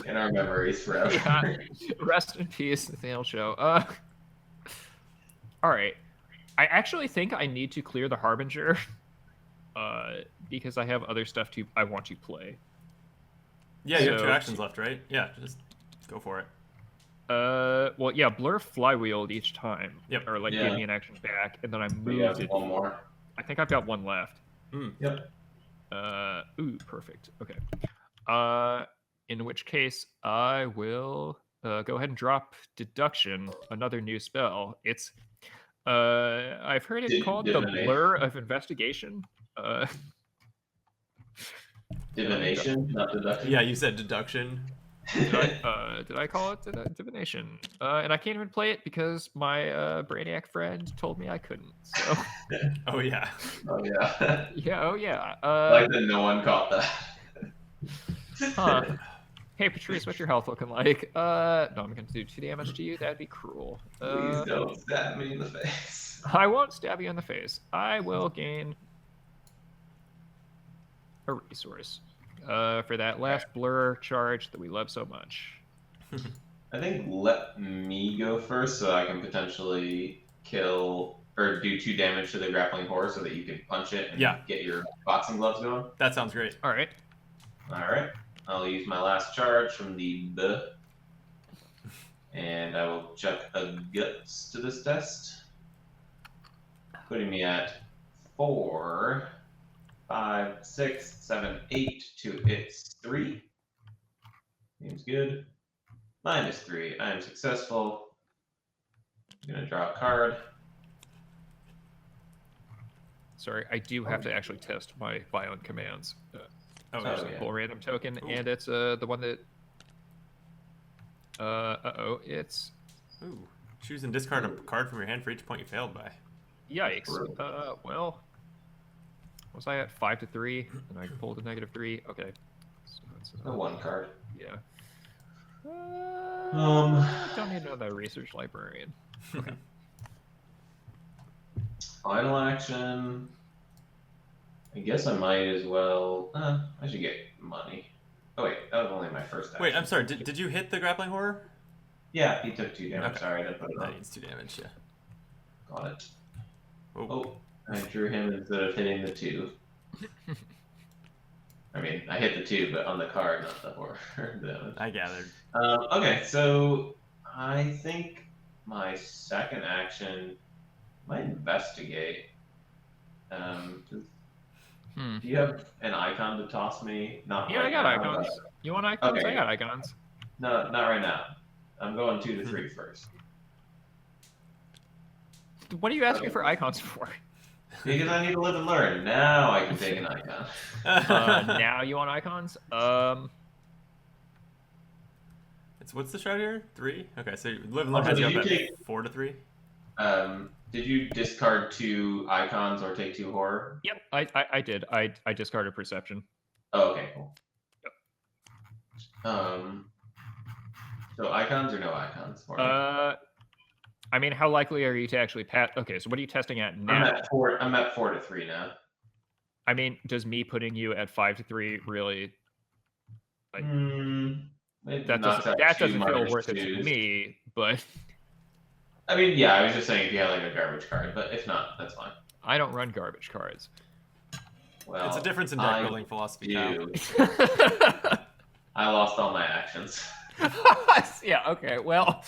In our memories forever. Yeah, rest in peace, Nathaniel Cho. All right. I actually think I need to clear the Harbinger because I have other stuff I want to play. Yeah, you have 2 So- actions left, right? Yeah, just go for it. Well, yeah, blur flywheeled each time. Yep. Or like Yeah. give me an action back, and then I We have moved it. one more. I think I've got 1 left. Yep. Ooh, perfect. Okay. In which case I will go ahead and drop deduction, another new spell. It's I've heard it called the Divination. blur of investigation. Divination, not deduction. Yeah, you said deduction. Did I call it divination? And I can't even play it because my Brainiac friend told me I couldn't. So Oh yeah. Oh yeah. yeah, oh yeah. Like that no one caught that. Huh. Hey Patrice, what's your health looking like? No, I'm gonna do 2 damage to you. That'd be cruel. Please don't stab me in the face. I won't stab you in the face. I will gain a resource for that last blur charge that we love so much. I think let me go first so I can potentially kill or do 2 damage to the grappling horse so that you can punch it and Yeah. get your boxing gloves going. That sounds great. All right. Alright. I'll use my last charge from the and I will chuck a guts to this test. Putting me at 4, 5, 6, 7, 8 to its 3. Seems good. -3. I am successful. I'm gonna draw a card. Sorry, I do have to actually test my violent commands. Oh, Oh, yeah. yeah. Pull a random token, Ooh. and it's the one that. It's Ooh. Choose and discard a card from your hand for each point you failed by. yikes. Brutal. Well, was I at 5 to 3, and I pulled a -3? Okay. So that's A 1 card. Yeah. Um. Don't need another research librarian. Final action. I guess I might as well. I should get money. Oh wait, that was only my first action. Wait, I'm sorry. Did you hit the grappling horror? Yeah, he took 2 damage. Okay. Sorry, I didn't put it That on. needs 2 damage. Yeah. Got it. Oh. Oh, I drew him instead of hitting the 2. I mean, I hit the 2, but on the card, not the horror damage. I gathered. Okay, so I think my second action might investigate. Do you have an icon to toss me? Not Yeah, I right got now, icons. but- You want icons? Okay. I got icons. No, not right now. I'm going 2 to 3 first. What are you asking for icons for? Because I need to live and learn. Now I can take an icon. Now you want icons? What's the shroud here? 3? Okay, so live and learn Also, has you did up you at take- 4 to 3? Did you discard 2 icons or take 2 horror? Yep, I did. I discarded perception. Oh, okay, cool. So icons or no icons for me? I mean, how likely are you to actually pass? Okay, so what are you testing at now? I'm at 4 to 3 now. I mean, does me putting you at 5 to 3 really? Like, that doesn't feel worth it to me, but I mean, yeah, I was just saying if you had like a garbage card, but if not, that's fine. I don't run garbage cards. Well, It's a difference in deck building philosophy now. I lost all my actions. Yeah, okay, well.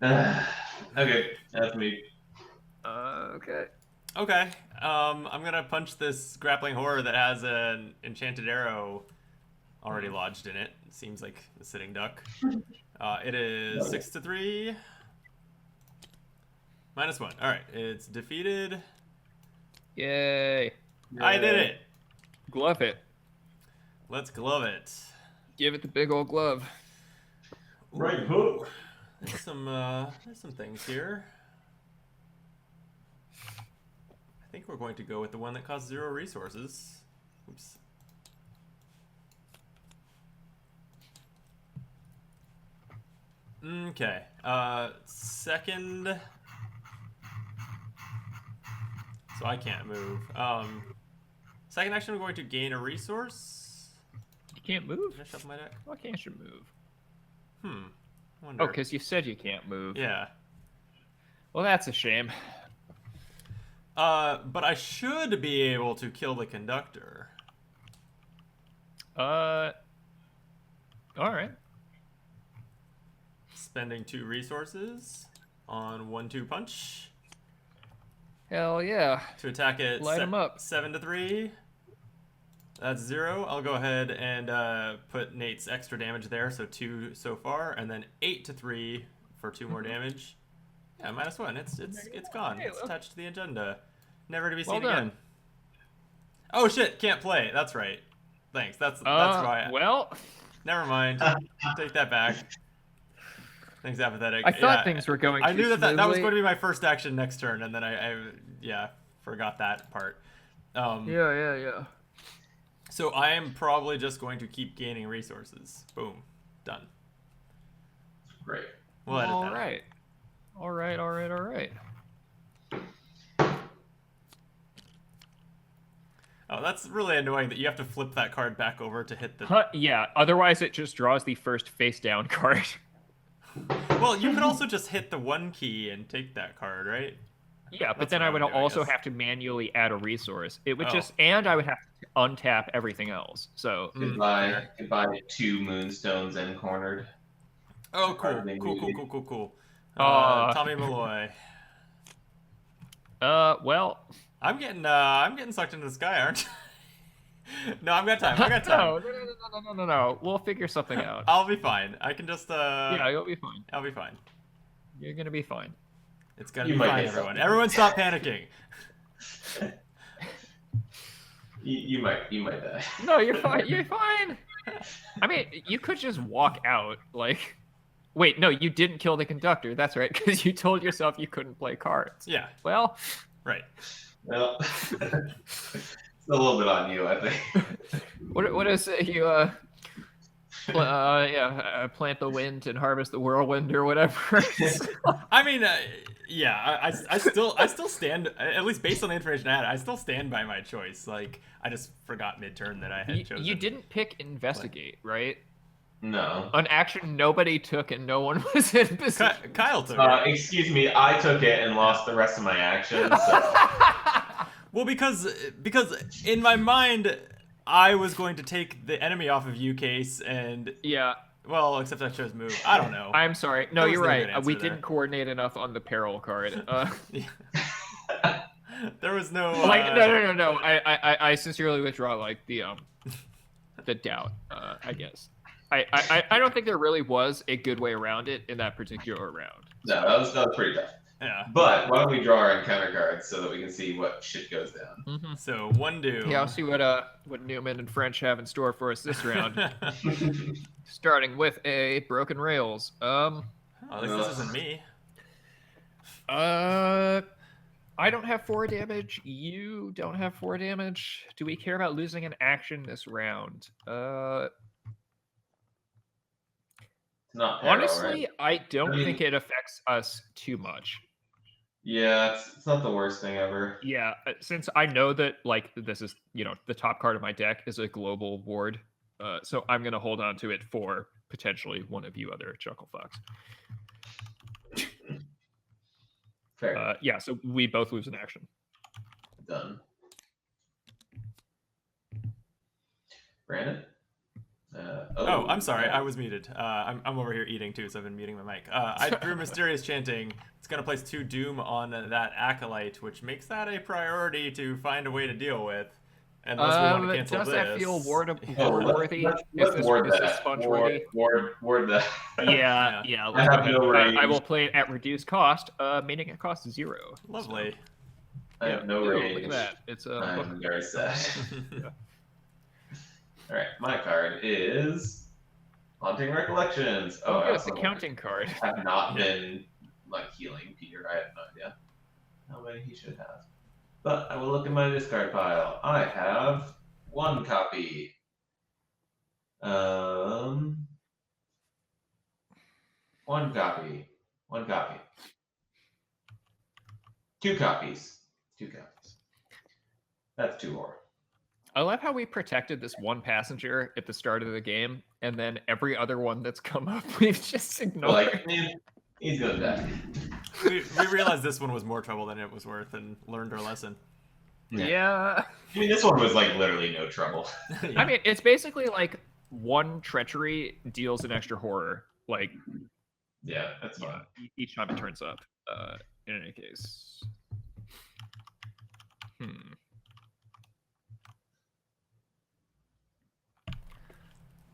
Okay, that's me. Okay. Okay. I'm gonna punch this grappling horror that has an enchanted arrow already lodged in it. It seems like a sitting duck. It is 6 to 3. -1. All right, it's defeated. Yay. I did it. Glove it. Let's glove it. Give it the big old glove. Right hook. There's some things here. I think we're going to go with the one that costs 0 resources. Oops. Okay. Second. So I can't move. Second action, I'm going to gain a resource. You can't move? Finish up my deck. Why can't you move? Wonder. Oh, because you said you can't move. Yeah. Well, that's a shame. But I should be able to kill the conductor. All right. Spending 2 resources on 1/2 punch Hell yeah. to attack it. Light 'em up. 7 to 3. That's 0. I'll go ahead and put Nate's extra damage there, so 2 so far, and then 8 to 3 for 2 more damage. Yeah, -1. It's gone. It's attached to the agenda. Never to be seen again. Oh shit! Can't play. That's right. Thanks. That's why. Well, never mind. Take that back. Things apathetic. I thought things were going. I knew that was smoothly. going to be my first action next turn, and then I forgot that part. Yeah. So I am probably just going to keep gaining resources. Boom, done. Great. We'll edit that. All right. Oh, that's really annoying that you have to flip that card back over to hit the. Yeah. Otherwise, it just draws the first face down card. Well, you could also just hit the 1 key and take that card, right? Yeah, but That's then what I I would would do, I also guess. have to manually add a resource. It would Oh. and I would have to untap everything else. So Goodbye 2 moonstones and cornered. Oh, Pardon me, cool. Uh, Tommy Malloy. well, I'm getting sucked into the sky, aren't I? No, I've got time. No. We'll figure something out. I'll be fine. I can just Yeah, you'll be fine. I'll be fine. You're gonna be fine. It's gonna You be might fine, get everyone. something. Everyone stop panicking. You might die. No, you're fine. You're fine. I mean, you could just walk out. Like, wait, no, you didn't kill the conductor. That's right, because you told yourself you couldn't play cards. Yeah, Well, right. Well, it's a little bit on you, I think. what is it? You plant the wind and harvest the whirlwind or whatever. I mean, yeah, I still stand, at least based on the information I had, I still stand by my choice. Like, I just forgot mid-turn that I had chosen. You didn't pick investigate, right? No. An action nobody took and no one was in position. Kyle took it. Excuse me, I took it and lost the rest of my actions. So. Well, because in my mind, I was going to take the enemy off of you, Case, and Yeah. well, except I chose move. I don't know. I'm sorry. No, There was you're no right. good answer We there. didn't coordinate enough on the peril card. There was no. No. I sincerely withdraw like the doubt. I guess. I don't think there really was a good way around it in that particular round. No, that was pretty tough. Yeah. But why don't we draw our encounter cards so that we can see what shit goes down? Mm-hmm. So 1 doom. Yeah, I'll see what Newman and French have in store for us this round. Starting with a broken rails. At least this isn't me. I don't have 4 damage. You don't have 4 damage. Do we care about losing an action this round? It's not peril, Honestly, right? I don't I mean- think it affects us too much. Yeah, it's not the worst thing ever. Yeah, since I know that like this is the top card of my deck is a global ward, so I'm gonna hold on to it for potentially one of you other chuckle fucks. Fair. Yeah, so we both lose an action. Done. Brandon? Oh, I'm sorry. I was muted. I'm over here eating too, so I've been muting my mic. I drew Mysterious Chanting. It's going to place 2 Doom on that Acolyte, which makes that a priority to find a way to deal with. Unless we want to cancel does this. that feel Oh, ward-worthy? let's ward is this that. sponge-worthy? Ward that. Yeah. I Let's go have no ahead. I range. will play it at reduced cost, meaning it costs 0. Lovely. I have no Ooh, range. look at that. It's a I'm very sad. Yeah. Alright, my card is Haunting Recollections. Oh, I good. It's a also counting card. have not been healing Peter. I have no idea how many he should have. But I will look in my discard pile. I have 1 copy. 1 copy. 1 copy. 2 copies. 2 copies. That's 2 more. I love how we protected this one passenger at the start of the game, and then every other one that's come up, we've just ignored. He's gonna die. we realized this one was more trouble than it was worth and learned our lesson. Yeah. I mean, this one was literally no trouble. Yeah. I mean, it's basically like 1 treachery deals an extra horror, Yeah, that's fine. each time it turns up. In any case.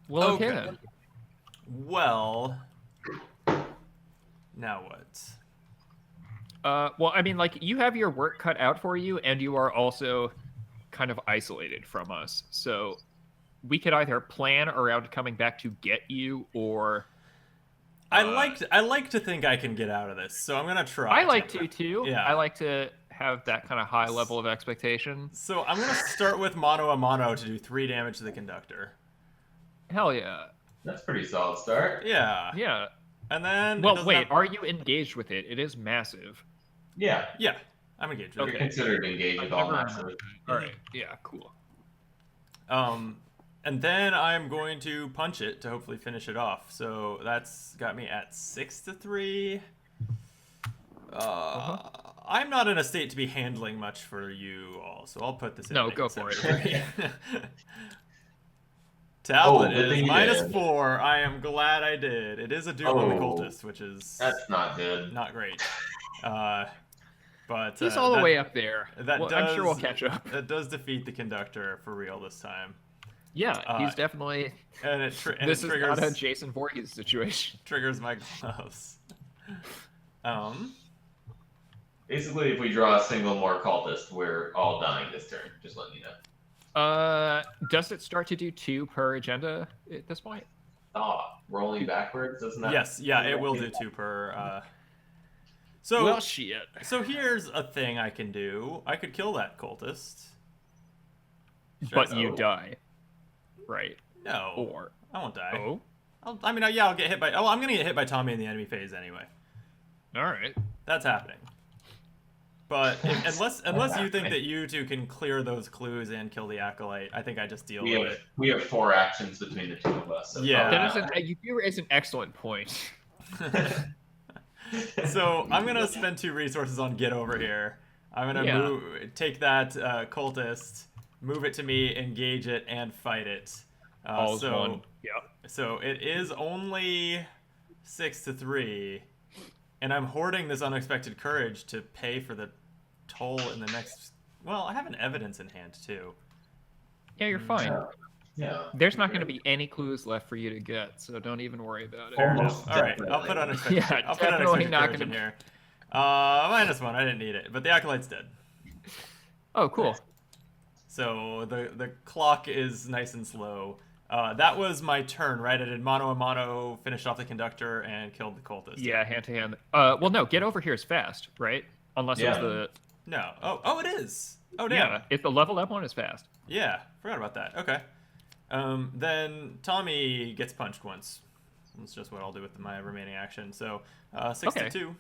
Well, okay then. Well, now what? Well, I mean, you have your work cut out for you, and you are also kind of isolated from us. So we could either plan around coming back to get you, or I like to think I can get out of this, so I'm gonna try. I like to too. Yeah. I like to have that kind of high level of expectation. So I'm gonna start with mono a mono to do 3 damage to the conductor. Hell yeah. That's a pretty solid start. Yeah. Yeah. And then. Well, wait. Are you engaged with it? It is massive. Yeah. Yeah. I'm engaged with You're it. considered engaged with all Never actually. All right. Yeah. Cool. And then I'm going to punch it to hopefully finish it off. So that's got me at 6-3. I'm not in a state to be handling much for you all, so I'll put this in. No, go for it. Tablet good thing is you minus did. 4. I am glad I did. It is a duel on the Oh. cultist, which is That's not good. not great. But He's all the way up there. That Well, I'm sure we'll catch up. That does defeat the conductor for real this time. Yeah, he's definitely. And it This is triggers not a Jason Voorhees situation. triggers my gloves. Basically, if we draw a single more cultist, we're all dying this turn. Just letting you know. Does it start to do 2 per agenda at this point? Rolling backwards doesn't that? Yes, yeah, it will do 2 per. So Well, shit. So here's a thing I can do. I could kill that cultist. But you die, right? No, Or I won't die. oh, I'll get hit by. Oh, I'm gonna get hit by Tommy in the enemy phase anyway. all right. That's happening. But unless you think that you two can clear those clues and kill the acolyte, I think I just deal with it. We have 4 actions between the 2 of us. So Yeah. You do raise an excellent point. So I'm gonna spend 2 resources on get over here. I'm gonna take that cultist, move it to me, engage it, and fight it. All's one. Yeah. So it is only 6-3, and I'm hoarding this unexpected courage to pay for the toll in the next. Well, I have an evidence in hand too. Yeah, you're fine. Yeah. There's not going to be any clues left for you to get, so don't even worry about it. Fair Almost enough. All right, definitely. I'll put unexpected. Yeah, I'll put definitely unexpected not courage in gonna- here. -1. I didn't need it, but the acolyte's dead. Oh, cool. So the clock is nice and slow. That was my turn, right? I did mono a mono, finished off the conductor, and killed the cultist. Yeah, hand to hand. Well, no, get over here is fast, right? Unless Yeah. it's the No. Oh, it is. Oh, damn. yeah. If the level up one is fast. Yeah, forgot about that. Okay. Then Tommy gets punched once. That's just what I'll do with my remaining action. So 6 to 2.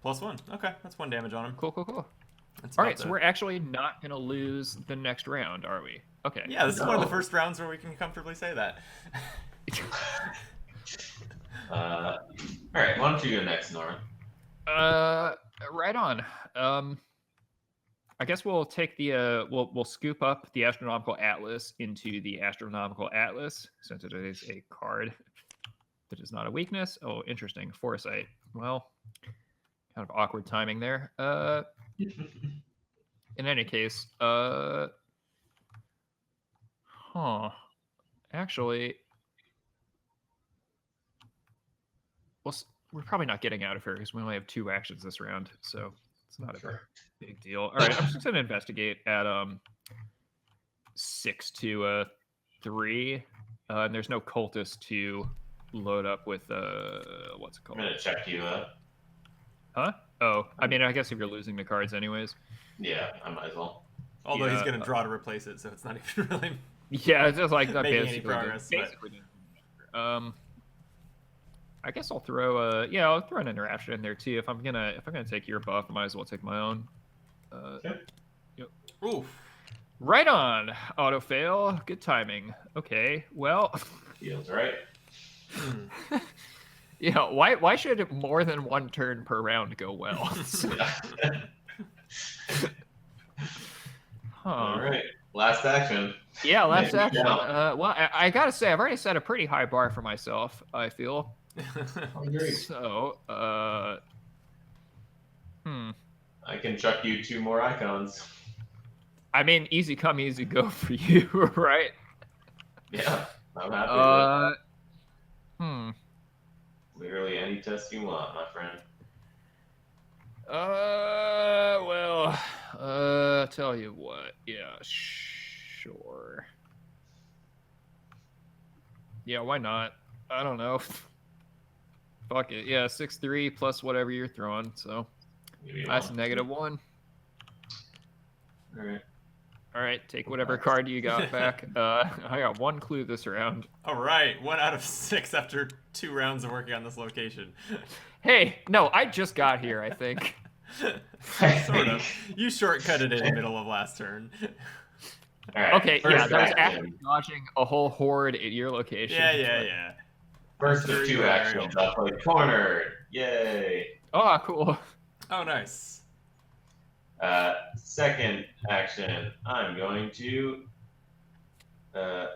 +1. Okay, that's 1 damage on him. Cool. That's All about right, so we're actually not going to lose the next round, are we? Okay. Yeah, this is one of the first rounds where we can comfortably say that. All right, why don't you go next, Nora? Right on. I guess we'll take the we'll scoop up the Astronomical Atlas into the Astronomical Atlas, since it is a card that is not a weakness. Oh, interesting. Foresight. Well, kind of awkward timing there. In any case, actually, well, we're probably not getting out of here because we only have 2 actions this round, so it's not a big deal. All right, I'm just gonna investigate at 6 to 3, and there's no cultist to load up with what's it called? I'm gonna check you up. Huh? Oh, I mean, I guess if you're losing the cards anyways. Yeah, I might as well. Although he's going to draw to replace it, so it's not even really Yeah, it's just like making any progress. I guess I'll throw I'll throw an interaction in there too. If I'm gonna take your buff, I might as well take my own. Okay. Yep. Oof. Right on. Auto fail. Good timing. Okay. Well. Feels right. Yeah. Why should more than 1 turn per round go well? All right. Last action. Yeah, last action. Well, I gotta say, I've already set a pretty high bar for myself, I feel. So, I can chuck you 2 more icons. I mean, easy come, easy go for you, right? Yeah, I'm happy with it. Hmm. Literally any test you want, my friend. Tell you what. Yeah, sure. Yeah, why not? I don't know. Fuck it. Yeah, 6-3 plus whatever you're throwing. So that's -1. All right. All right, take whatever card you got back. I got 1 clue this round. All right, 1 out of 6 after 2 rounds of working on this location. Hey, no, I just got here, I think. Sort of. You shortcutted it in the middle of last turn. All right. Okay, yeah, First that was action. actually dodging a whole horde at your location. Yeah. First of 2 actions. I'll play cornered. Yay. Oh, cool. Oh, nice. Second action, I'm going to.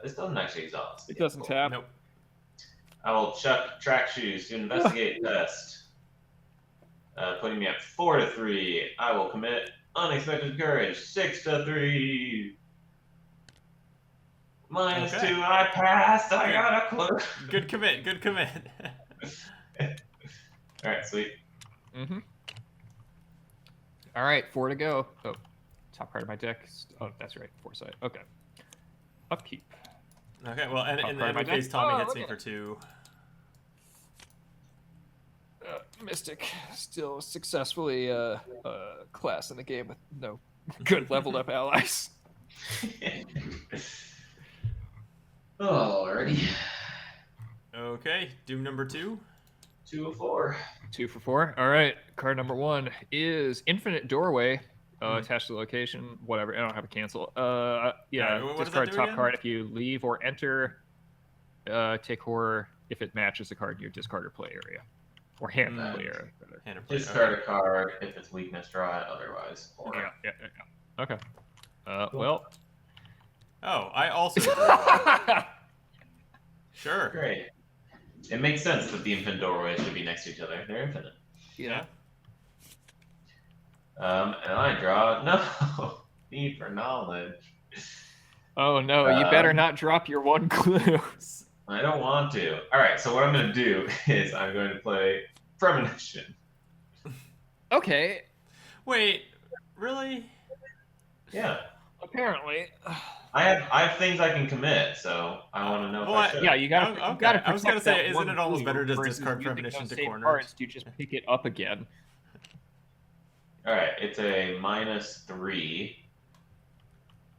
This doesn't actually exhaust. It doesn't tap. Nope. I will chuck track shoes to investigate test. Putting me at 4 to 3. I will commit unexpected courage. 6 to 3. -2. I passed. I got a clue. Good commit. All right, sweet. Mm-hmm. All right, 4 to go. Oh, top card of my deck. Oh, that's right. Foresight. Okay. Upkeep. Okay, well, and in card my my case, deck. Tommy Oh, hits me okay. for 2. Mystic still successfully class in the game with no good leveled up allies. Alrighty. Okay, Doom number 2. 2 of 4. 2 for 4. All right. Card number 1 is Infinite Doorway. Attached to the location. Whatever. I don't have a cancel. What does that Discard do top again? card if you leave or enter. Take horror if it matches the card in your discard or play area. Or hand or play area. Rather. Hand and play. Discard a card if it's weakness, draw it. Otherwise, or Yeah. Okay. Cool. Well. Oh, I also. Sure. Great. It makes sense that the infinite doorways should be next to each other. They're infinite. Yeah. And I draw no need for knowledge. Oh no! You better not drop your 1 clue. I don't want to. All right. So what I'm going to do is I'm going to play Premonition. Okay. Wait, really? Yeah. Apparently. I have things I can commit, so I want to know if I should. Yeah, you gotta. Okay. You gotta I was gonna protect say, that isn't 1 it almost clue better to just versus discard using Premonition those to same corner? cards to just pick it up again. All right. It's a -3.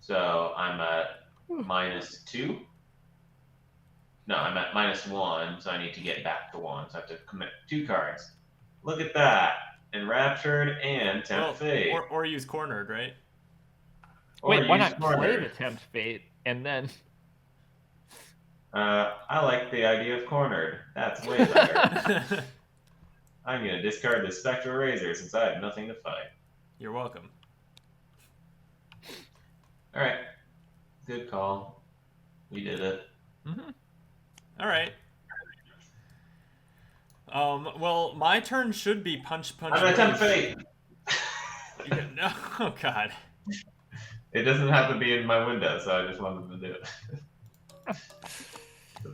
So I'm at -2. No, I'm at -1, so I need to get back to 1. So I have to commit 2 cards. Look at that. Enraptured and Tempt Fate. Or use Cornered, right? Or Wait, why use not play Cornered. the Tempt Fate and then? I like the idea of Cornered. That's way better. I'm going to discard the Spectral Razor since I have nothing to fight. You're welcome. Alright. Good call. We did it. Mm-hmm. All right. Well, my turn should be punch. I'm going to Tempt Fate! No, oh god. It doesn't have to be in my window, so I just wanted to do it.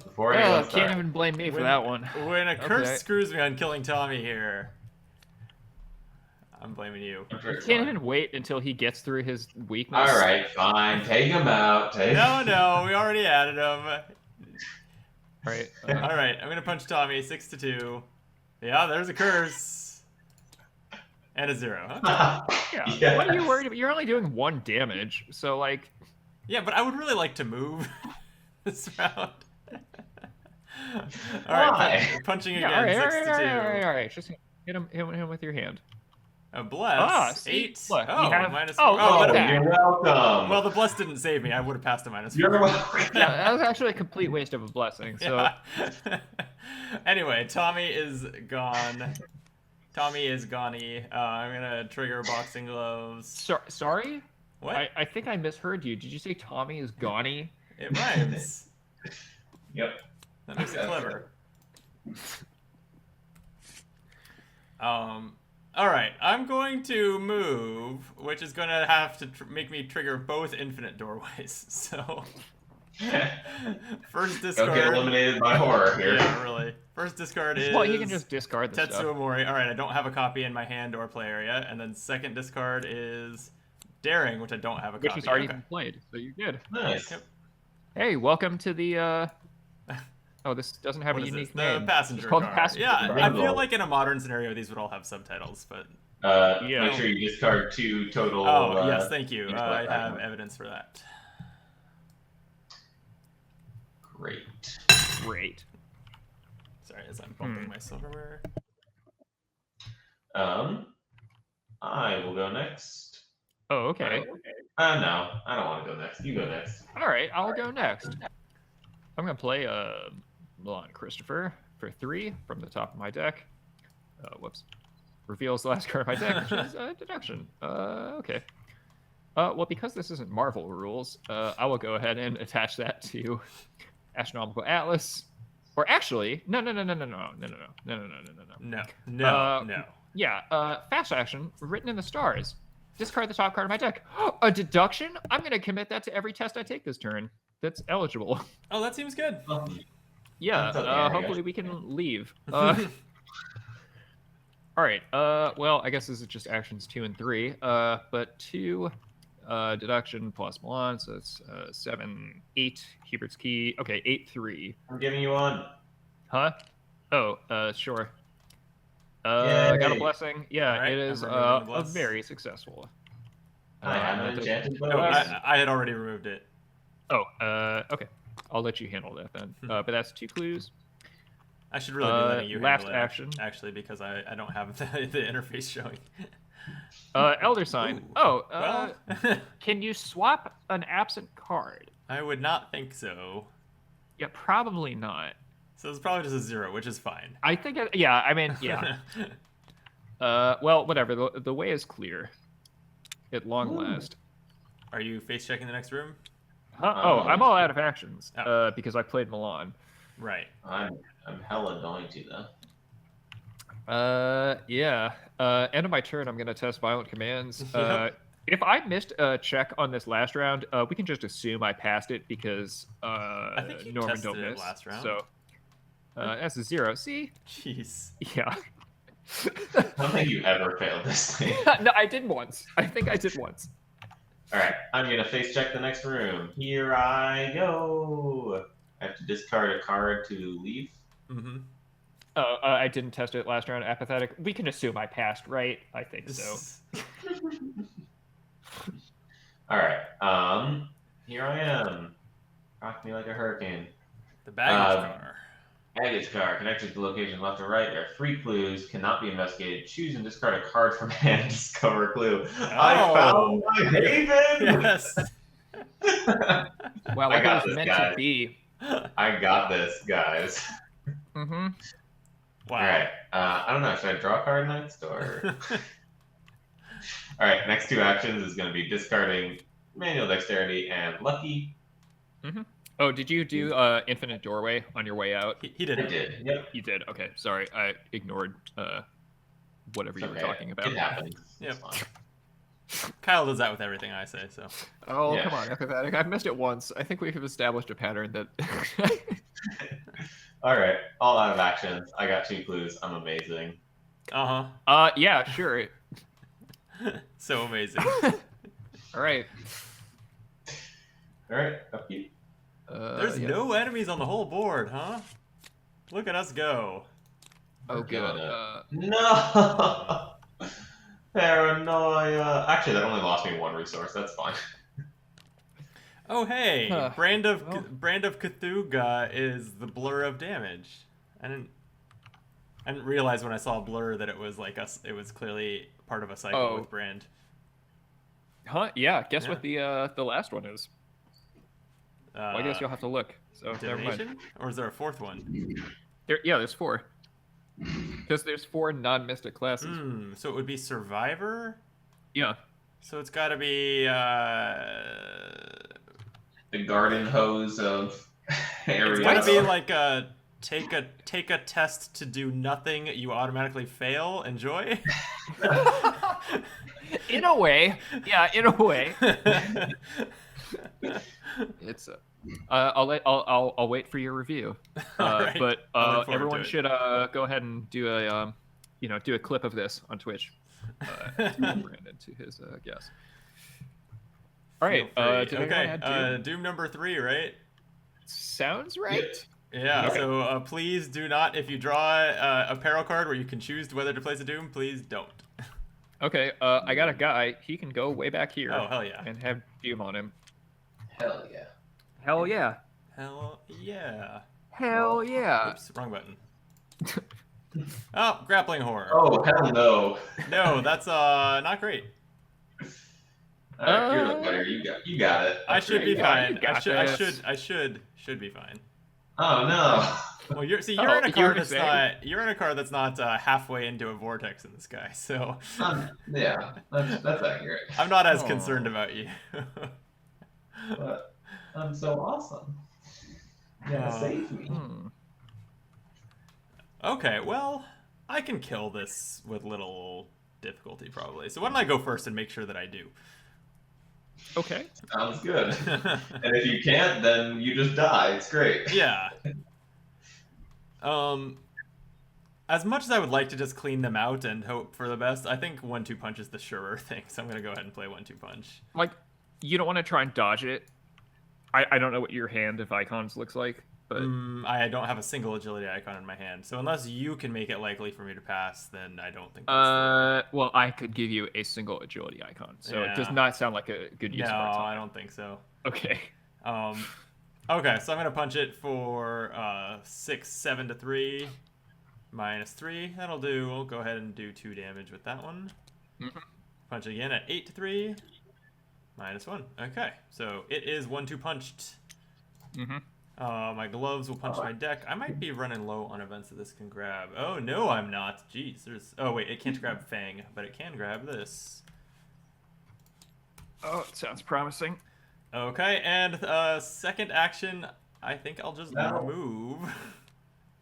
Before anyone Can't starts. even blame me for that one. When a curse Okay. screws me on killing Tommy here, I'm blaming you. Can't even wait until he gets through his weakness. Alright, fine. Take him out. No, we already added him. All right. All right, I'm gonna punch Tommy 6-2. Yeah, there's a curse. And a 0. Okay. Yeah. Yes. What are you worried about? You're only doing 1 damage, so like. Yeah, but I would really like to move this round. All Why? right, punching again, Yeah, all right, 6-2. all right. Just hit him with your hand. A bless. See? 8. Look, Oh, you have. -4. Oh, Oh, look at that. you're welcome. Well, the bless didn't save me. I would have passed a -4. You're welcome. Yeah, that was actually a complete waste of a blessing. So. Yeah. Anyway, Tommy is gone. Tommy is goney. I'm gonna trigger boxing gloves. Sorry? What? I think I misheard you. Did you say Tommy is Gonny? It rhymes. Yep. That makes it That's clever. All right, I'm going to move, which is going to have to make me trigger both infinite doorways. So, first discard. Don't get eliminated by horror here. Yeah, really. First discard is. Well, you can just discard the Tetsuo stuff. Mori. All right, I don't have a copy in my hand or play area, and then second discard is Daring, which I don't have a Which copy. has already Okay. been played, so you're good. Nice. Yep. Hey, welcome to the. Oh, this doesn't have What a is unique this? name. The passenger It's called car. passenger Yeah, car. I feel like in a modern scenario these would all have subtitles, but. Yeah. Make sure you discard 2 total. Oh yes, thank you. I intellect have items. evidence for that. Great. Great. Sorry, as I'm bumping my silverware. I will go next. Oh, okay. No, I don't want to go next. You go next. All right, I'll go next. I'm gonna play Milan Christopher for 3 from the top of my deck. Whoops. Reveals the last card of my deck, which is deduction. Okay. Well, because this isn't Marvel rules, I will go ahead and attach that to Astronomical Atlas. Or actually, no. No. Yeah, fast action, written in the stars. Discard the top card of my deck. A deduction? I'm going to commit that to every test I take this turn. That's eligible. Oh, that seems good. Yeah, That's okay, hopefully we can leave. All right, well, I guess this is just actions 2 and 3. But 2, deduction plus Milan, so it's 7, 8, Hubert's Key. Okay, 8, 3. I'm giving you 1. Huh? Oh, sure. Yay. Got a blessing. Yeah, Alright, it is I'm removing the a bless. very successful. I have an that enchanted No, bow. I had already removed it. Oh, okay. I'll let you handle that then. But that's 2 clues. I should really be letting you last handle it, action. actually, because I don't have the interface showing. Elder Sign. Ooh. Oh, Well, can you swap an absent card? I would not think so. Yeah, probably not. So it's probably just a 0, which is fine. I think, yeah, I mean, yeah. Well, whatever. The way is clear. At long last. Are you face checking the next room? Huh? Oh, I'm all out of actions Oh. because I played Milan. Right. I'm hella going to though. Yeah. End of my turn, I'm gonna test violent commands. Yep. If I missed a check on this last round, we can just assume I passed it because I think you Norman tested don't it miss. last round. So that's a 0. See? Jeez. Yeah. I don't think you ever failed this thing. No, I did once. I think I did once. Alright, I'm gonna face check the next room. Here I go. I have to discard a card to leave. Mm-hmm. I didn't test it last round. Apathetic. We can assume I passed, right? I think so. Alright, here I am. Rock me like a hurricane. The baggage car. Baggage car connected to location left or right. There are 3 clues. Cannot be investigated. Choose and discard a card from hand. Discover a clue. I found my haven. Yes. Wow, like it was meant to be. I got this, guys. Mm-hmm. Wow. All right. I don't know. Should I draw a card next or? All right. Next 2 actions is going to be discarding manual dexterity and lucky. Mm-hmm. Oh, did you do infinite doorway on your way out? He did. I did. Yep. You did. Okay, sorry, I ignored whatever you were talking about. It happens. Yep. It's fine. Kyle does that with everything I say. So. Oh, Yeah. come on, Epipatic. I've missed it once. I think we have established a pattern that. All right. All out of actions. I got 2 clues. I'm amazing. Yeah, sure. So amazing. All right. All right. Up you. There's yeah. no enemies on the whole board, huh? Look at us go. Oh, good. No. Paranoia. Actually, that only lost me 1 resource. That's fine. Oh hey, Brand of well. Cthulhu is the blur of damage. I didn't realize when I saw blur that it was like it was clearly part of a cycle with Brand. Huh? Yeah. Guess what the last one is? Well, I guess you'll have to look. So never mind. Divination? Or is there a 4th one? There's 4. Because there's 4 non-mystic classes. So it would be Survivor. Yeah. So it's got to be. The garden hose of areas. It's got to be like take a test to do nothing. You automatically fail. Enjoy. In a way, yeah. In a way. It's I'll wait for your review. Right. But I look forward everyone to it. should go ahead and do a clip of this on Twitch. To Brandon to his guess. All right. Did anyone add Doom? Doom number 3, right? Sounds right. Yeah. Okay. So please do not. If you draw a peril card where you can choose whether to place a Doom, please don't. Okay. I got a guy. He can go way back here. Oh hell yeah. And have Doom on him. Hell yeah. Hell yeah. Hell yeah. Hell yeah. Oops, wrong button. Oh, grappling horror. Oh hell no. No, that's not great. All right, you're the player. You got it. I should be fine. you got this. I should be fine. Oh no. Well, you're in a card that's not. You're in a card that's not halfway into a vortex in the sky, so. Yeah, that's accurate. I'm not as concerned about you. But I'm so awesome. Yeah, save me. Okay, well, I can kill this with little difficulty probably. So why don't I go first and make sure that I do? Okay. Sounds good. And if you can't, then you just die. It's great. Yeah. As much as I would like to just clean them out and hope for the best, I think 1-2 punch is the surer thing. So I'm gonna go ahead and play 1-2 punch. Like, you don't want to try and dodge it. I don't know what your hand of icons looks like, but I don't have a single agility icon in my hand, so unless you can make it likely for me to pass, then I don't think that's well, I could give you a single agility icon, so it does not sound like a good use of our time. I don't think so. Okay. Okay, so I'm gonna punch it for 6, 7 to 3, -3. That'll do. We'll go ahead and do 2 damage with that one. Punch again at 8 to 3, -1. Okay, so it is 1-2 punched. My gloves will punch my deck. I might be running low on events that this can grab. Oh no, I'm not. Jeez, there's. Oh wait, it can't grab Fang, but it can grab this. Oh, it sounds promising. Okay, and second action, I think I'll just move.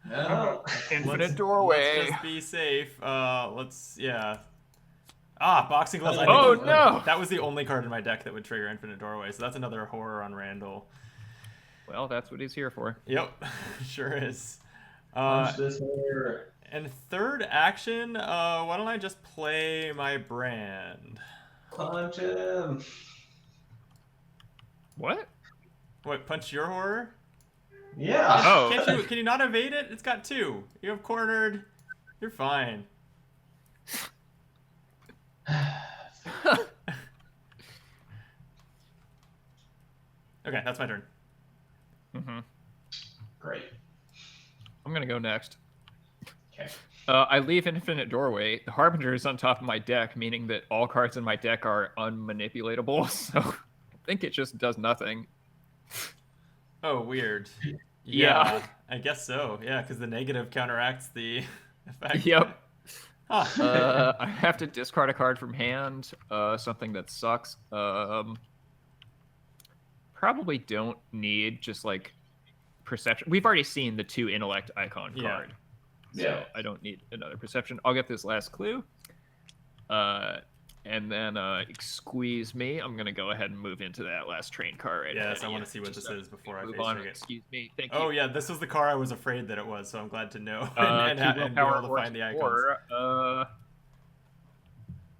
No. Infinite doorway. Let's just be safe. Boxing gloves. Oh no! That was the only card in my deck that would trigger Infinite Doorway, so that's another horror on Randall. Well, that's what he's here for. Yep, sure is. Punch this horror. And third action, why don't I just play my Brand? Punch him. What? What, punch your horror? Yeah. Oh. Can you not evade it? It's got 2. You have cornered. You're fine. Okay, that's my turn. Great. I'm gonna go next. Okay. I leave Infinite Doorway. The Harbinger is on top of my deck, meaning that all cards in my deck are unmanipulatable. So I think it just does nothing. Oh, weird. Yeah. I guess so. Yeah, because the negative counteracts the effect. Yep. Huh. I have to discard a card from hand. Something that sucks. Probably don't need just like perception. We've already seen the 2 intellect icon Yeah. card. So Yeah. I don't need another perception. I'll get this last clue. And then squeeze me. I'm gonna go ahead and move into that last train car right Yes, now. I want to see what this is before I Move face on. check it. Excuse me. Thank you. Oh yeah, this was the car I was afraid that it was, so I'm glad to know Key and be willpower able to or find the icons. score.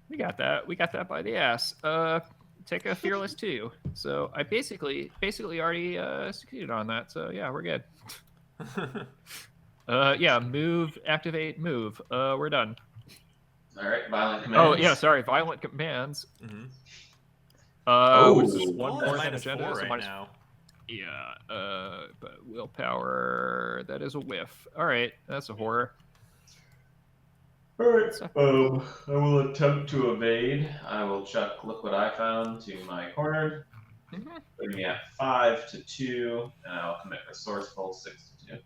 We got that. We got that by the ass. Take a fearless 2. So I basically already succeeded on that. So yeah, we're good. Yeah, move, activate, move. We're done. All right. Violent commands. Oh yeah, sorry. Violent commands. Mm-hmm. Which is Ooh. one Well, more it's than minus agenda. 4 so right minus- now. Yeah. But willpower. That is a whiff. All right, that's a horror. All right. I will attempt to evade. I will chuck Liquid I Found to my corner, putting me at 5 to 2, and I'll commit Resourceful 6 to 2.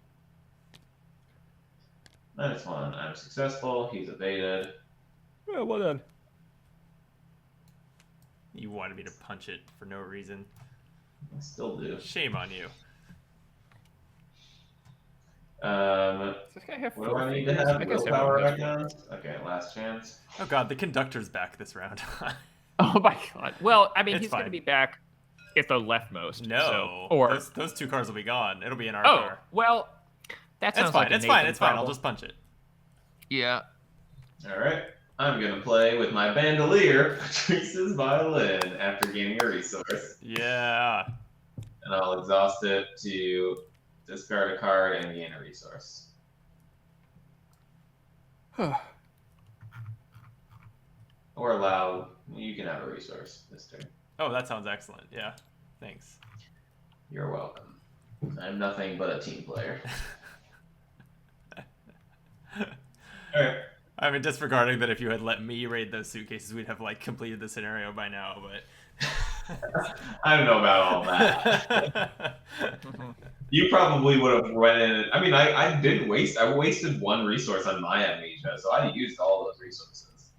-1. I'm successful. He's evaded. Yeah, well done. You wanted me to punch it for no reason. I still do. Shame on you. Does this guy have What do 4 I need to fingers? have? I guess Willpower everyone has 4. icons? Okay, last chance. Oh god, the conductor's back this round. Oh my god. Well, I mean, It's he's going to fine. be back at the leftmost. No, So, or those 2 cars will be gone. It'll be in our oh, car. well, that sounds It's fine. like a It's fine. Nathan It's fine. I'll problem. just punch it. Yeah. All right. I'm gonna play with my bandolier, Patrice's violin, after gaining a resource, Yeah. and I'll exhaust it to discard a card and gain a resource. Or allow. You can have a resource this turn. Oh, that sounds excellent. Yeah. Thanks. You're welcome. I'm nothing but a team player. All right. I mean, disregarding that if you had let me raid those suitcases, we'd have like completed the scenario by now, but I don't know about all that. You probably would have went in. I mean, I didn't waste. I wasted 1 resource on my amnesia, so I used all those resources.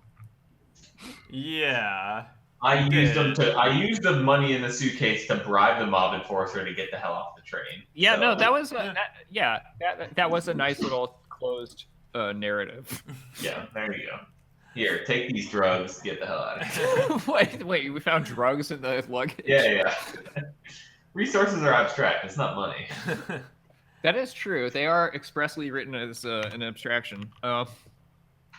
Yeah. I used them did. to. I used the money in the suitcase to bribe the mob enforcer to get the hell off the train. Yeah, So- no, that was that was a nice little closed narrative. Yeah, there you go. Here, take these drugs. Get the hell out of here. wait, we found drugs in the luggage. Yeah. Resources are abstract. It's not money. That is true. They are expressly written as an abstraction. All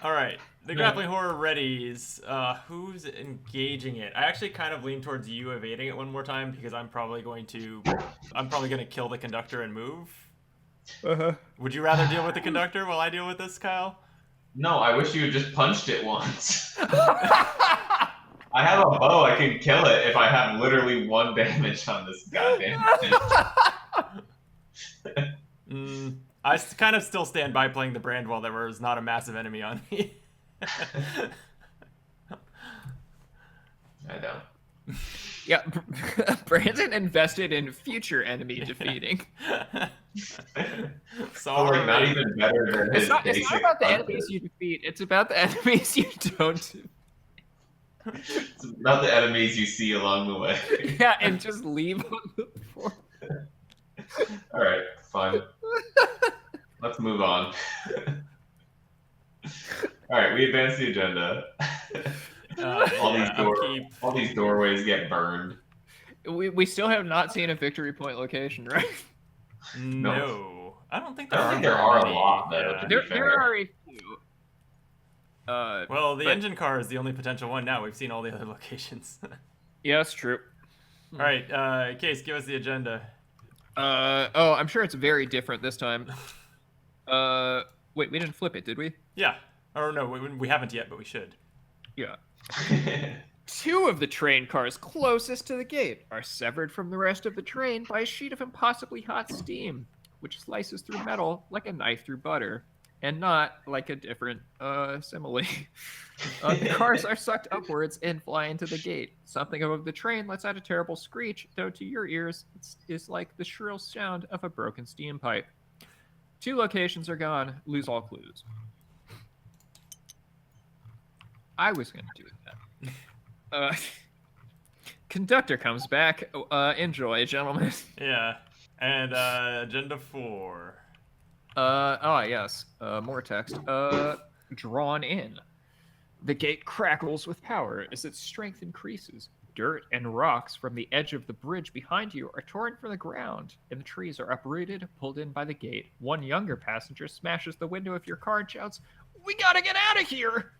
right. The grappling horror readies. Who's engaging it? I actually kind of lean towards you evading it one more time because I'm probably going to kill the conductor and move. Would you rather deal with the conductor while I deal with this, Kyle? No, I wish you had just punched it once. I have a bow. I can kill it if I have literally 1 damage on this goddamn thing. I kind of still stand by playing the brand while there was not a massive enemy on me. I don't. Yeah, Brandon invested in future enemy defeating. Probably not even better than his It's not basic about the punches. enemies you defeat. It's about the enemies you don't. It's about the enemies you see along the way. Yeah, and just leave on the floor. All right, fine. Let's move on. All right, we advance the agenda. All these doorways get burned. We still have not seen a victory point location, right? No. I don't think I don't think there are a lot, though, to be There fair. are a few. Well, the but- engine car is the only potential one now. We've seen all the other locations. Yeah, that's true. All right, Case, give us the agenda. I'm sure it's very different this time. Wait, we didn't flip it, did we? Yeah. Or no, we haven't yet, but we should. Yeah. 2 of the train cars closest to the gate are severed from the rest of the train by a sheet of impossibly hot steam. which slices through metal like a knife through butter, and not like a different simile. The cars are sucked upwards and fly into the gate. Something above the train lets out a terrible screech, though to your ears it's like the shrill sound of a broken steam pipe. 2 locations are gone. Lose all clues. I was going to do that. Conductor comes back. Enjoy, gentlemen. Yeah. And agenda 4. Yes. More text. Drawn in. The gate crackles with power as its strength increases. Dirt and rocks from the edge of the bridge behind you are torn from the ground, and the trees are uprooted, pulled in by the gate. One younger passenger smashes the window of your car and shouts, "We gotta get out of here!"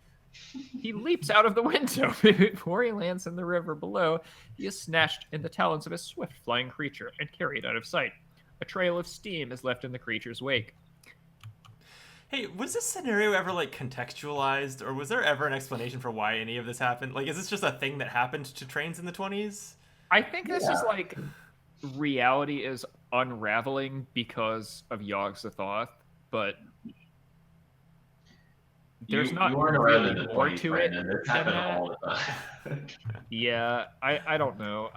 He leaps out of the window. Before he lands in the river below, he is snatched in the talons of a swift flying creature and carried out of sight. A trail of steam is left in the creature's wake. Hey, was this scenario ever, like, contextualized, or was there ever an explanation for why any of this happened? Like, is this just a thing that happened to trains in the 20s? I think this is, like, reality is unraveling because of Yogg Sothoth, but there's not really more to it than that. All the time. Yeah, I don't know.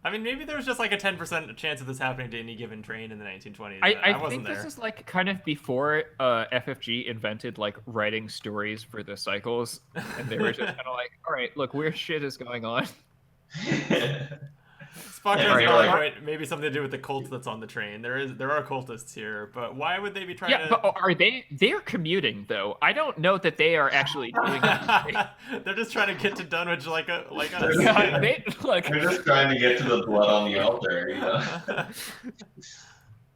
I mean, maybe there was just like a 10% chance of this happening to any given train in the 1920s. I wasn't think there. this is like kind of before FFG invented like writing stories for the cycles, and they were just kind of like, all right, look, weird shit is going on. Spock Yeah, has right, a valid right. point. Maybe something to do with the cult that's on the train. There are cultists here, but why would they be trying Yeah, to? but are they're commuting though? I don't know that they are actually doing anything. They're just trying to get to Dunwich like us. Yeah, they like. They're just trying to get to the blood on the altar, you know?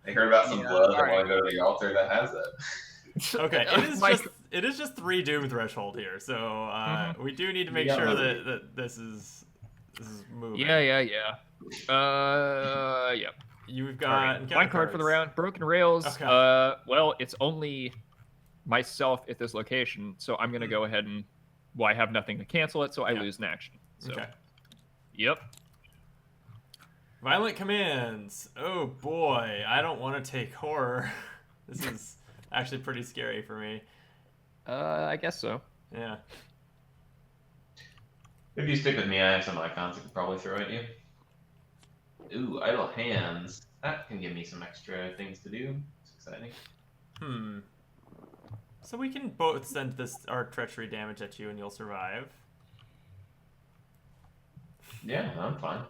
They heard about some blood, they want to go to the altar that has it. Okay, it is just 3 doom threshold here, so we do need to make sure that this is moving. Yeah. You've got Right. Line card for the round. Broken rails. Okay. Well, it's only myself at this location, so I'm gonna go ahead and. Well, I have nothing to cancel it, so I lose an action. So. Okay. Yep. Violent commands. Oh boy, I don't want to take horror. This is actually pretty scary for me. I guess so. Yeah. If you stick with me, I have some icons I could probably throw at you. Ooh, idle hands. That can give me some extra things to do. It's exciting. So we can both send our treachery damage at you, and you'll survive. Yeah, I'm fine.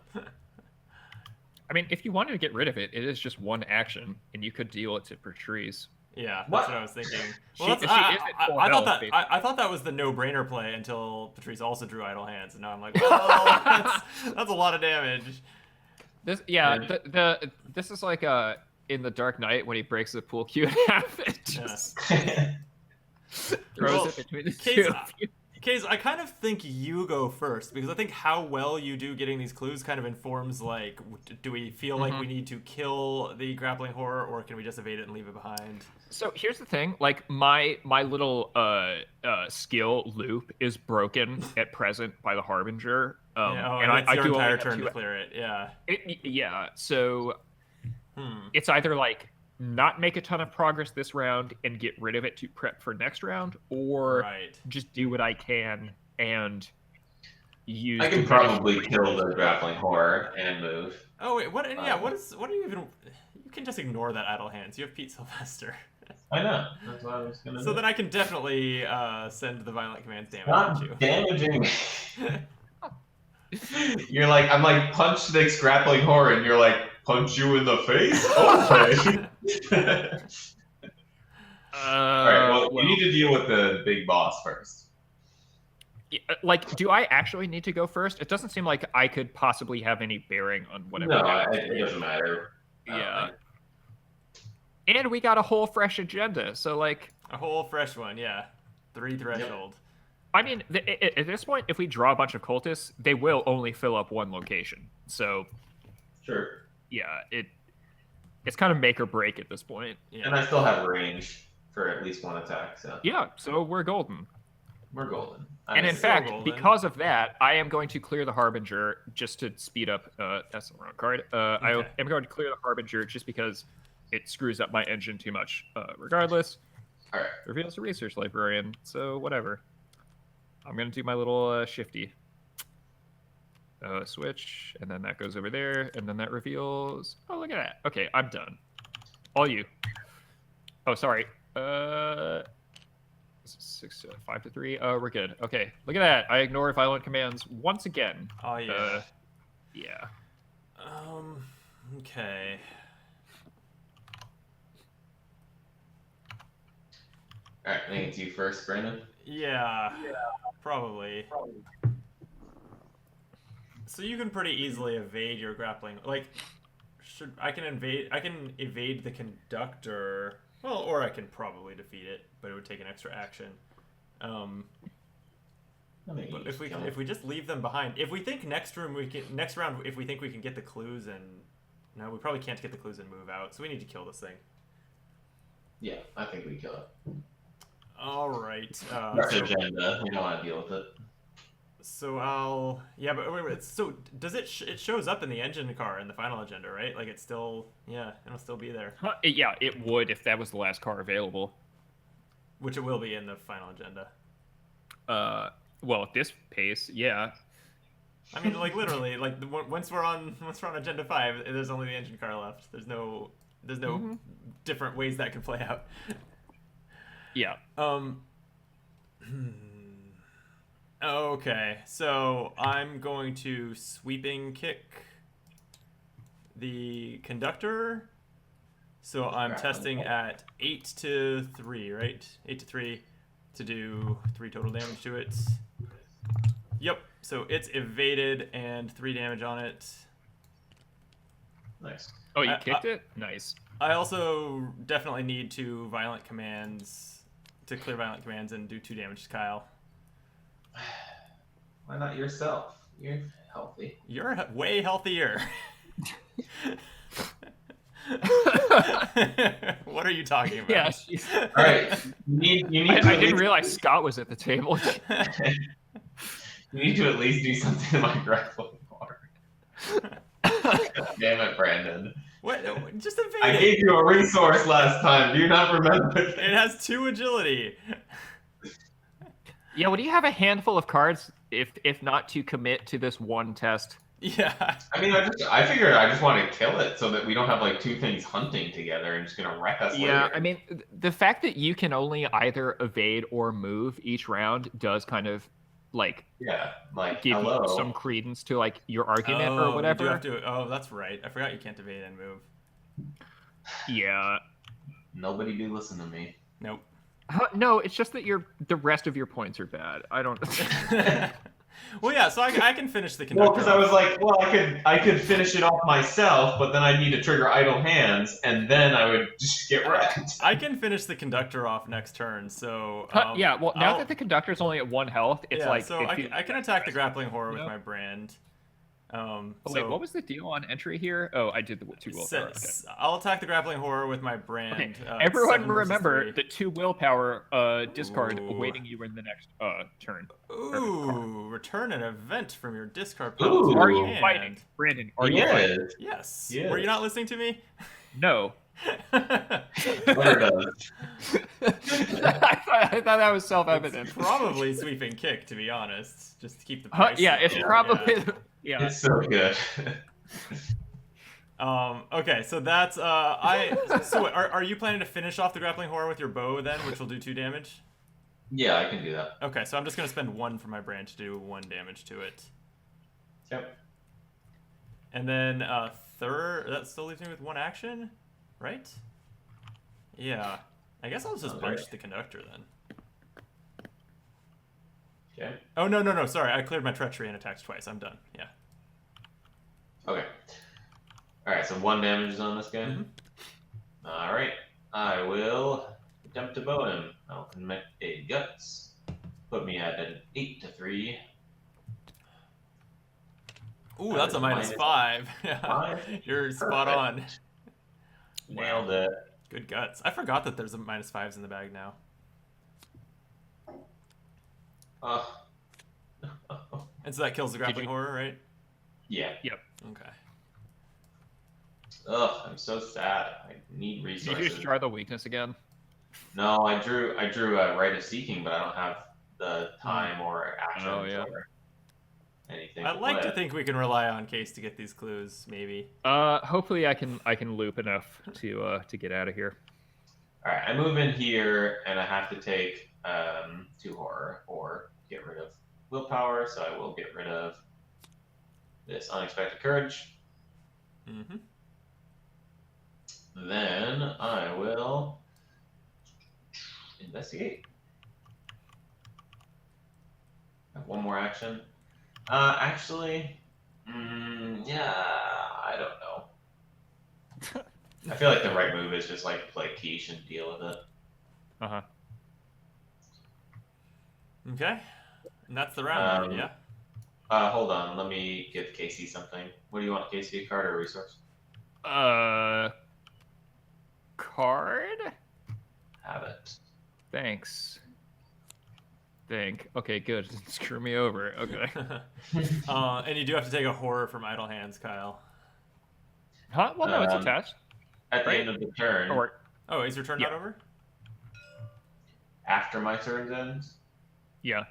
I mean, if you wanted to get rid of it, it is just 1 action, and you could deal it to Patrice. Yeah, that's What? what I was thinking. She- Well, she is at full I thought health, that I thought that was the no-brainer play until Patrice also drew idle hands, and now I'm like, well, that's a lot of damage. This, this is like in the Dark Knight when he breaks the pool cue in half. It just throws it between the two. Case, I kind of think you go first, because I think how well you do getting these clues kind of informs, like, do we feel like we need to kill the grappling horror, or can we just evade it and leave it behind? So here's the thing, like my little skill loop is broken at present by the Harbinger. And I it's your do only entire have turn 2 to clear it, yeah. So it's either like not make a ton of progress this round and get rid of it to prep for next round, or just do what I can and use. I can probably kill the grappling horror and move. Oh wait, what? Yeah, what are you even? You can just ignore that idle hands. You have Pete Sylvester. I know. That's what I was gonna do. So then I can definitely send the violent commands damage Not at you. damaging me. You're like, I'm like, punch this grappling horror, and you're like, punch you in the face? Okay. Alright, well, you need to deal with the big boss first. Like, do I actually need to go first? It doesn't seem like I could possibly have any bearing on whatever. No, it doesn't matter. Yeah. And we got a whole fresh agenda, so like... A whole fresh one, yeah. 3 threshold. Yep. I mean, at this point, if we draw a bunch of cultists, they will only fill up 1 location. So... Sure. Yeah, it's kind of make or break at this point. Yeah. And I still have range for at least 1 attack, so... Yeah, so we're golden. We're golden. And in so fact, golden. because of that, I am going to clear the Harbinger just to speed up... that's the wrong card. I am going to clear the Harbinger just because it screws up my engine too much. Regardless, All right. reveals a research librarian, so whatever. I'm gonna do my little shifty. Switch, and then that goes over there, and then that reveals. Oh, look at that. Okay, I'm done. All you. Oh, sorry. 5 to 3. Oh, we're good. Okay, look at that. I ignore violent commands once again. Oh yeah. Yeah. Okay. All right, I think it's you first, Brandon. Yeah. Probably. So you can pretty easily evade your grappling. Like, I can evade the conductor. Well, or I can probably defeat it, but it would take an extra action. But if we just leave them behind, if we think next round if we think we can get the clues and no, we probably can't get the clues and move out, so we need to kill this thing. Yeah, I think we kill it. All right. That's agenda. We don't want to deal with it. So but wait, so does it shows up in the engine car in the final agenda, right? Like it's still, it'll still be there. Yeah, it would if that was the last car available. Which it will be in the final agenda. Well, at this pace, yeah. I mean, like literally, like once we're on agenda 5, there's only the engine car left. There's no different ways that can play out. Yeah. Okay, so I'm going to sweeping kick the conductor. So I'm testing at 8 to 3, right? 8 to 3 to do 3 total damage to it. Yep, so it's evaded and 3 damage on it. Nice. Oh, you kicked it? Nice. I also definitely need to clear violent commands and do 2 damage to Kyle. Why not yourself? You're healthy. You're way healthier. What are you talking about? Yeah. All right. You need I didn't realize Scott was at the table. You need to at least do something to my grappling bar. Damn it, Brandon. What? Just evade I it. gave you a resource last time. Do you not remember? It has 2 agility. Yeah, would you have a handful of cards if not to commit to this one test? Yeah. I mean, I figured I just want to kill it so that we don't have like 2 things hunting together and just gonna wreck us Yeah, later. I mean, the fact that you can only either evade or move each round does kind of like give hello. you some credence to like your argument or whatever. You have to, that's right. I forgot you can't evade and move. Yeah. Nobody do listen to me. Nope. No, it's just that the rest of your points are bad. I don't. Well, yeah, so I can finish the conductor. Well, because I was like, well, I could finish it off myself, but then I'd need to trigger idle hands, and then I would just get wrecked. I can finish the conductor off next turn, so... yeah, well, now that the conductor's only at 1 health, it's like... so I can attack the grappling horror with my brand. Wait, what was the deal on entry here? Oh, I did the 2 willpower. Okay. I'll attack the grappling horror with my brand. Okay. Everyone 7 versus remember 3. the 2 willpower discard awaiting you in the next turn. Ooh, return an event from your discard Ooh. pile. to Are your you hand. fighting? Brandon, are you fighting? Yes. Yes. Were you not listening to me? No. What does? I thought that was self-evident. Probably sweeping kick, to be honest. Just to keep the price Yeah, it's low. probably... Yeah. It's so good. Okay, so that's so are you planning to finish off the grappling horror with your bow then, which will do 2 damage? Yeah, I can do that. Okay, so I'm just gonna spend 1 for my brand to do 1 damage to it. Yep. And then third, that still leaves me with 1 action, right? Yeah. I guess I'll just punch the conductor then. Okay. Oh no, sorry, I cleared my treachery and attacked twice. I'm done. Yeah. Okay. Alright, so 1 damage is on this guy. Mm-hmm. Alright. I will attempt to bow him. I'll commit a guts. Put me at an 8 to 3. Ooh, that's a -5. Yeah. You're spot on. Nailed it. Good guts. I forgot that there's a -5s in the bag now. And so that kills the grappling horror, right? Yeah. Yep. Okay. Ugh, I'm so sad. I need Did resources. you just try the weakness again? No, I drew a Rite of Seeking, but I don't have the time or actions Oh, yeah. or anything. I'd like to think we can rely on Case to get these clues, maybe. Hopefully I can loop enough to get out of here. All right, I move in here, and I have to take 2 horror or get rid of willpower. So I will get rid of this unexpected courage. Mm-hmm. Then I will investigate. I have one more action. Actually, yeah, I don't know. I feel like the right move is just like play quiche and deal with it. Uh-huh. Okay. And that's the round, then, yeah? Hold on, let me give Casey something. What do you want, Casey? A card or a resource? Card? Have it. Thanks. Okay, good. Screw me over. Okay. And you do have to take a horror from idle hands, Kyle. Huh? Well, no, it's attached. At the Right. end of the turn, Or Oh, is your turn Yeah. not over? after my turn ends. yeah.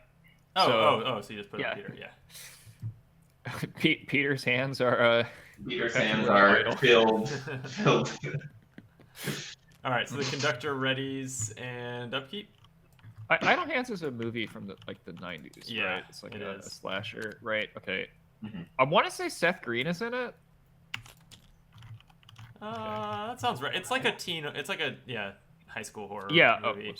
Oh, So- so you just put yeah. it Peter, yeah. Peter's hands are Peter's That's hands really are idle. filled. All right, so the conductor readies and upkeep. Idle Hands is a movie from the 90s, Yeah, right? It's like it a is. slasher, right? Okay. Mhm. I want to say Seth Green is in it. That sounds right. It's like a high school horror Yeah. movie.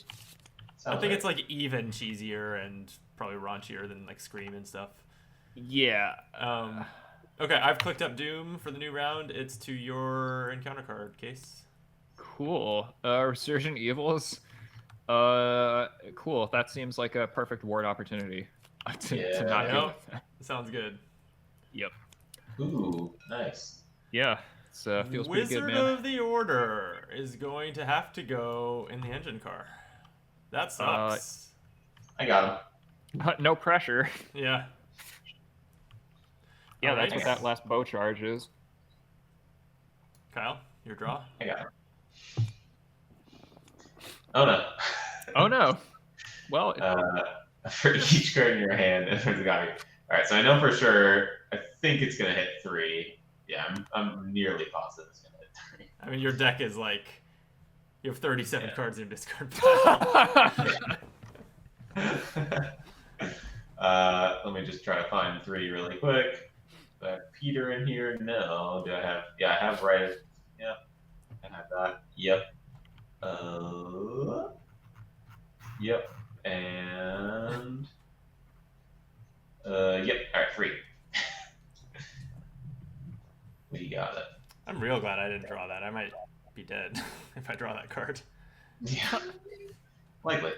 Sounds I think right. it's like even cheesier and probably raunchier than like Scream and stuff. Yeah. Okay, I've clicked up Doom for the new round. It's to your encounter card, Case. Cool. Resurgent Evils. Cool. That seems like a perfect ward opportunity to not Yeah. deal with that. Sounds good. Yep. Ooh, nice. Yeah. It feels pretty Wizard good, man. of the Order is going to have to go in the engine car. That sucks. I got him. No pressure. Yeah. Yeah, Alright. that's what that last bow charge is. Kyle, your draw. I got him. Oh no. Oh no. Well, For each card in your hand, there's a guy. All right, so I know for sure. I think it's gonna hit 3. Yeah, I'm nearly positive it's gonna hit 3. I mean, your deck is like you have 37 Yeah. cards in your discard pile. Let me just try to find 3 really quick. Do I have Peter in here? No. Do I have? Yeah, I have right. Yep. I have that. Yep. Yep. And yep. All right, 3. We got it. I'm real glad I didn't draw that. I might be dead if I draw that card. Yeah. Likely.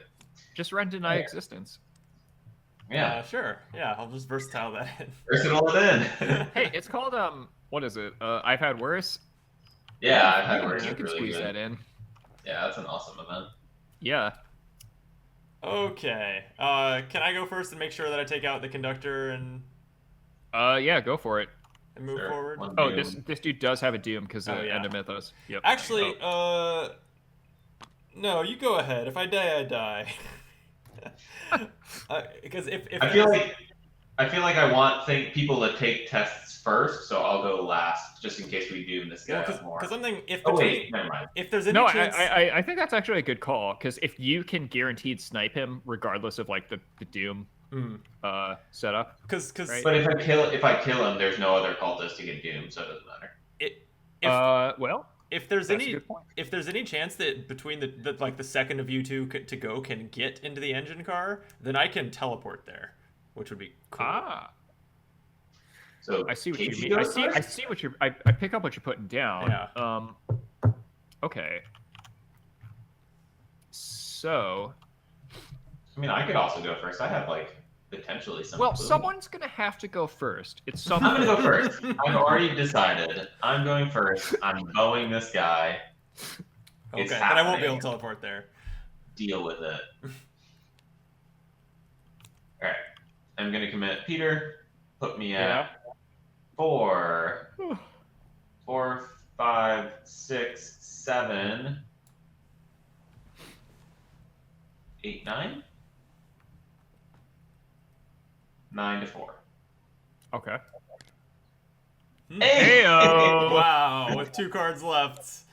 just run deny existence. Yeah. Sure. Yeah, I'll just versatile that in. Versatile it in. Hey, it's called what is it? I've had worse. Yeah, I've had You worse. can It's really squeeze good. that in. Yeah, that's an awesome event. Yeah. Okay. Can I go first and make sure that I take out the conductor and Yeah, go for it. move Sure. forward? One Oh, doom. this dude does have a doom because of Oh, yeah. End of Mythos. Yep. Actually, no, you go ahead. If I die, I die. Because if I feel like I think people to take tests first, so I'll go last just in case we doom this guy up more. because something if Oh between, wait, never mind. if there's any No, chance, I think that's actually a good call because if you can guaranteed snipe him regardless of like the doom setup. because Right. But if I kill him, there's no other cultist to get doomed, so it doesn't matter. Well, if there's that's a any good point. if there's any chance that between the second of you two to go can get into the engine car, then I can teleport there, which would be cool. So I see what you Casey mean. I goes see first? what you're. I pick up what you're putting down. Yeah. Okay. So, I mean, I could also go first. I have like potentially some. well, clue. someone's gonna have to go first. It's I'm someone. gonna go first. I've already decided. I'm going first. I'm bowing this guy. Okay, It's then I won't be happening. able to teleport there. Deal with it. All right. I'm gonna commit Peter. Put me at Yeah. 4, 5, 6, 7, 8, 9. 9 to 4. Okay. Hey! Heyo! Wow, with 2 cards left.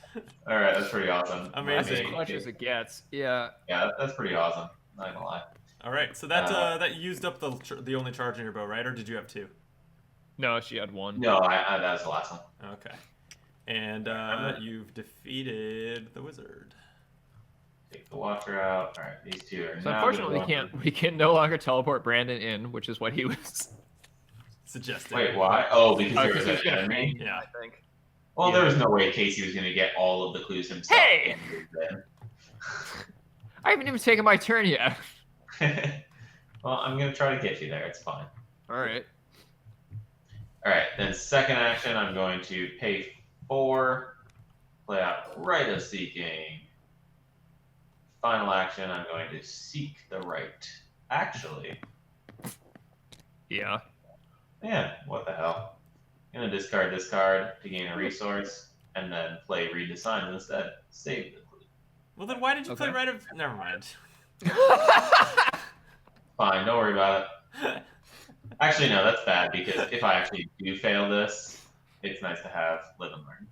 All right, that's pretty awesome. Amazing. That's as clutch as it gets. Yeah. Yeah, that's pretty awesome. Not gonna lie. All right, so that used up the only charge in your bow, right? Or did you have 2? No, she had 1. No, that was the last one. Okay. And you've defeated the wizard. Take the Watcher out. All right, these 2 are. So now unfortunately, we can no longer teleport Brandon in, which is what he was Suggesting. Wait, why? Oh, because there was he was an gonna enemy. hang, Yeah. I think. Well, Yeah. there was no way Casey was gonna get all of the clues himself. Hey! I haven't even taken my turn yet. Well, I'm gonna try to get you there. It's fine. All right. All right, then second action, I'm going to pay 4, play out Right of Seeking. Final action, I'm going to seek the right. Actually, Yeah. yeah, what the hell? I'm gonna discard this card to gain a resource, and then play Read the Signs instead. Save the clue. Well, then why did you play Okay. right of... Never mind. Fine, don't worry about it. Actually, no, that's bad, because if I actually do fail this, it's nice to have Live and Learn.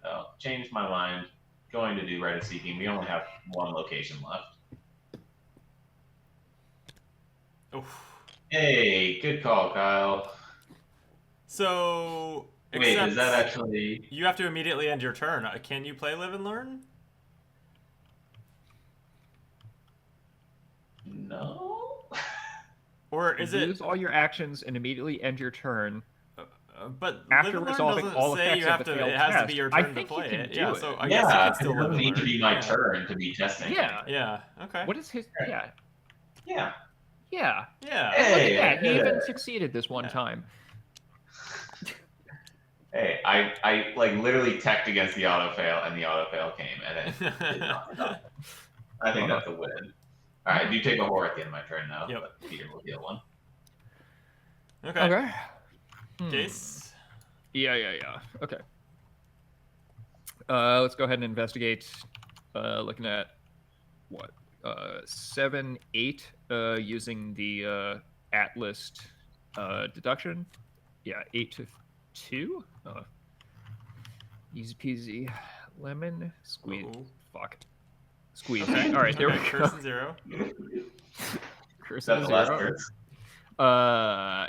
So, changed my mind. Going to do Right of Seeking. We only have 1 location left. Oof. Hey, good call, Kyle. So... Wait, except is that actually... You have to immediately end your turn. Can you play Live and Learn? No? Or is it... Use all your actions and immediately end your turn. But After Live and Learn resolving doesn't all say effects you of have the to. failed It has to be test. your I turn to think you play can it. do Yeah, it. so I guess you Yeah, can it still Live doesn't and need to Learn. be my Yeah. turn to be testing. Yeah. Yeah. Okay. What is his? Yeah. Yeah. Yeah. Yeah. And look Hey, at that. He yeah. even succeeded this one Yeah. time. Hey, I like literally teched against the auto fail, and the auto fail came, and then did not. I think that's a win. All right, do take a horror at the end of my turn now. Yep. But Peter will deal one. Okay. Hmm. Case. Yeah. Okay. Let's go ahead and investigate. Looking at what 7, 8. Using the Atlas deduction. Yeah, 8 to 2. Easy peasy, lemon squeeze. Uh-oh. Fuck. Squeeze. Okay. All right, there we Okay, go. Person 0. Curse That's of the last 0. curse.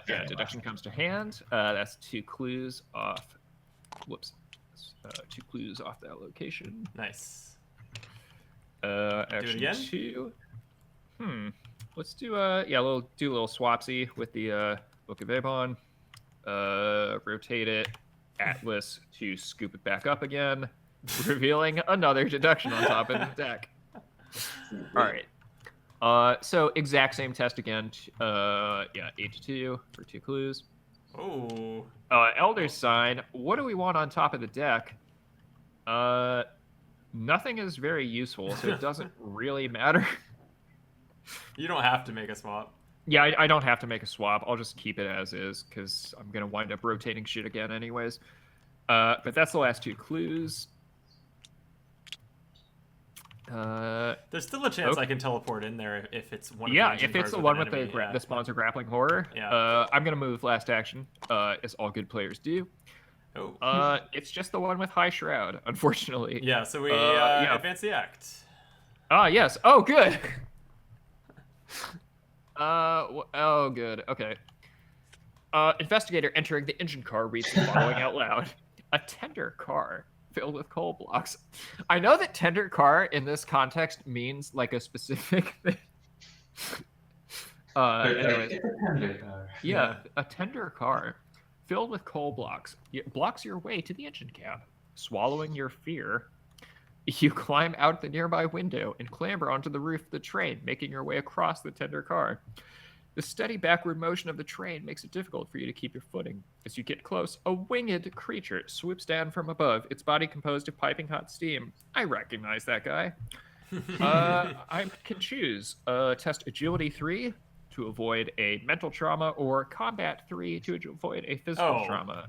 Yeah, deduction comes to hand. That's 2 clues off. Whoops. 2 clues off that location. Nice. Action again? 2. Let's do a little swapsy with the Book of Avon. Rotate it. Atlas to scoop it back up again, revealing another deduction on top of the deck. All right. So exact same test again. 8 to 2 for 2 clues. Oh. Elder's Sign. What do we want on top of the deck? Nothing is very useful, so it doesn't really matter. You don't have to make a swap. Yeah, I don't have to make a swap. I'll just keep it as is, because I'm going to wind up rotating shit again anyways. But that's the last 2 clues. There's still a chance I can teleport in there if it's one. Yeah, of the if it's cards the with one an with enemy, the sponsor grappling horror. Yeah. I'm going to move last action, as all good players do. Oh. It's just the one with High Shroud, unfortunately. Yeah. So we yeah. advance the act. Ah, yes. Oh, good. Oh, good. Okay. Investigator entering the engine car reads the following out loud. A tender car filled with coal blocks. I know that tender car in this context means like a specific thing. Anyways, yeah, a tender car filled with coal blocks. It blocks your way to the engine cab. Swallowing your fear, you climb out the nearby window and clamber onto the roof of the train, making your way across the tender car. The steady backward motion of the train makes it difficult for you to keep your footing. As you get close, a winged creature swoops down from above, its body composed of piping hot steam. I recognize that guy. I can choose test agility 3 to avoid a mental trauma, or combat 3 to avoid a physical trauma.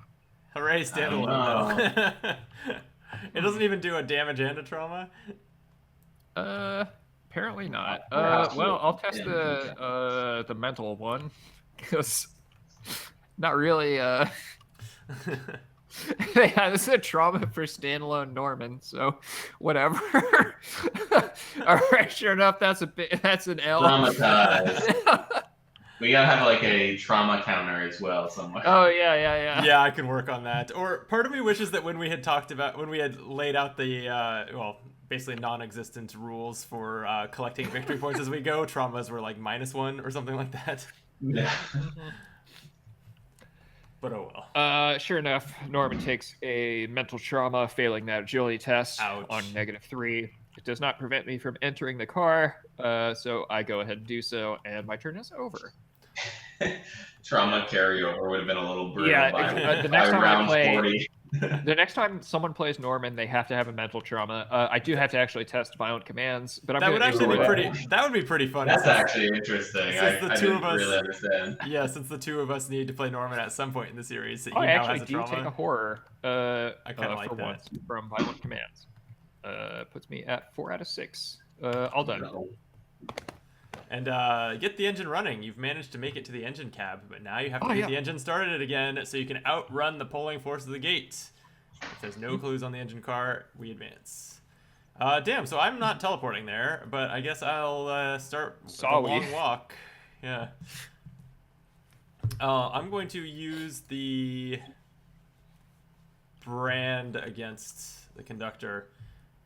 Hooray, standalone though. It doesn't even do a damage and a trauma. Apparently not. Perhaps Well, we'll- I'll test the mental one because not really. Yeah, this is a trauma for standalone Norman, so whatever. All right, sure enough, that's an L. Traumatized. We gotta have like a trauma counter as well somewhere. Oh yeah. Yeah, I can work on that. Or part of me wishes that when we had laid out the basically non-existent rules for collecting victory points as we go, traumas were like -1 or something like that. Yeah. But oh well. Sure enough, Norman takes a mental trauma, failing that agility test Ouch. on -3. It does not prevent me from entering the car, so I go ahead and do so, and my turn is over. Trauma carryover would have been a little brutal Yeah, by, the next by time I round play- 40. The next time someone plays Norman, they have to have a mental trauma. I do have to actually test violent commands, but I'm That would gonna actually be ignore pretty. that. That would be pretty funny. That's since- actually interesting. since the I two didn't of us- really understand. Yeah, since the two of us need to play Norman at some point in the series, he Oh, I now actually has a do trauma. take a horror I kinda like for that. once from violent commands. Puts me at 4 out of 6. All done. No. And get the engine running. You've managed to make it to the engine cab, but now you have to Oh, get yeah. the engine started again so you can outrun the pulling force of the gate. If there's no clues on the engine car, we advance. Damn, so I'm not teleporting there, but I guess I'll start with a Saw we. long walk. Yeah. I'm going to use the brand against the conductor.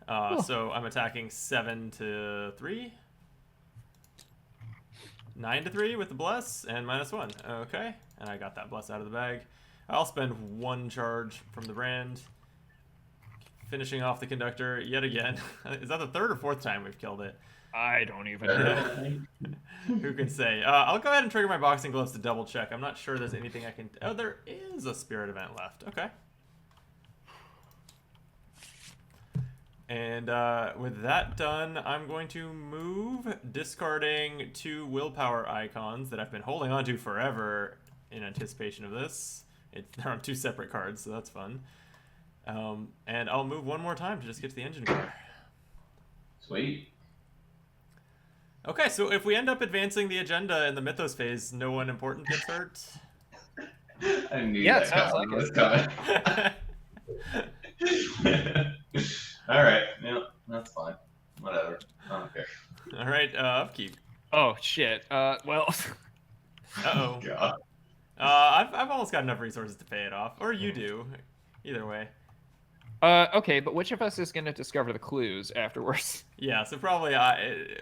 So I'm attacking 7 to 3. 9 to 3 with the bless and -1. Okay, and I got that bless out of the bag. I'll spend 1 charge from the brand. Finishing off the conductor yet again. Is that the 3rd or 4th time we've killed it? I don't even know. Who can say? I'll go ahead and trigger my boxing gloves to double check. I'm not sure there's anything I can... Oh, there is a spirit event left. Okay. And with that done, I'm going to move, discarding 2 willpower icons that I've been holding on to forever in anticipation of this. They're on 2 separate cards, so that's fun. And I'll move 1 more time to just get to the engine car. Sweet. Okay, so if we end up advancing the agenda in the Mythos phase, no one important gets hurt? I knew Yeah, that it sounds comment like was coming. All right. Yeah, that's fine. Whatever. I don't care. All right, upkeep. Oh shit. Well. Uh-oh. God. I've almost got enough resources to pay it off. Or you do. Either way. Okay, but which of us is gonna discover the clues afterwards? Yeah, so probably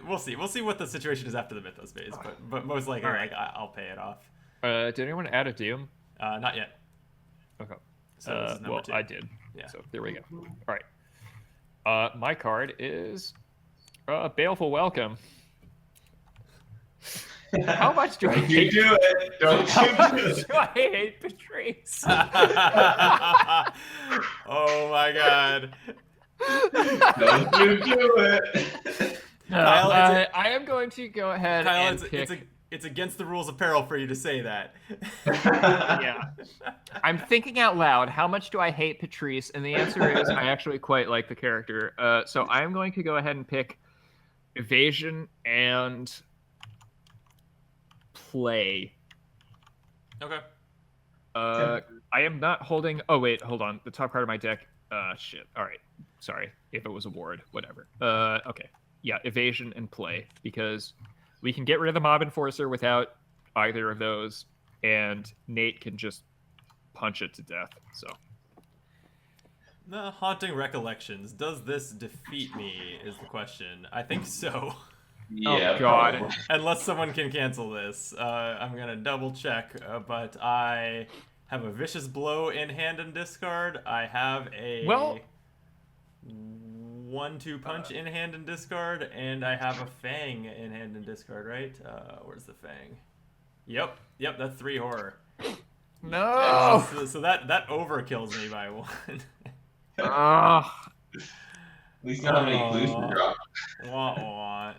we'll see. We'll see what the situation is after the Mythos phase, but most likely All right. like I'll pay it off. Did anyone add a doom? Not yet. Okay. So this is number Well, 2. I did. Yeah. So there we go. All right. My card is Baleful Welcome. How much do I Don't you hate? do it. Don't How you do much it. do I hate Patrice? Oh my god. Don't you do it. Kyle, I am going to go ahead Kyle, and pick. it's against the rules of peril for you to say that. Yeah. I'm thinking out loud. How much do I hate Patrice? And the answer is I actually quite like the character. So I'm going to go ahead and pick evasion and play. Okay. I am not holding. Oh wait, hold on. The top card of my deck. Shit. All right. Sorry. If it was a ward, whatever. Okay. Yeah, evasion and play, because we can get rid of the mob enforcer without either of those, and Nate can just punch it to death. So. The haunting recollections. Does this defeat me? Is the question. I think so. Yeah. Oh, God. probably. Unless someone can cancel this. I'm gonna double check, but I have a vicious blow in hand and discard. I have a 1/2 punch in hand and discard, and I have a fang in hand and discard. Right? Where's the fang? Yep, that's 3 horror. No. So that overkills me by 1. At least not how many clues Aw. to drop. Wah, wah.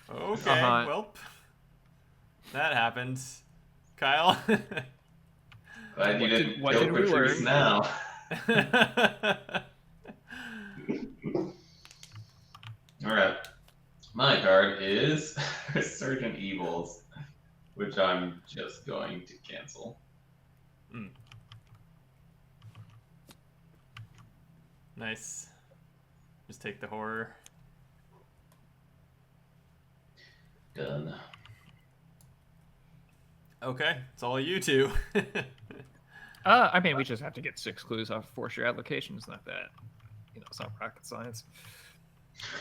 Okay, Uh-huh. well, that happened. Kyle? Glad you didn't what kill did we Patrice learn? now. Alright. My card is Resurgent Evils, which I'm just going to cancel. Nice. Just take the horror. Done. Okay, it's all you two. I mean, we just have to get 6 clues off 4-share application. It's not that, it's not rocket science.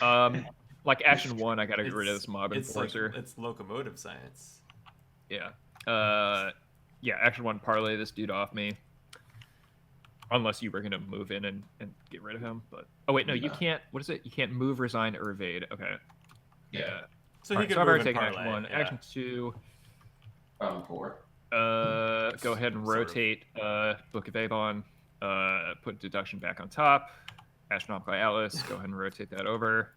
Like action 1, I gotta get rid of this mob enforcer. It's locomotive science. Yeah. Yeah, action 1, parlay this dude off me. Unless you were gonna move in and get rid of him, but wait, no, you can't. What is it? You can't move, resign, or evade. Okay. Yeah. So All he right, could I've move already and taken parlay. action 1. Yeah. Action 2. 4. Go ahead and rotate Book of Avon. Put deduction back on top. Astronomical Atlas. Go ahead and rotate that over.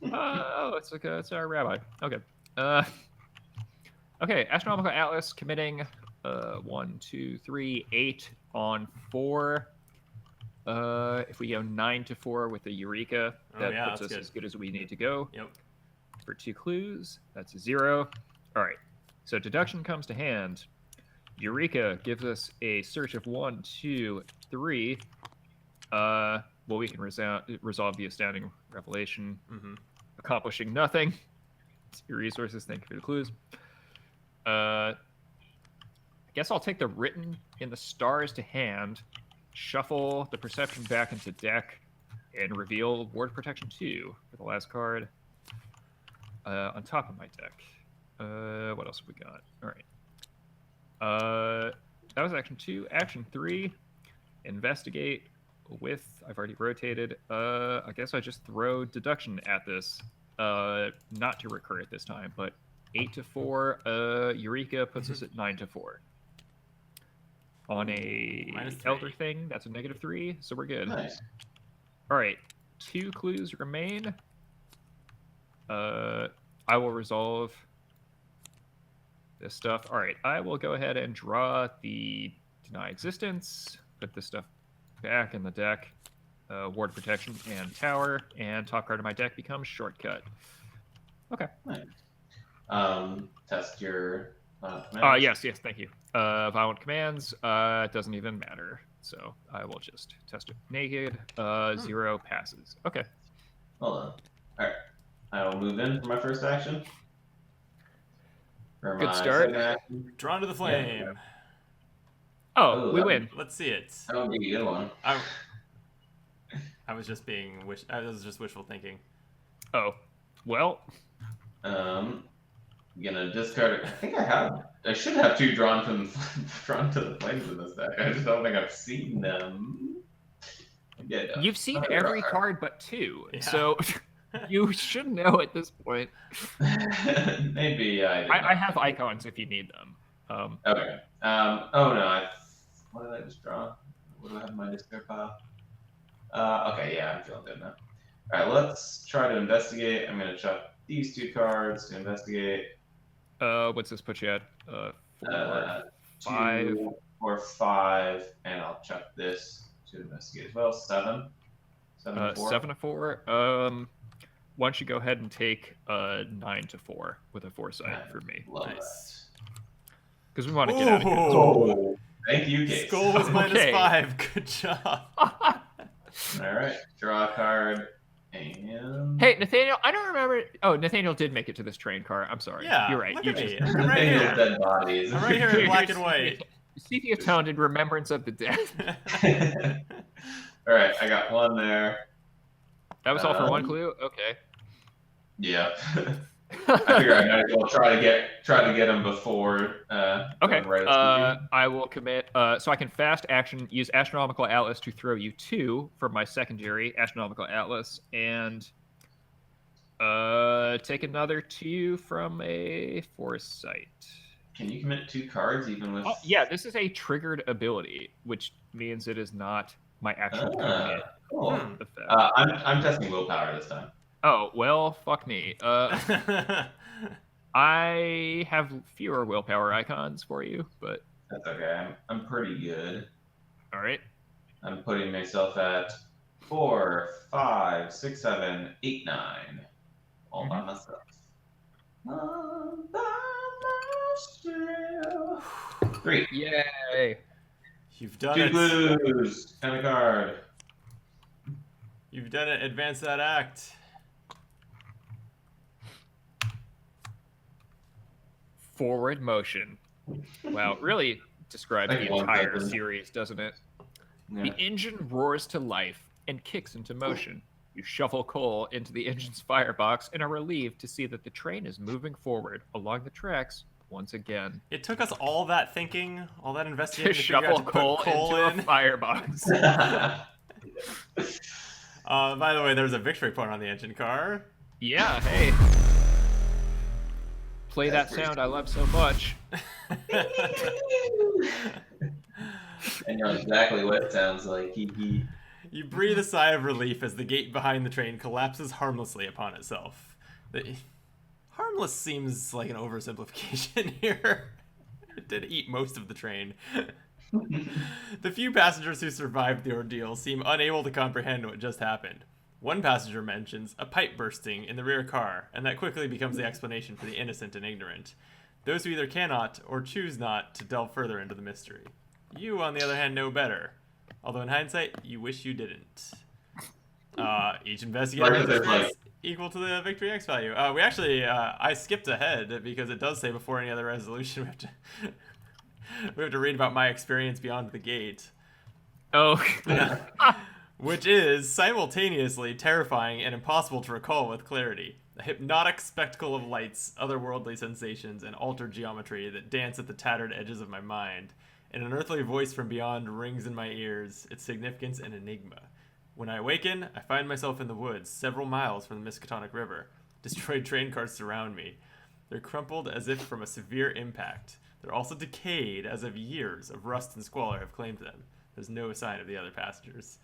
Oh, it's our rabbi. Okay. Okay. Astronomical Atlas committing 1, 2, 3, 8 on 4. If we go 9 to 4 with the Eureka, that puts us as good as we need to go. Yep. For 2 clues, that's a 0. All right. So deduction comes to hand. Eureka gives us a search of 1, 2, 3. Well, we can resolve the astounding revelation, accomplishing nothing. Your resources. Thank you for the clues. I guess I'll take the written in the stars to hand, shuffle the perception back into deck, and reveal Ward Protection 2 for the last card on top of my deck. What else have we got? All right. That was action 2. Action 3, investigate with. I've already rotated. I guess I just throw deduction at this. Not to recur it this time, but 8 to 4. Eureka puts us at 9 to 4. On a Elder thing, that's a -3, so we're good. Nice. All right, 2 clues remain. I will resolve this stuff. All right, I will go ahead and draw the Deny Existence, put this stuff back in the deck, Ward Protection and Tower, and top card of my deck becomes Shortcut. Okay. Nice. Test your Yes, thank you. Violent commands, it doesn't even matter. So I will just test it naked. 0 passes. Okay. Hold on. Alright. I will move in for my first action. For Good my start. second action. Drawn to the flame. Oh, we win. Let's see it. That would be a good one. I was just wishful thinking. Oh, well. I'm gonna discard it. I think I should have 2 drawn to the flames in this deck. I just don't think I've seen them. Yeah, You've seen every card but 2, Yeah. so you should know at this point. Maybe I have icons if you need them. Okay. Oh no. What did I just draw? What do I have in my discard pile? Okay. Yeah, I'm feeling good now. All right. Let's try to investigate. I'm gonna chuck these 2 cards to investigate. What's this put you at? 4, 5. 2 or 5, and I'll chuck this to investigate as well. 7. 7 to 4. 7 to 4. Why don't you go ahead and take 9 to 4 with a foresight for me? Love Nice. Because we want to get out of here. Oh, thank you, Case. Skull was Okay. -5. Good job. All right, draw a card. And Hey, Nathaniel, I don't remember. Oh, Nathaniel did make it to this train car. I'm sorry. Yeah, You're right. look You at just me. I'm right here. dead bodies. I'm right here in black and white. Sepia toned in remembrance of the dead. All right, I got 1 there. That was all for 1 clue. Okay. Yeah. I figure I might as well try to get him before. Okay. Right at I will commit. So I can fast action use Astronomical Atlas to throw you 2 from my secondary Astronomical Atlas, and take another 2 from a foresight. Can you commit 2 cards even with? Oh, yeah, this is a triggered ability, which means it is not my actual commit Cool. effect. I'm testing willpower this time. Oh, well, fuck me. I have fewer willpower icons for you, but That's okay. I'm pretty good. All right. I'm putting myself at 4, 5, 6, 7, 8, 9. All by myself. All by myself. 3. Yay. You've done 2 it. blues. And a card. You've done it. Advance that act. Forward motion. Wow, really describes Like the one entire second. series, doesn't it? Yeah. The engine roars to life and kicks into motion. You shovel coal into the engine's firebox and are relieved to see that the train is moving forward along the tracks once again. It took us all that thinking, all that To investigating to figure shovel out to coal put coal into in. a firebox. By the way, there's a victory point on the engine car. Yeah, hey. Play That's that pretty sound I love so much. And you know exactly what it sounds like. Hee. You breathe a sigh of relief as the gate behind the train collapses harmlessly upon itself. Harmless seems like an oversimplification here. It did eat most of the train. The few passengers who survived the ordeal seem unable to comprehend what just happened. One passenger mentions a pipe bursting in the rear car, and that quickly becomes the explanation for the innocent and ignorant. Those who either cannot or choose not to delve further into the mystery. You, on the other hand, know better. Although in hindsight, you wish you didn't. Each investigator Right, has a there's, stress like- equal to the victory X value. We actually, I skipped ahead because it does say before any other resolution we have to read about my experience beyond the gate. Oh. Which is simultaneously terrifying and impossible to recall with clarity. A hypnotic spectacle of lights, otherworldly sensations, and altered geometry that dance at the tattered edges of my mind. An unearthly voice from beyond rings in my ears, its significance an enigma. When I awaken, I find myself in the woods, several miles from the Miskatonic River. Destroyed train cars surround me. They're crumpled as if from a severe impact. They're also decayed as if years of rust and squalor have claimed them. There's no sign of the other passengers.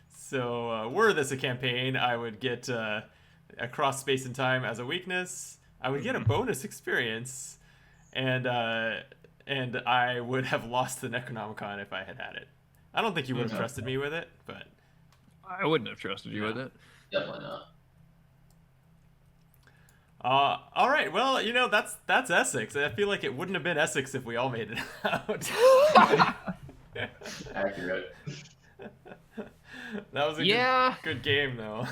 So, were this a campaign, I would get across space and time as a weakness. I would get a bonus experience, and I would have lost the Necronomicon if I had had it. I don't think you would have trusted me with it, but I wouldn't have trusted you with it. Definitely not. all right. Well, you know that's Essex. I feel like it wouldn't have been Essex if we all made it out. Accurate. That was a good game, though.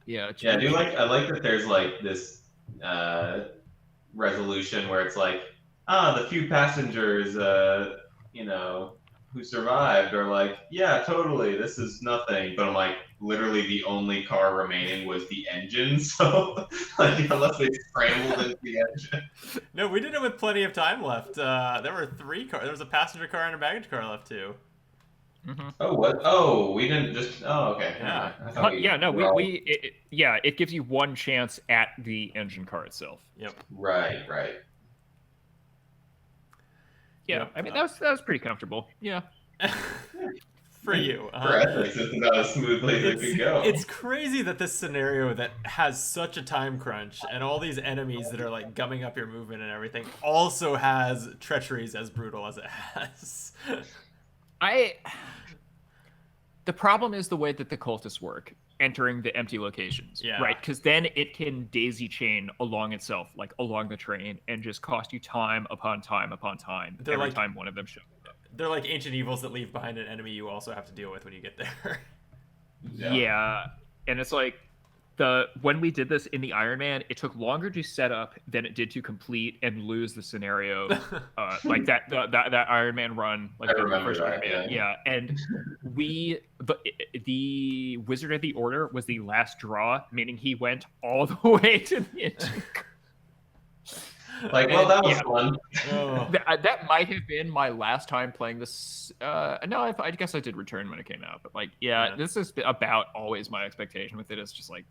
Yeah. Yeah, I like that there's like this resolution where it's like, the few passengers, who survived are like, yeah, totally, this is nothing. But I'm like, literally the only car remaining was the engine, so like unless they scrambled into the engine. No, we did it with plenty of time left. There were 3 cars. There was a passenger car and a baggage car left too. Mm-hmm. Oh, what? Oh, we didn't just. Oh, okay. Yeah. I thought It gives you one chance at the engine car itself. Yep. Right. Yeah, Yep. I mean that was pretty comfortable. Yeah. For you. For Essex, it's not as smoothly as it could go. It's crazy that this scenario that has such a time crunch and all these enemies that are like gumming up your movement and everything also has treacheries as brutal as it has. The problem is the way that the cultists work, entering the empty locations. Yeah. Right? Because then it can daisy chain along itself, like along the train, and just cost you time upon time upon time every time one of them shows up. They're like ancient evils that leave behind an enemy you also have to deal with when you get there. Yeah. And it's like when we did this in the Iron Man, it took longer to set up than it did to complete and lose the scenario. Like that Iron Man run, like the first Iron Man. Yeah. And the Wizard of the Order was the last draw, meaning he went all the way to the engine. Like, well, that was fun. Oh. That might have been my last time playing this. No, I guess I did return when it came out, but like, this is about always my expectation with it. It's just like,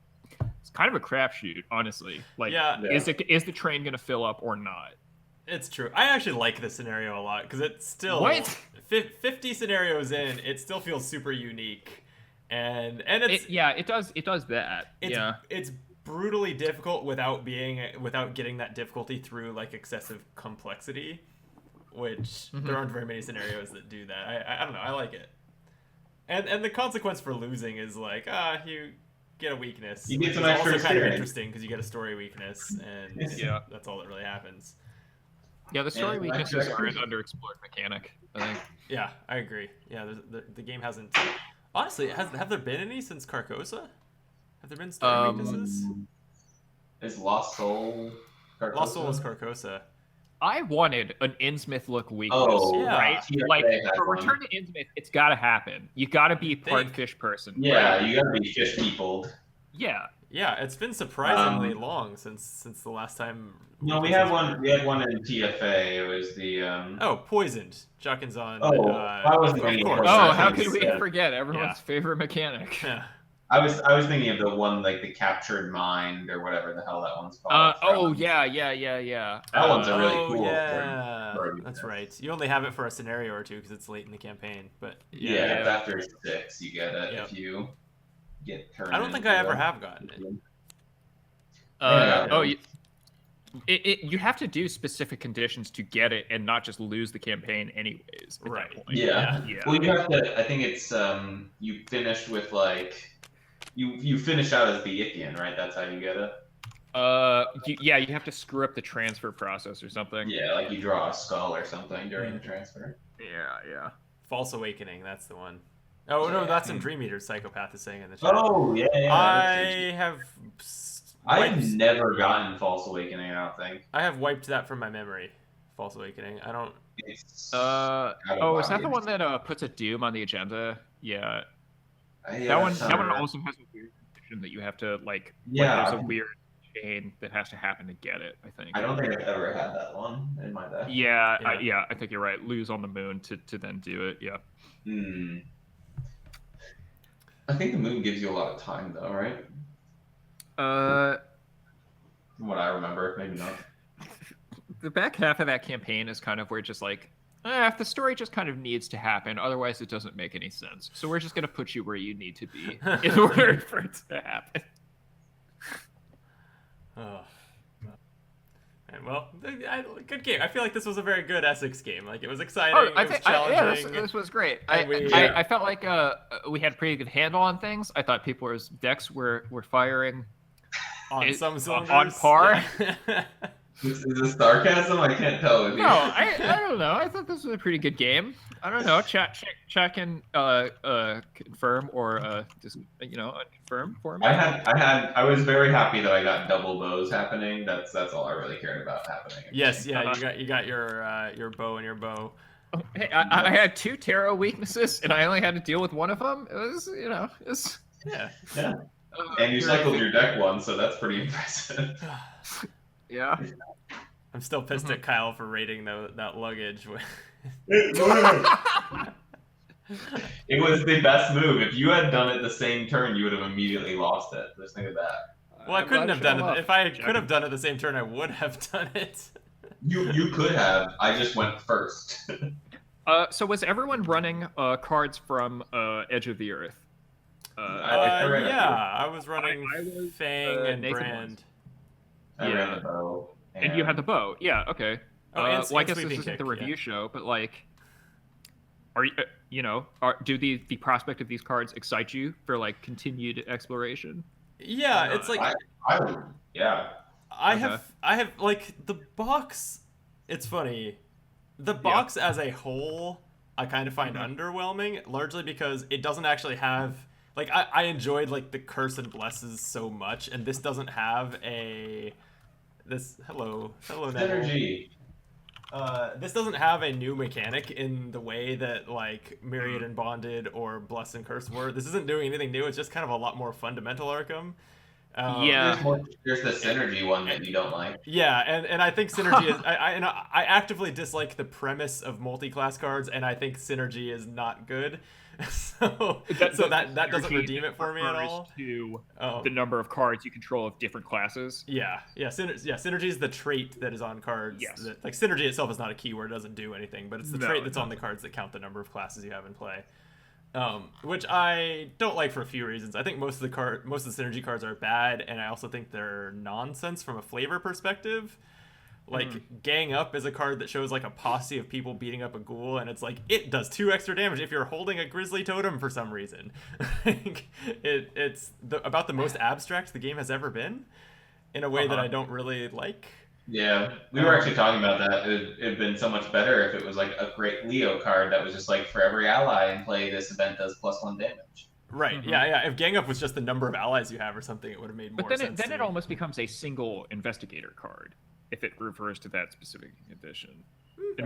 it's kind of a crapshoot, honestly. Like, is the train gonna fill up or not? It's true. I actually like this scenario a lot because it's still 50 scenarios in. It still feels super unique, and it's it does that. It's brutally difficult without getting that difficulty through like excessive complexity. which there aren't very many scenarios that do that. I don't know. I like it. And the consequence for losing is like, you get a weakness. You get some which is extra also kind of experience. interesting because you get a story weakness, and Yeah. that's all that really happens. Yeah, the story And weaknesses extra are an experience. underexplored mechanic, I think. Yeah, I agree. Yeah, the game hasn't. Honestly, have there been any since Carcosa? Have there been story weaknesses? Is Lost Soul? Lost Soul is Carcosa? Carcosa. I wanted an Innsmouth look weakness, Oh, Yeah. right? TFA Like, had for one. Return to Innsmouth, it's got to happen. You got to be part think. fish person. Yeah, right? you gotta be fish peopled. Yeah. Yeah, it's been surprisingly long since the last time. No, we had one. We had one in TFA. It was the. Oh, Poisoned. Juckins on. Oh, I wasn't of thinking course. of Oh, that. how could we Yeah. forget everyone's Yeah. favorite mechanic? Yeah. I was thinking of the one like the captured mind or whatever the hell that one's called. Oh, from- yeah. That one's a really Oh, cool yeah, story. that's right. You only have it for a scenario or two because it's late in the campaign. But Yeah, it's after 6 you get it Yep. if you get turned. I don't think I ever have gotten it. Oh, you have to do specific conditions to get it and not just lose the campaign anyways. At Right. That point. Yeah. Yeah. Well, you have to. I think it's you finish with like you finish out as the Ichian, right? That's how you get it. You have to screw up the transfer process or something. Yeah, like you draw a skull or something during the transfer. Yeah. False Awakening, that's the one. Oh no, Yeah. that's in Dream Eater. Psychopath is saying in the chat. Oh yeah. I have. I've wiped- never gotten False Awakening. I don't think. I have wiped that from my memory. False Awakening. I don't. It's Is that the one? one that puts a doom on the agenda? Yeah. Yeah, That one somewhere. also has a weird condition that you have to like. Yeah. There's a weird chain that has to happen to get it. I think. I don't think I've ever had that one in my deck. Yeah, Yeah. I think you're right. Lose on the moon to then do it. Yeah. Hmm. I think the moon gives you a lot of time, though, right? From what I remember, maybe not. The back half of that campaign is kind of where just like, if the story just kind of needs to happen, otherwise it doesn't make any sense. So we're just gonna put you where you need to be in order for it to happen. Oh. And, well, good game. I feel like this was a very good Essex game. Like it was exciting. Oh, it was challenging. this was great. And I felt like we had a pretty good handle on things. I thought people's decks were firing on some cylinders. on par. Yeah. Is this sarcasm? I can't tell. With you. No, I don't know. I thought this was a pretty good game. I don't know. Check and confirm or just unconfirm for me. I was very happy that I got double bows happening. That's all I really cared about happening. Yes, yeah, you got your bow and your bow. Hey, I had 2 tarot weaknesses, and I only had to deal with one of them. It was, Yeah. Yeah. And you cycled your deck once, so that's pretty impressive. Yeah. I'm still pissed at Kyle for rating that luggage. It was the best move. If you had done it the same turn, you would have immediately lost it. Just think of that. Well, I couldn't have done it. If I could have done it the same turn, I would have done it. You could have. I just went first. So was everyone running cards from Edge of the Earth? I ran a I was running I was, Fang and Nathan Brand. I ran the bow. And you had the bow. Yeah. Okay. Oh, and well, I guess Sweeping this isn't the Kick, review show, but like, are you do the prospect of these cards excite you for like continued exploration? Yeah, it's like I would. Yeah. I have like the box. It's funny, the box as a whole, I kind of find underwhelming, largely because it doesn't actually have like I enjoyed like the Curse and Blesses so much, and this doesn't have hello Neville. Synergy. This doesn't have a new mechanic in the way that like Myriad and Bonded or Bless and Curse were. This isn't doing anything new. It's just kind of a lot more fundamental Arkham. There's the synergy one that you don't like. Yeah, and I think synergy is. I actively dislike the premise of multi-class cards, and I think synergy is not good. So that doesn't redeem it for me at all. To the number of cards you control of different classes. Synergy is the trait that is on cards. Yes. Like synergy itself is not a keyword; it doesn't do anything, but it's the trait that's on the cards that count the number of classes you have in play. Which I don't like for a few reasons. I think most of the synergy cards are bad, and I also think they're nonsense from a flavor perspective. Like Gang Up is a card that shows like a posse of people beating up a ghoul, and it's like it does 2 extra damage if you're holding a Grizzly Totem for some reason. It's about the most abstract the game has ever been, in a way that I don't really like. Yeah, we were actually talking about that. It'd been so much better if it was like a great Leo card that was just like for every ally in play, this event does +1 damage. Right. Yeah. If Gang Up was just the number of allies you have or something, it would have made more sense. But then it almost becomes a single Investigator card if it refers to that specific edition.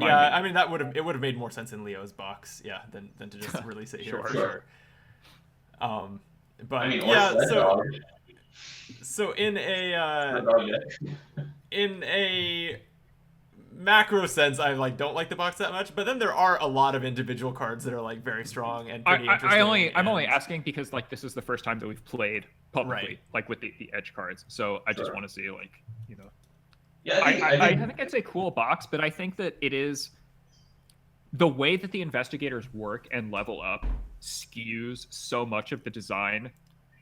Yeah, I mean it would have made more sense in Leo's box, than to just release it here. Sure. But I mean, so in a macro sense, I like don't like the box that much, but then there are a lot of individual cards that are like very strong and pretty interesting. I'm only asking because like this is the first time that we've played publicly, like with the edge cards. So I just want to see Yeah, I think it's a cool box, but I think that it is the way that the Investigators work and level up skews so much of the design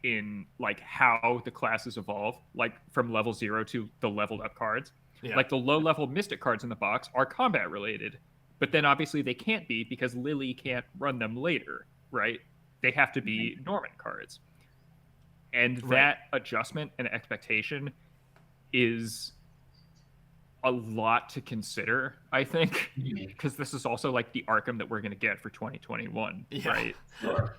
in like how the classes evolve, like from level 0 to the leveled up cards. Yeah. Like the low level Mystic cards in the box are combat related, but then obviously they can't be because Lily can't run them later, right? They have to be Norman cards. And that adjustment and expectation is a lot to consider, I think, because this is also like the Arkham that we're going to get for 2021, right? Sure.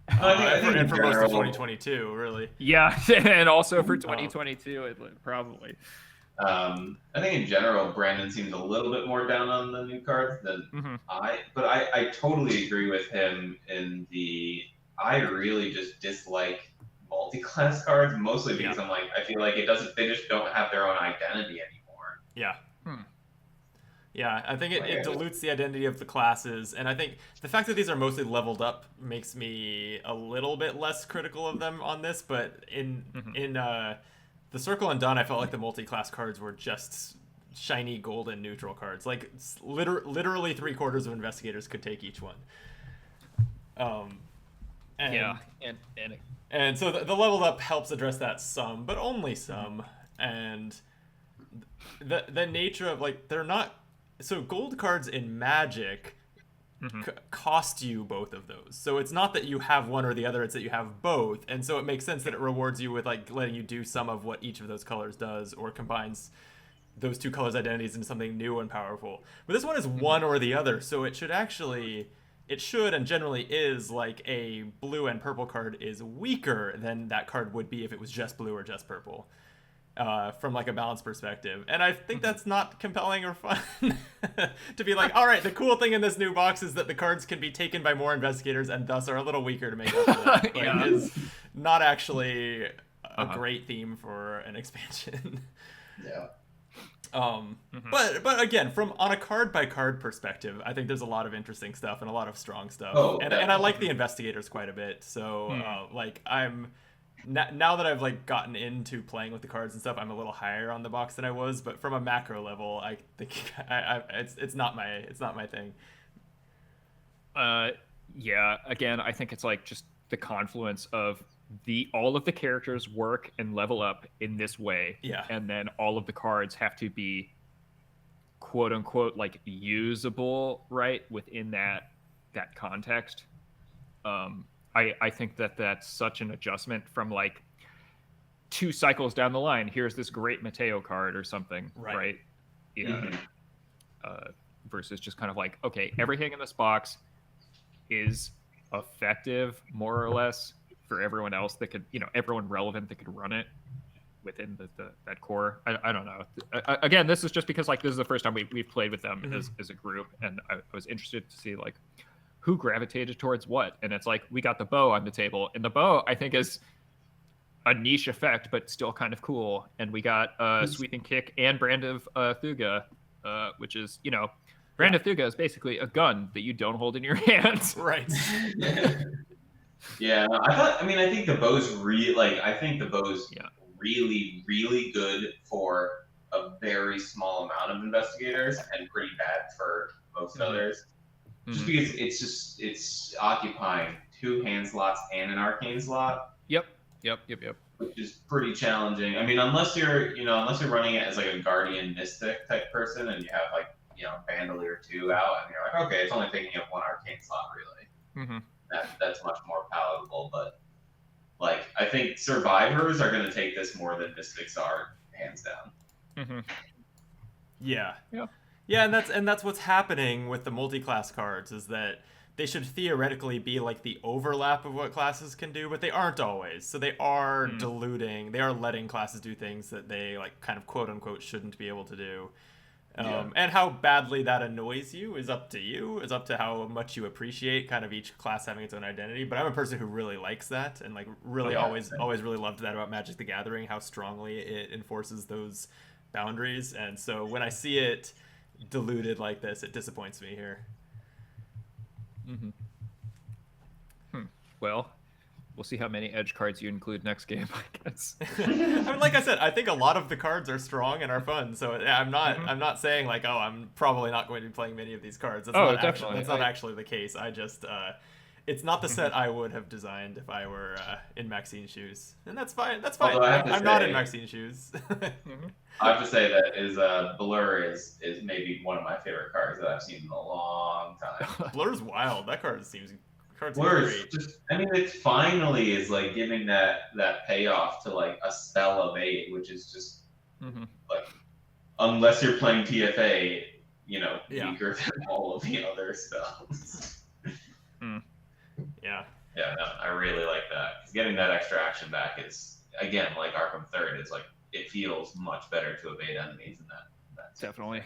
And for most of 2022, really. Yeah, and also for 2022, probably. I think in general, Brandon seems a little bit more down on the new cards than but I totally agree with him in I really just dislike multi-class cards, mostly because I'm like, I feel like they just don't have their own identity anymore. Yeah. Yeah, I think it dilutes the identity of the classes, and I think the fact that these are mostly leveled up makes me a little bit less critical of them on this, but in the Circle Undone, I felt like the multi-class cards were just shiny golden neutral cards. Like literally 3/4 of Investigators could take each one. And so the leveled up helps address that some, but only some. And the nature of like they're not so gold cards in Magic cost you both of those. So it's not that you have one or the other, it's that you have both. And so it makes sense that it rewards you with like letting you do some of what each of those colors does or combines those two colors' identities into something new and powerful. But this one is one or the other, so it should and generally is like a blue and purple card is weaker than that card would be if it was just blue or just purple. From like a balance perspective, and I think that's not compelling or fun to be like, all right, the cool thing in this new box is that the cards can be taken by more Investigators and thus are a little weaker to make up for that. Like, is not actually a great theme for an expansion. But again, from on a card by card perspective, I think there's a lot of interesting stuff and a lot of strong stuff, and I like the Investigators quite a bit. So like I'm. Now that I've like gotten into playing with the cards and stuff, I'm a little higher on the box than I was. But from a macro level, I think it's not my thing. Yeah. Again, I think it's like just the confluence of all of the characters work and level up in this way. Yeah. And then all of the cards have to be quote unquote like usable, right, within that context. I think that's such an adjustment from like 2 cycles down the line. Here's this great Mateo card or something, right? Yeah. Versus just kind of like, okay, everything in this box is effective more or less for everyone else that could, everyone relevant that could run it within that core. I don't know. Again, this is just because like this is the first time we've played with them as a group, and I was interested to see like who gravitated towards what. And it's like we got the bow on the table, and the bow I think is a niche effect but still kind of cool. And we got Sweeping Kick and Brand of Thuga, which is Brand of Thuga is basically a gun that you don't hold in your hands. Right. Yeah, I think the bow's really, really good for a very small amount of Investigators and pretty bad for most others. Just because it's occupying 2 hand slots and an arcane slot. Yep. which is pretty challenging. I mean, unless you're running it as like a Guardian Mystic type person, and you have like Bandolier 2 out, and you're like, okay, it's only taking up one Arcane slot, really. Mm-hmm. That's much more palatable. But like, I think Survivors are going to take this more than Mystics are, hands down. Mm-hmm. Yeah. Yeah. Yeah, and that's what's happening with the multi-class cards, is that they should theoretically be like the overlap of what classes can do, but they aren't always. So they are diluting, they are letting classes do things that they like kind of quote unquote shouldn't be able to do. And how badly that annoys you is up to you. It's up to how much you appreciate kind of each class having its own identity. But I'm a person who really likes that, and like really always really loved that about Magic the Gathering, how strongly it enforces those boundaries. And so when I see it diluted like this, it disappoints me here. Mm-hmm. Well, we'll see how many edge cards you include next game, I guess. I mean, like I said, I think a lot of the cards are strong and are fun. So I'm not saying like, oh, I'm probably not going to be playing many of these cards. That's not actually the case. I just it's not the set I would have designed if I were in Maxine's shoes, and that's fine. That's fine. I'm not in Maxine's shoes. I have to say that Blur is maybe one of my favorite cards that I've seen in a long time. Blur's wild. That card seems Blur great. just, I mean, it finally is like giving that payoff to like a spell of 8, which is just like, unless you're playing TFA, weaker than all of the other spells. Yeah. Yeah, no, I really like that. 'Cause getting that extra action back is, again, like Arkham 3rd, it's like, it feels much better to evade enemies in that Definitely.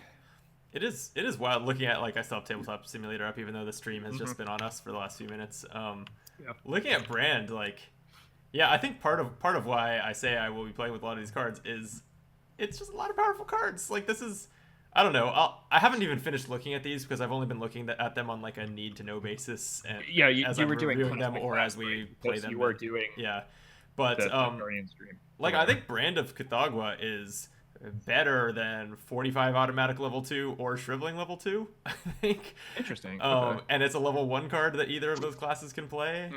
It is wild looking at, like, I still have Tabletop Simulator up, even though the stream has just been on us for the last few minutes. Looking at Brand, like, yeah, I think part of why I say I will be playing with a lot of these cards is it's just a lot of powerful cards. Like, this is, I don't know. I haven't even finished looking at these because I've only been looking at them on like a need-to-know basis. And you were doing them or as we play them. You were doing but the Guardian stream. Like, I think Brand of Cathagua is better than 45 automatic level 2 or Shriveling level 2, I think. Interesting. And it's a level 1 card that either of those classes can play.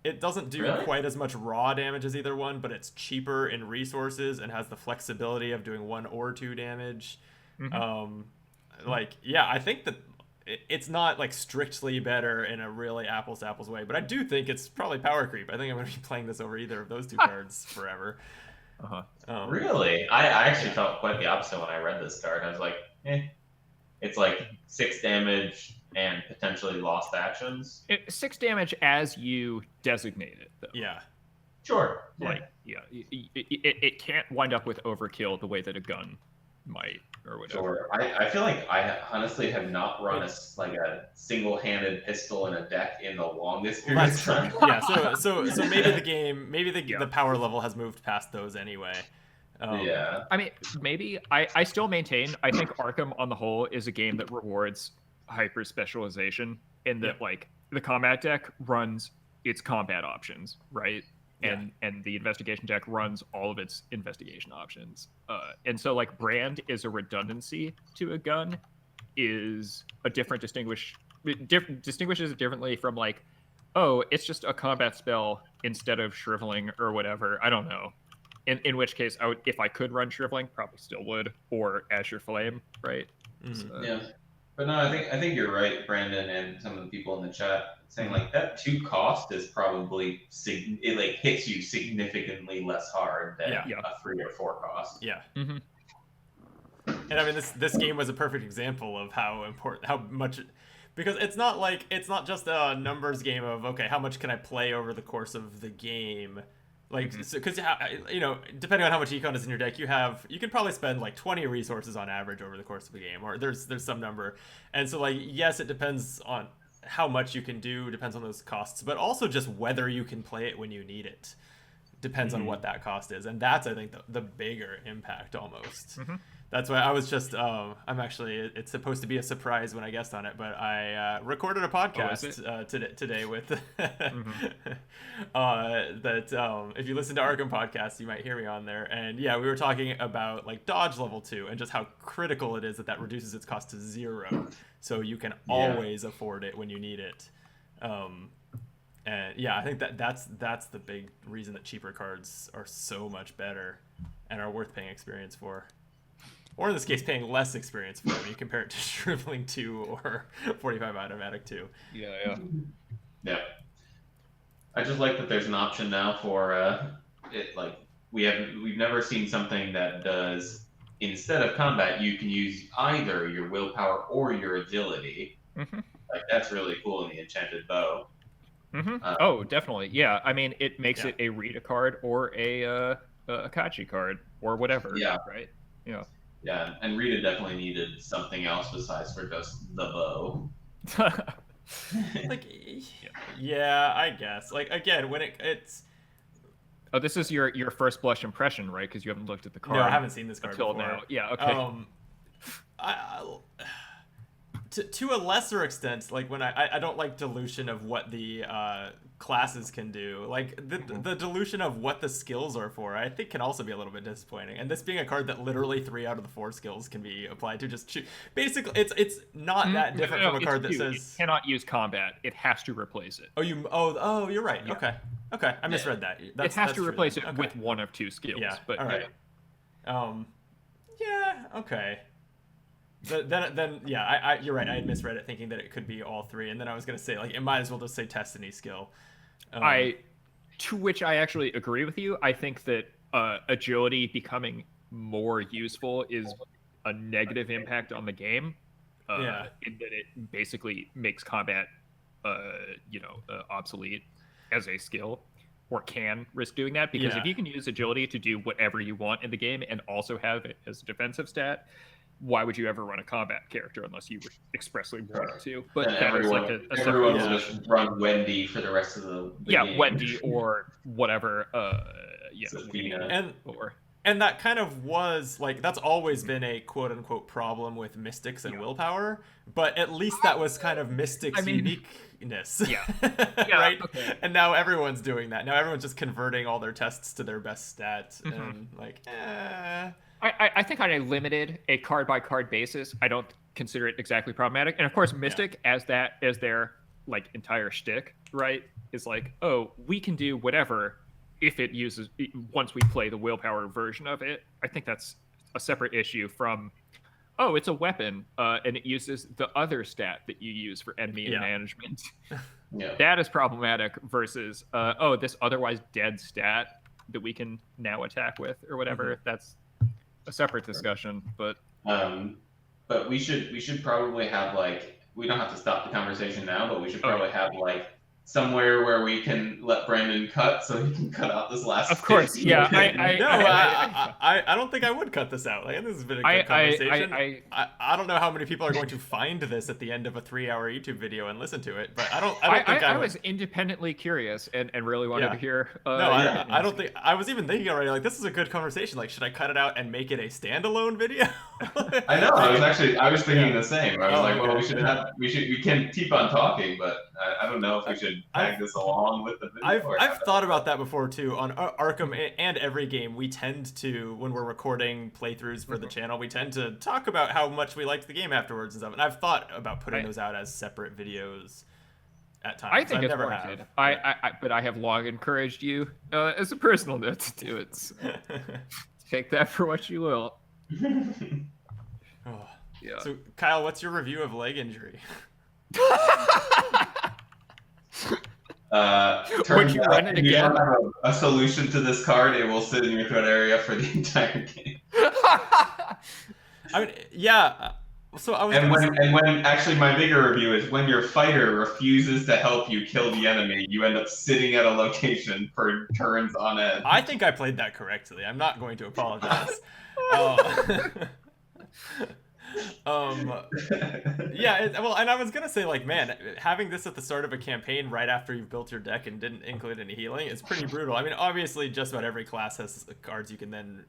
It doesn't do quite as much raw damage as either one, but it's cheaper in resources and has the flexibility of doing 1 or 2 damage. I think that it's not like strictly better in a really apples to apples way, but I do think it's probably power creep. I think I'm going to be playing this over either of those two cards forever. Really? I actually felt quite the opposite when I read this card. I was like, it's like 6 damage and potentially lost actions. 6 damage as you designate it, though. Yeah. Sure. It can't wind up with overkill the way that a gun might or whatever. Sure. I feel like I honestly have not run a single-handed pistol in a deck in the longest period of time. Yeah, so maybe the power level has moved past those anyway. I mean, maybe I still maintain I think Arkham on the whole is a game that rewards hyper specialization in that like the combat deck runs its combat options, right? And the investigation deck runs all of its investigation options. And so like Brand is a redundancy to a gun, is a distinguishes it differently from like, oh, it's just a combat spell instead of Shriveling or whatever. I don't know. In which case, I would, if I could run Shriveling, probably still would, or Azure Flame, right? Yeah. But no, I think you're right, Brandon, and some of the people in the chat saying like that 2 cost is probably it like hits you significantly less hard than a 3 or 4 cost. Yeah. And I mean, this game was a perfect example of how much, because it's not just a numbers game of okay, how much can I play over the course of the game. Like, because depending on how much econ is in your deck, you can probably spend like 20 resources on average over the course of a game, or there's some number, and so like yes, it depends on how much you can do, depends on those costs, but also just whether you can play it when you need it depends on what that cost is, and that's I think the bigger impact almost. That's why I was just it's supposed to be a surprise when I guessed on it, but I recorded a podcast today with that if you listen to Arkham podcast, you might hear me on there, and we were talking about like dodge level 2 and just how critical it is that reduces its cost to 0, so you can always afford it when you need it. And yeah, I think that's the big reason that cheaper cards are so much better and are worth paying experience for. Or in this case, paying less experience for when you compare it to Shriveling 2 or 45 Automatic 2. Yeah. Yeah. I just like that there's an option now for it. Like we've never seen something that does, instead of combat, you can use either your willpower or your agility. Mm-hmm. Like that's really cool in the Enchanted Bow. Mm-hmm. Oh, definitely. Yeah. I mean, it makes it a Rita card or a Akachi card or whatever. Yeah. Right. Yeah. Yeah, and Rita definitely needed something else besides for just the bow. Like, yeah, I guess. Like, again, when it's... Oh, this is your first blush impression, right? Because you haven't looked at the card. No, I haven't seen this card until before. now. Yeah, okay. To a lesser extent, like when I don't like dilution of what the classes can do. Like the dilution of what the skills are for, I think can also be a little bit disappointing. And this being a card that literally 3 out of the 4 skills can be applied to, just basically it's not that different from a card that says it cannot use combat. It has to replace it. Oh, you're right. Yeah. Okay, I misread that. It has to replace it with one of 2 skills. Yeah. But all right. Yeah. Okay. Then yeah, you're right. I had misread it, thinking that it could be all 3, and then I was gonna say like it might as well just say test any skill. To which I actually agree with you. I think that agility becoming more useful is a negative impact on the game. In that it basically makes combat, obsolete as a skill, or can risk doing that, because if you can use agility to do whatever you want in the game and also have it as a defensive stat, why would you ever run a combat character unless you expressly wanted to? But everyone will just run Wendy for the rest of the game. Wendy or whatever. And that kind of was like, that's always been a quote unquote problem with Mystics and willpower, but at least that was kind of Mystics' uniqueness. Right? Okay. And now everyone's doing that. Now everyone's just converting all their tests to their best stats, and like, I think on a limited, a card by card basis, I don't consider it exactly problematic. And of course, Mystic as their like entire shtick, right, is like, oh, we can do whatever if it uses, once we play the willpower version of it. I think that's a separate issue from, oh, it's a weapon and it uses the other stat that you use for enemy management. That is problematic versus, this otherwise dead stat that we can now attack with or whatever. That's a separate discussion, but we should probably have, like, we don't have to stop the conversation now, but we should probably have like somewhere where we can let Brandon cut, so he can cut out this last. Of course, yeah. I don't think I would cut this out. Like, this has been a good conversation. I don't know how many people are going to find this at the end of a 3-hour YouTube video and listen to it, but I don't think I was independently curious and really wanted to hear. I don't think I was even thinking already. Like, this is a good conversation. Like, should I cut it out and make it a standalone video? I know. I was thinking the same. I was like, well, we can keep on talking, but I don't know if we should tag this along with the video. I've thought about that before too. On Arkham and every game, we tend to, when we're recording playthroughs for the channel, we tend to talk about how much we liked the game afterwards and stuff. And I've thought about putting those out as separate videos at times. I think it's warranted. But I have long encouraged you as a personal note to do it. So take that for what you will. Yeah. So Kyle, what's your review of leg injury? Would you run it again? You don't have a solution to this card, it will sit in your threat area for the entire game. I mean, yeah. So I was. And when actually my bigger review is when your fighter refuses to help you kill the enemy, you end up sitting at a location for turns on end. I think I played that correctly. I'm not going to apologize. And I was gonna say, like, man, having this at the start of a campaign right after you've built your deck and didn't include any healing is pretty brutal. I mean, obviously just about every class has cards you can then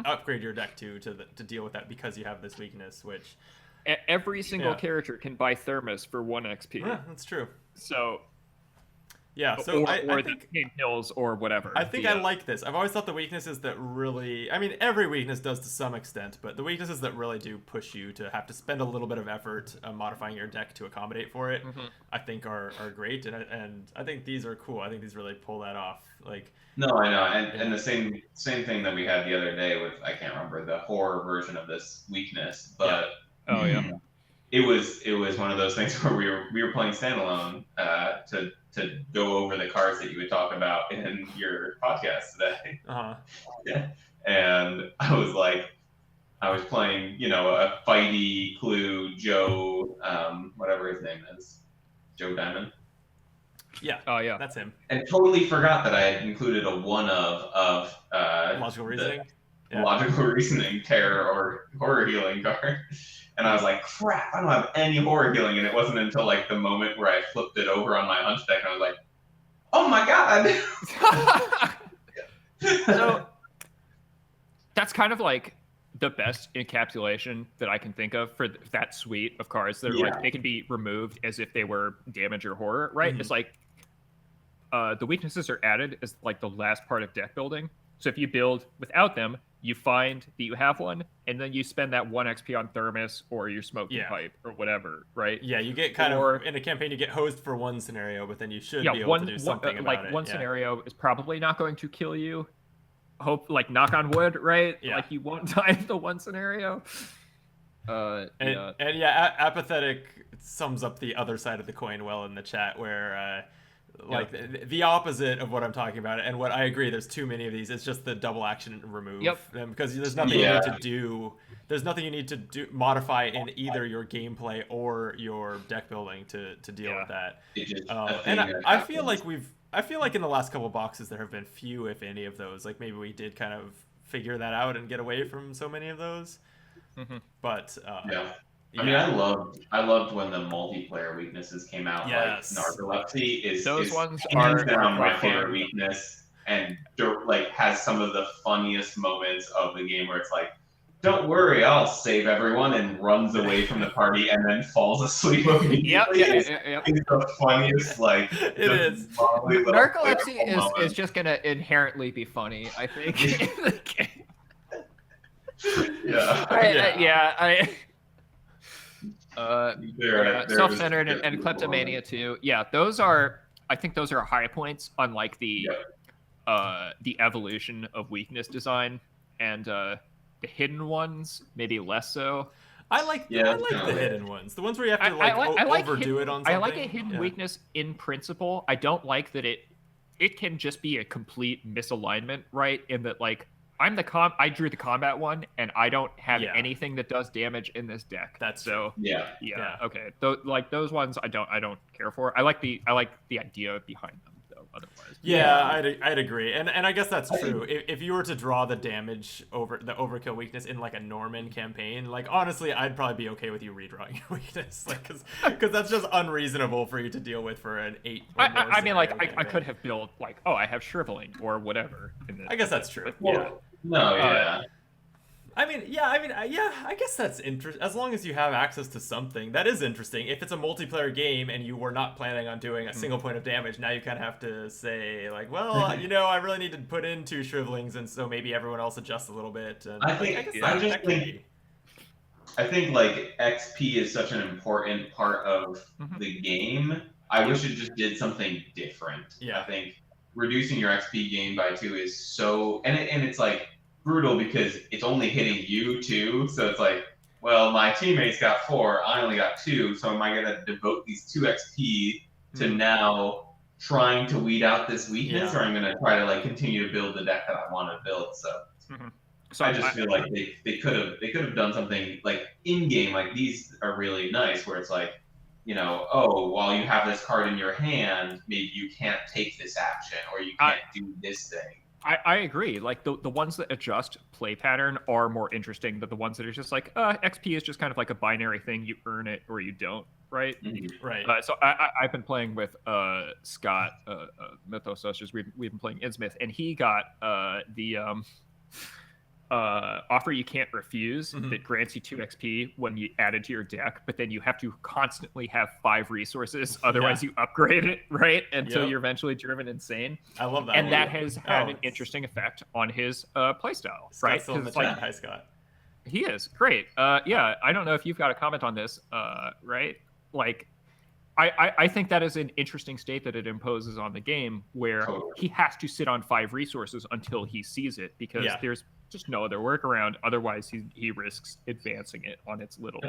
upgrade your deck to deal with that, because you have this weakness, which every single character can buy Thermos for 1 XP. Yeah, that's true. So Yeah, so I or think the hills or whatever. I think I like this. I've always thought the weaknesses that really, I mean, every weakness does to some extent, but the weaknesses that really do push you to have to spend a little bit of effort modifying your deck to accommodate for it, I think are great, and I think these are cool. I think these really pull that off. Like, No, I know, and the same thing that we had the other day with, I can't remember the horror version of this weakness, but Oh yeah. it was one of those things where we were playing Standalone to go over the cards that you would talk about in your podcast today. Yeah. And I was playing, a fighty Clue Joe, whatever his name is, Joe Diamond. Yeah. Oh yeah. That's him. And totally forgot that I had included a one of Logical reasoning. Logical reasoning, terror, or horror healing card. And I was like, crap, I don't have any horror healing. And it wasn't until like the moment where I flipped it over on my hunch deck and I was like, oh my god. So that's kind of like the best encapsulation that I can think of for that suite of cards that are like they can be removed as if they were damage or horror, right? It's like the weaknesses are added as like the last part of deck building. So if you build without them, you find that you have one, and then you spend that 1 XP on Thermos or your smoking pipe or whatever, right? Yeah, you get kind of in a campaign you get hosed for one scenario, but then you should be able to do something about it. One scenario is probably not going to kill you. Hope, like, knock on wood, right? Yeah. Like you won't die in the one scenario. Apathetic sums up the other side of the coin well in the chat, where the opposite of what I'm talking about, and what I agree, there's too many of these. It's just the double action remove. Because there's nothing you need to do. There's nothing you need to do modify in either your gameplay or your deck building to deal with that. And I feel like in the last couple boxes there have been few, if any, of those. Like maybe we did kind of figure that out and get away from so many of those. But I mean, I loved when the multiplayer weaknesses came out. Yes. Like narcolepsy is ones hands down my favorite weakness, and like has some of the funniest moments of the game where it's like, "Don't worry, I'll save everyone," and runs away from the party and then falls asleep immediately. It's the funniest, like it is. Narcolepsy is just gonna inherently be funny, I think. In the game. Self-centered and kleptomania too. Yeah, I think those are high points on like the evolution of weakness design, and the hidden ones maybe less so. I like the hidden ones, the ones where you have to overdo it on something. I like a hidden weakness in principle. I don't like that it can just be a complete misalignment, right? In that, like, I drew the combat one, and I don't have anything that does damage in this deck. Okay. Those ones I don't care for. I like the idea behind them though. Otherwise, I'd agree, and I guess that's true. If you were to draw the damage over the overkill weakness in like a Norman campaign, like honestly, I'd probably be okay with you redrawing your weakness, like because that's just unreasonable for you to deal with for an 8. I mean, like I could have built like, I have shriveling or whatever. I guess that's true. I guess that's interesting. As long as you have access to something, that is interesting. If it's a multiplayer game and you were not planning on doing a single point of damage, now you kind of have to say, like, well, I really need to put in 2 shrivelings, and so maybe everyone else adjusts a little bit. And I think like XP is such an important part of the game. I wish it just did something different. I think reducing your XP gain by 2 is so, and it's like brutal because it's only hitting you too. So it's like, well, my teammates got 4, I only got 2. So am I gonna devote these 2 XP to now trying to weed out this weakness, or I'm gonna try to like continue to build the deck that I want to build? So I just feel like they could have done something like in game. Like these are really nice, where it's like, while you have this card in your hand, maybe you can't take this action, or you can't do this thing. I agree. Like the ones that adjust play pattern are more interesting than the ones that are just like XP is just kind of like a binary thing. You earn it or you don't, right? Right. So I've been playing with Scott, Mythos. We've been playing Innsmouth, and he got the offer you can't refuse that grants you 2 XP when you add it to your deck, but then you have to constantly have 5 resources, otherwise you upgrade it, right? Until you're eventually driven insane. I love that. And that has had an interesting effect on his playstyle, right? Still in the chat. Hi, Scott. He is great. Yeah, I don't know if you've got a comment on this, right? Like, I think that is an interesting state that it imposes on the game, where he has to sit on 5 resources until he sees it, because there's just no other workaround. Otherwise, he risks advancing it on its little.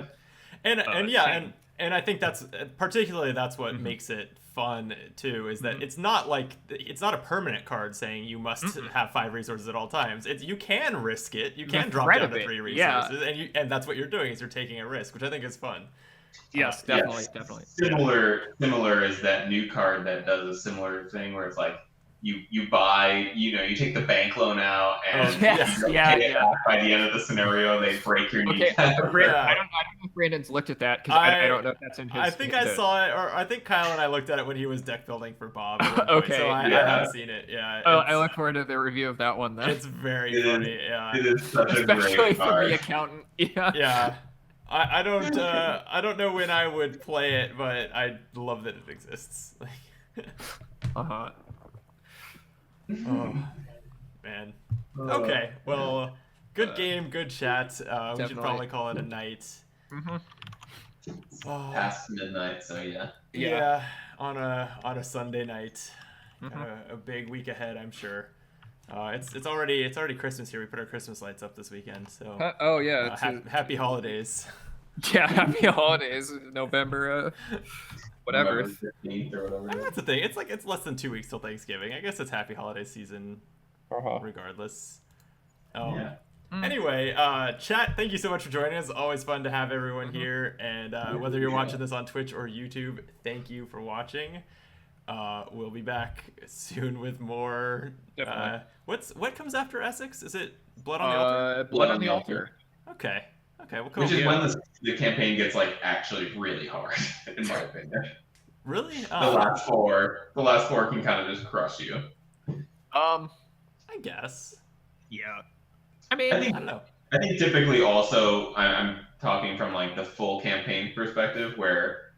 And I think that's particularly what makes it fun too, is that it's not a permanent card saying you must have 5 resources at all times. You can risk it. You can drop down to 3 resources, and that's what you're doing, is you're taking a risk, which I think is fun. Yes, definitely. Similar is that new card that does a similar thing where it's like you buy, you take the bank loan out and pay it back by the end of the scenario. They break your kneecap. I don't know if Brandon's looked at that, because I don't know if that's in his. I think I saw it, or I think Kyle and I looked at it when he was deck building for Bob. Okay, so I haven't seen it. Yeah. I look forward to the review of that one then. It's very funny. It is such a especially great for card. the accountant. Yeah. Yeah. I don't know when I would play it, but I love that it exists. Uh-huh. Oh, man. Okay, well, good game, good chat. We should probably call it a night. Past midnight, so yeah. Yeah, on a Sunday night. A big week ahead, I'm sure. It's already Christmas here. We put our Christmas lights up this weekend, so. Happy holidays. Yeah, happy holidays, November. Whatever. November 15th or whatever. That's the thing. It's less than 2 weeks till Thanksgiving. I guess it's happy holiday season, regardless. Anyway, chat, thank you so much for joining us. Always fun to have everyone here. And whether you're watching this on Twitch or YouTube, thank you for watching. We'll be back soon with more. What comes after Essex? Is it Blood on the Altar? Blood on the Altar. Okay, well, cool. Which is when the campaign gets actually really hard, in my opinion. Really? The last four can kind of just crush you. I guess. Yeah. I mean, I don't know. I think typically also, I'm talking from the full campaign perspective, where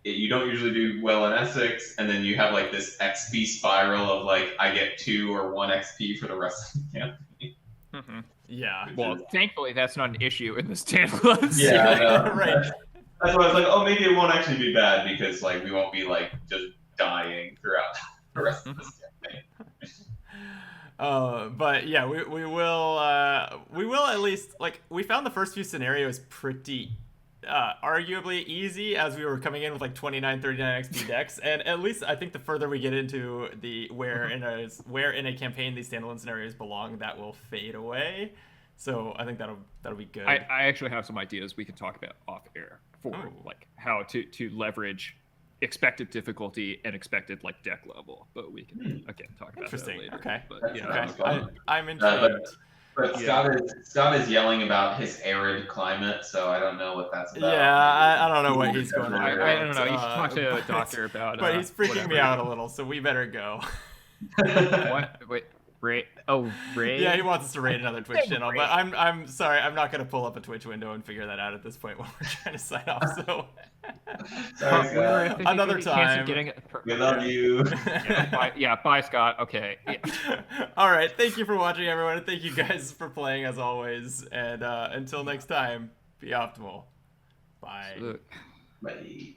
you don't usually do well in Essex, and then you have this XP spiral of I get 2 or 1 XP for the rest of the campaign. Yeah. Well, thankfully that's not an issue in the standalone. Yeah, right. That's why I was oh, maybe it won't actually be bad, because we won't be just dying throughout the rest of this campaign. But yeah, we will at least we found the first few scenarios pretty arguably easy, as we were coming in with 29, 39 XP decks, and at least I think the further we get into where in a campaign these standalone scenarios belong, that will fade away. So I think that'll be good. I actually have some ideas we can talk about off air for how to leverage expected difficulty and expected deck level, but we can again talk about that later. Okay. But, okay. I'm intrigued. But Scott is yelling about his arid climate, so I don't know what that's about. Yeah, I don't know what he's going on. I don't know. You should talk to a doctor about. But he's freaking me out a little, so we better go. What? Wait. Raid? Oh, raid? Yeah, he wants us to raid another Twitch channel, but I'm sorry, I'm not gonna pull up a Twitch window and figure that out at this point while we're trying to sign off. So sorry, another time. We love you. Bye, Scott. Okay. Yeah. All right, thank you for watching, everyone, and thank you guys for playing as always. And until next time, be optimal. Bye. Bye.